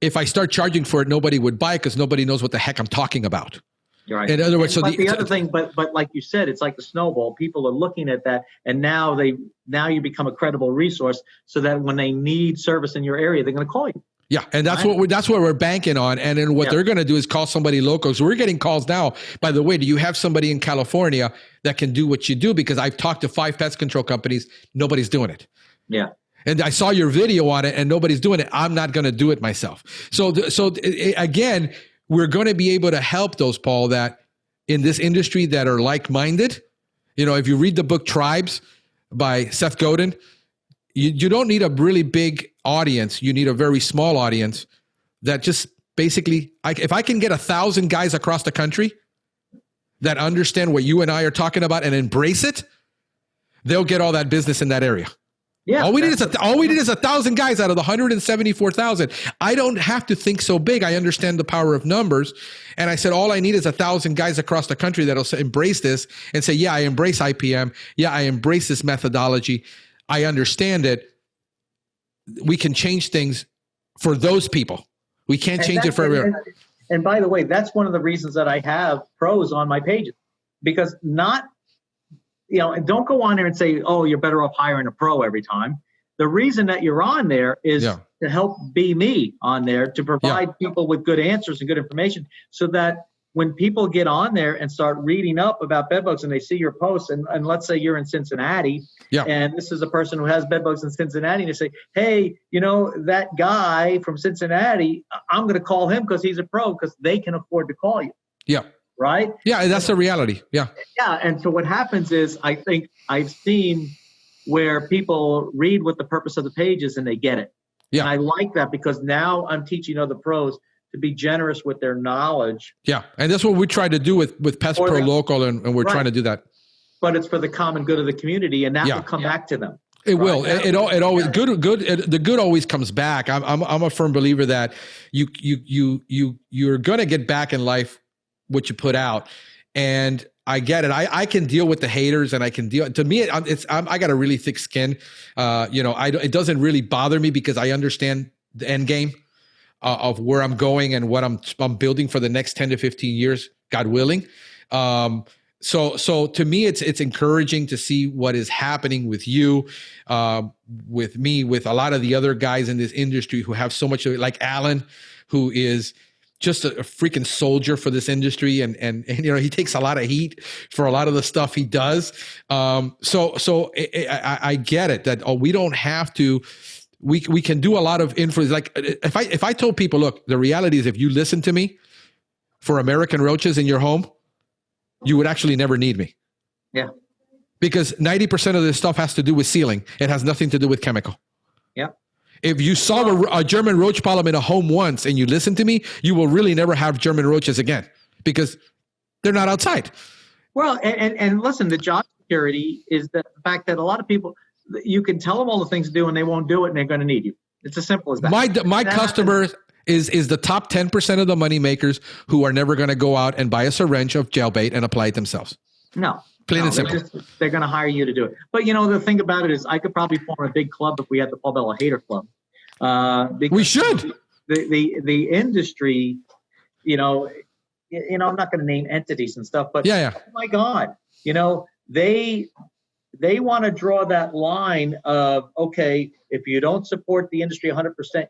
If I start charging for it, nobody would buy it because nobody knows what the heck I'm talking about. You're right. In other words, the other thing, but like you said, it's like the snowball. People are looking at that, and now you become a credible resource, so that when they need service in your area, they're going to call you. Yeah, and that's what we're banking on. And then what they're going to do is call somebody local. So we're getting calls now. By the way, do you have somebody in California that can do what you do? Because I've talked to 5 pest control companies. Nobody's doing it. Yeah. And I saw your video on it and nobody's doing it. I'm not going to do it myself. So again, we're going to be able to help those, Paul, that in this industry that are like-minded. You know, if you read the book Tribes by Seth Godin, you don't need a really big audience. You need a very small audience that just basically, if I can get 1,000 guys across the country that understand what you and I are talking about and embrace it, they'll get all that business in that area. Yeah. All we need is 1,000 guys out of the 174,000. I don't have to think so big. I understand the power of numbers. And I said, all I need is 1,000 guys across the country that'll embrace this and say, yeah, I embrace IPM. Yeah, I embrace this methodology. I understand it. We can change things for those people. We can't change it for everyone. And by the way, that's one of the reasons that I have pros on my pages, because and don't go on there and say, oh, you're better off hiring a pro every time. The reason that you're on there is to help be me on there, to provide people with good answers and good information, so that when people get on there and start reading up about bedbugs and they see your posts, and let's say you're in Cincinnati, and this is a person who has bedbugs in Cincinnati, and they say, hey, that guy from Cincinnati, I'm going to call him because he's a pro, because they can afford to call you. Yeah. Right? Yeah, that's the reality. Yeah. Yeah, and so what happens is, I think I've seen where people read what the purpose of the page is and they get it. Yeah. And I like that, because now I'm teaching other pros to be generous with their knowledge. Yeah, and that's what we try to do with Pest Pro Local, and we're trying to do that. But it's for the common good of the community, and that will come back to them. It will. It always the good always comes back. I'm a firm believer that you're going to get back in life what you put out, and I get it. I can deal with the haters, and I can deal. To me, I got a really thick skin. It doesn't really bother me, because I understand the end game of where I'm going and what I'm building for the next 10 to 15 years, God willing. So to me, it's encouraging to see what is happening with you, with me, with a lot of the other guys in this industry who have so much, like Alan, who is just a freaking soldier for this industry. And he takes a lot of heat for a lot of the stuff he does. So I get it that we don't have to. We can do a lot of influence. Like if I told people, look, the reality is, if you listen to me for American roaches in your home, you would actually never need me. Yeah. Because 90% of this stuff has to do with sealing. It has nothing to do with chemical. Yeah. If you saw a German roach problem in a home once and you listen to me, you will really never have German roaches again because they're not outside. Well, and listen, the job security is the fact that a lot of people, you can tell them all the things to do and they won't do it and they're going to need you. It's as simple as that. My customers is the top 10% of the money makers who are never going to go out and buy a syringe of gel bait and apply it themselves. No. Plain and simple. They're going to hire you to do it. But, the thing about it is I could probably form a big club if we had the Paul Bello Hater Club. We should. The industry, I'm not going to name entities and stuff, but yeah. Oh my God, they want to draw that line of, okay, if you don't support the industry 100%,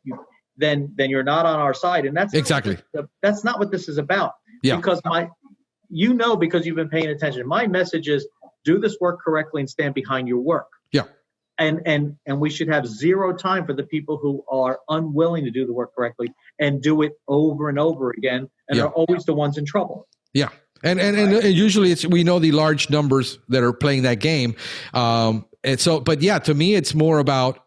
then you're not on our side. And that's exactly, that's not what this is about. Yeah. Because because you've been paying attention. My message is do this work correctly and stand behind your work. Yeah. And we should have zero time for the people who are unwilling to do the work correctly and do it over and over again and are always the ones in trouble. Yeah. And usually we know the large numbers that are playing that game. To me, it's more about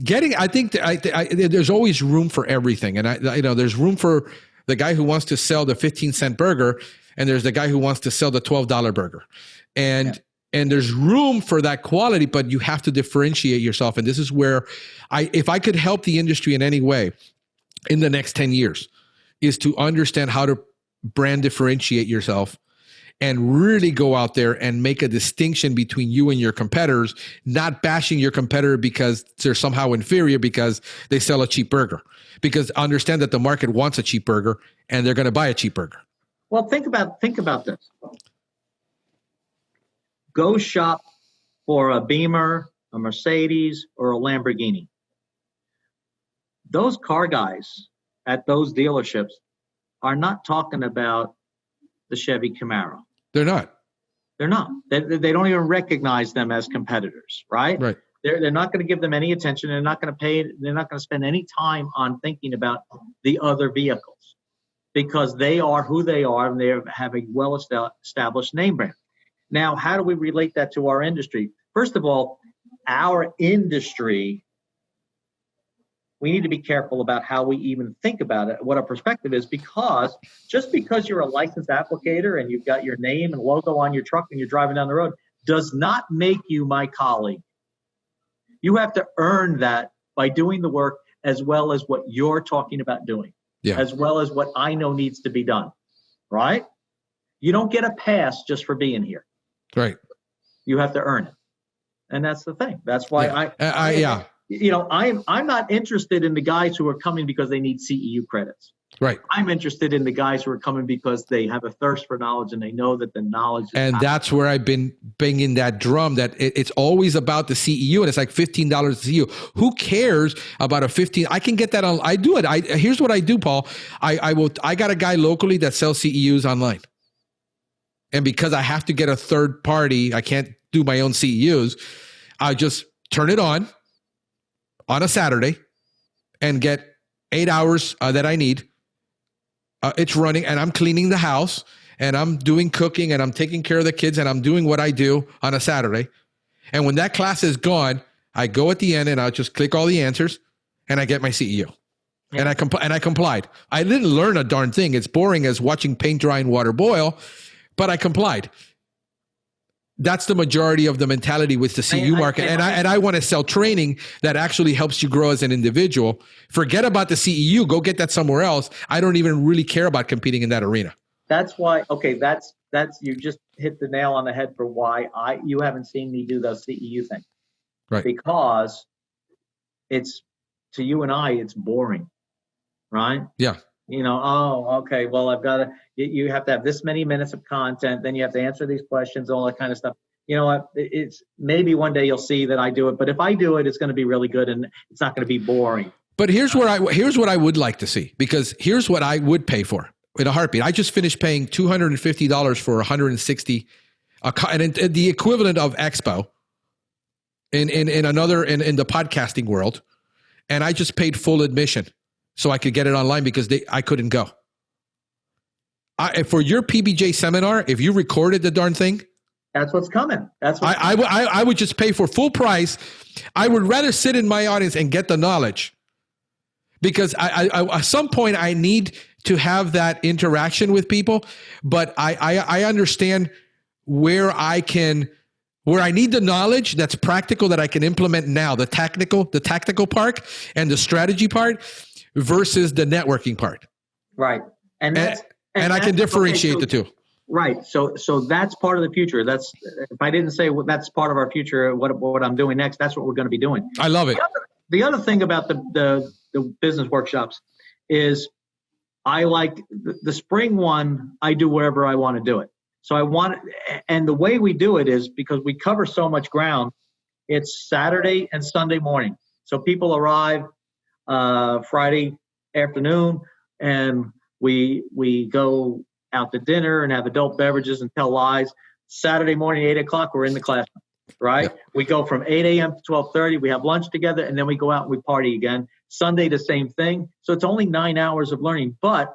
getting, I think there's always room for everything. And there's room for the guy who wants to sell the 15-cent burger and there's the guy who wants to sell the $12 burger. And there's room for that quality, but you have to differentiate yourself. And this is where if I could help the industry in any way in the next 10 years is to understand how to brand differentiate yourself and really go out there and make a distinction between you and your competitors, not bashing your competitor because they're somehow inferior because they sell a cheap burger. Because understand that the market wants a cheap burger and they're going to buy a cheap burger. Well, think about this. Go shop for a Beamer, a Mercedes, or a Lamborghini. Those car guys at those dealerships are not talking about the Chevy Camaro. They're not. They're not. They don't even recognize them as competitors, right? Right. They're not going to give them any attention. They're not going to pay. They're not going to spend any time on thinking about the other vehicles because they are who they are and they have a well-established name brand. Now, how do we relate that to our industry? First of all, our industry, we need to be careful about how we even think about it, what our perspective is, because just because you're a licensed applicator and you've got your name and logo on your truck and you're driving down the road does not make you my colleague. You have to earn that by doing the work as well as what you're talking about doing, as well as what I know needs to be done, right? You don't get a pass just for being here. Right. You have to earn it. And that's the thing. That's why I'm not interested in the guys who are coming because they need CEU credits. Right. I'm interested in the guys who are coming because they have a thirst for knowledge and they know that the knowledge is that's where I've been banging that drum that it's always about the CEU and it's like $15 CEU. Who cares about a 15? I can get that on. I do it. Here's what I do, Paul. I got a guy locally that sells CEUs online. And because I have to get a third party, I can't do my own CEUs. I just turn it on a Saturday and get 8 hours that I need. It's running and I'm cleaning the house and I'm doing cooking and I'm taking care of the kids and I'm doing what I do on a Saturday. And when that class is gone, I go at the end and I'll just click all the answers and I get my CEU. Yeah. And I complied. I didn't learn a darn thing. It's boring as watching paint dry and water boil, but I complied. That's the majority of the mentality with the CEU market. And I want to sell training that actually helps you grow as an individual. Forget about the CEU. Go get that somewhere else. I don't even really care about competing in that arena. That's why, that's you just hit the nail on the head for why you haven't seen me do those CEU things. Right. Because it's, to you and I, it's boring. Right? Yeah. Well, I've got to, you have to have this many minutes of content, then you have to answer these questions, all that kind of stuff. You know what? It's maybe one day you'll see that I do it, but if I do it, it's going to be really good and it's not going to be boring. But here's what I would like to see, because here's what I would pay for in a heartbeat. I just finished paying $250 for 160, and the equivalent of Expo in the podcasting world. And I just paid full admission so I could get it online because I couldn't go. For your PBJ seminar, if you recorded the darn thing, That's what's coming. I would just pay for full price. I would rather sit in my audience and get the knowledge, because I at some point I need to have that interaction with people. But I understand where I need the knowledge that's practical, that I can implement now, the tactical part and the strategy part versus the networking part. Right. And I can differentiate the two. Right. So that's part of the future. That's, if I didn't say that's part of our future, what I'm doing next, that's what we're going to be doing. I love it. The other thing about the business workshops is I like the spring one. I do wherever I want to do it. So and the way we do it is because we cover so much ground. It's Saturday and Sunday morning. So people arrive Friday afternoon, and we go out to dinner and have adult beverages and tell lies. Saturday morning, 8 o'clock, we're in the classroom, right? Yeah. We go from 8 a.m. to 12:30. We have lunch together, and then we go out and we party again. Sunday, the same thing. So it's only 9 hours of learning, but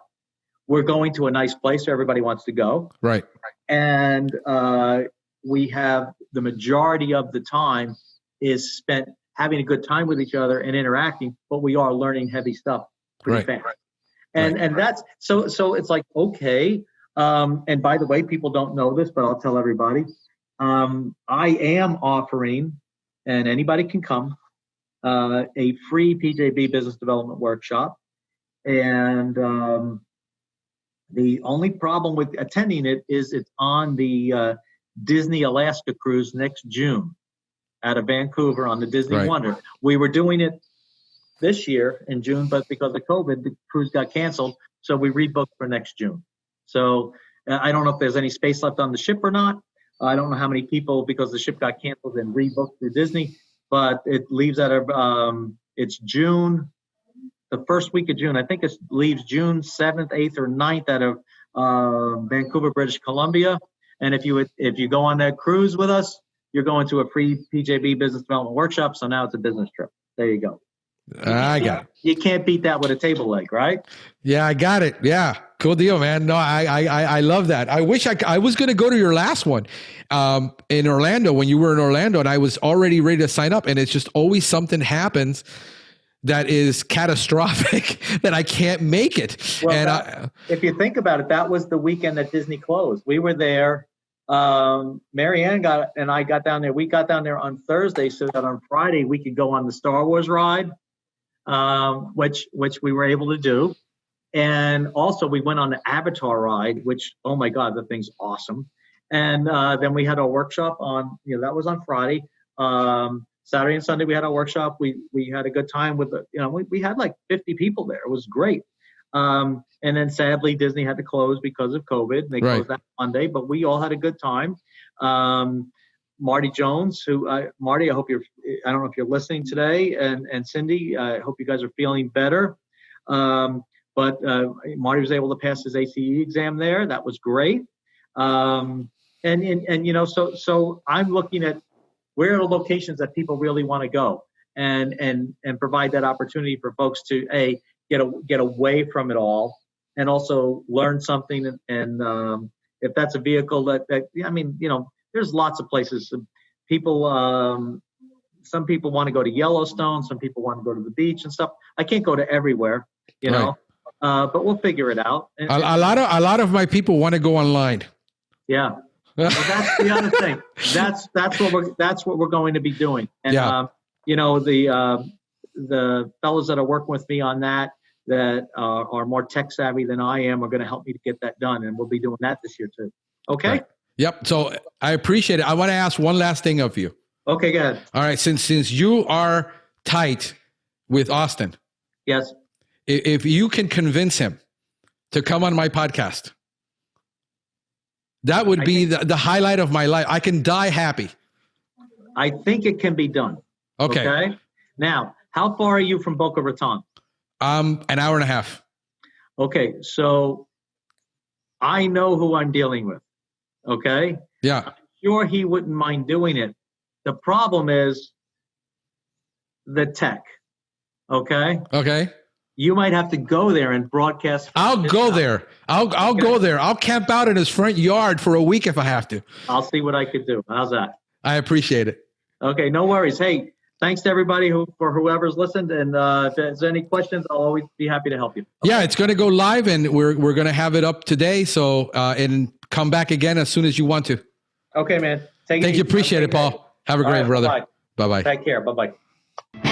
we're going to a nice place where everybody wants to go. Right. And we have the majority of the time is spent having a good time with each other and interacting, but we are learning heavy stuff pretty fast. Right. And that's so it's like, okay. And by the way, people don't know this, but I'll tell everybody. I am offering, and anybody can come, a free PJB business development workshop. And the only problem with attending it is it's on the Disney Alaska cruise next June out of Vancouver on the Disney Wonder. We were doing it this year in June, but because of COVID, the cruise got canceled. So we rebooked for next June. So I don't know if there's any space left on the ship or not. I don't know how many people, because the ship got canceled and rebooked through Disney, but it leaves out of, it's June, the first week of June. I think it leaves June 7th, 8th, or 9th out of Vancouver, British Columbia. And if you go on that cruise with us, you're going to a free PJB business development workshop. So now it's a business trip. There you go. I got it. You can't beat that with a table leg, right? Yeah, I got it. Yeah, cool deal, man. No, I love that. I wish I was going to go to your last one in Orlando, when you were in Orlando, and I was already ready to sign up, and it's just always something happens that is catastrophic that I can't make it. Well, and if you think about it, that was the weekend that Disney closed. We were there. Marianne and I got down there. We got down there on Thursday so that on Friday we could go on the Star Wars ride, which we were able to do. And also we went on the Avatar ride, which, oh my God, the thing's awesome. And then we had our workshop on, that was on Friday. Saturday and Sunday we had our workshop. We had a good time with we had like 50 people there. It was great. And then sadly Disney had to close because of COVID. They closed that Monday, but we all had a good time. Marty Jones, Marty, I hope I don't know if you're listening today, and Cindy, I hope you guys are feeling better. But Marty was able to pass his ACE exam there. That was great. So I'm looking at where are the locations that people really want to go, and provide that opportunity for folks to get away from it all, and also learn something. And if that's a vehicle there's lots of places. People, some people want to go to Yellowstone, some people want to go to the beach and stuff. I can't go to everywhere, but we'll figure it out. A lot of my people want to go online. Yeah. Well, that's the other thing. That's what we're going to be doing. And the fellows that are working with me on that are more tech savvy than I am are going to help me to get that done, and we'll be doing that this year too. Okay. Right. Yep. So I appreciate it. I want to ask one last thing of you. Okay, go ahead. All right. Since you are tight with Austin. Yes. If you can convince him to come on my podcast, that would be the highlight of my life. I can die happy. I think it can be done. Okay. Now, how far are you from Boca Raton? An hour and a half. Okay. So I know who I'm dealing with. Okay. Yeah. I'm sure he wouldn't mind doing it. The problem is the tech. Okay. Okay. You might have to go there and broadcast. I'll go there. I'll go there. I'll camp out in his front yard for a week if I have to. I'll see what I could do. How's that? I appreciate it. Okay, no worries. Hey, thanks to everybody for whoever's listened. And if there's any questions, I'll always be happy to help you. Okay. Yeah, it's going to go live, and we're going to have it up today. So and come back again as soon as you want to. Okay, man. Thank you. Appreciate it, Paul. Have a great day, brother. Bye Bye-bye. Take care. Bye-bye.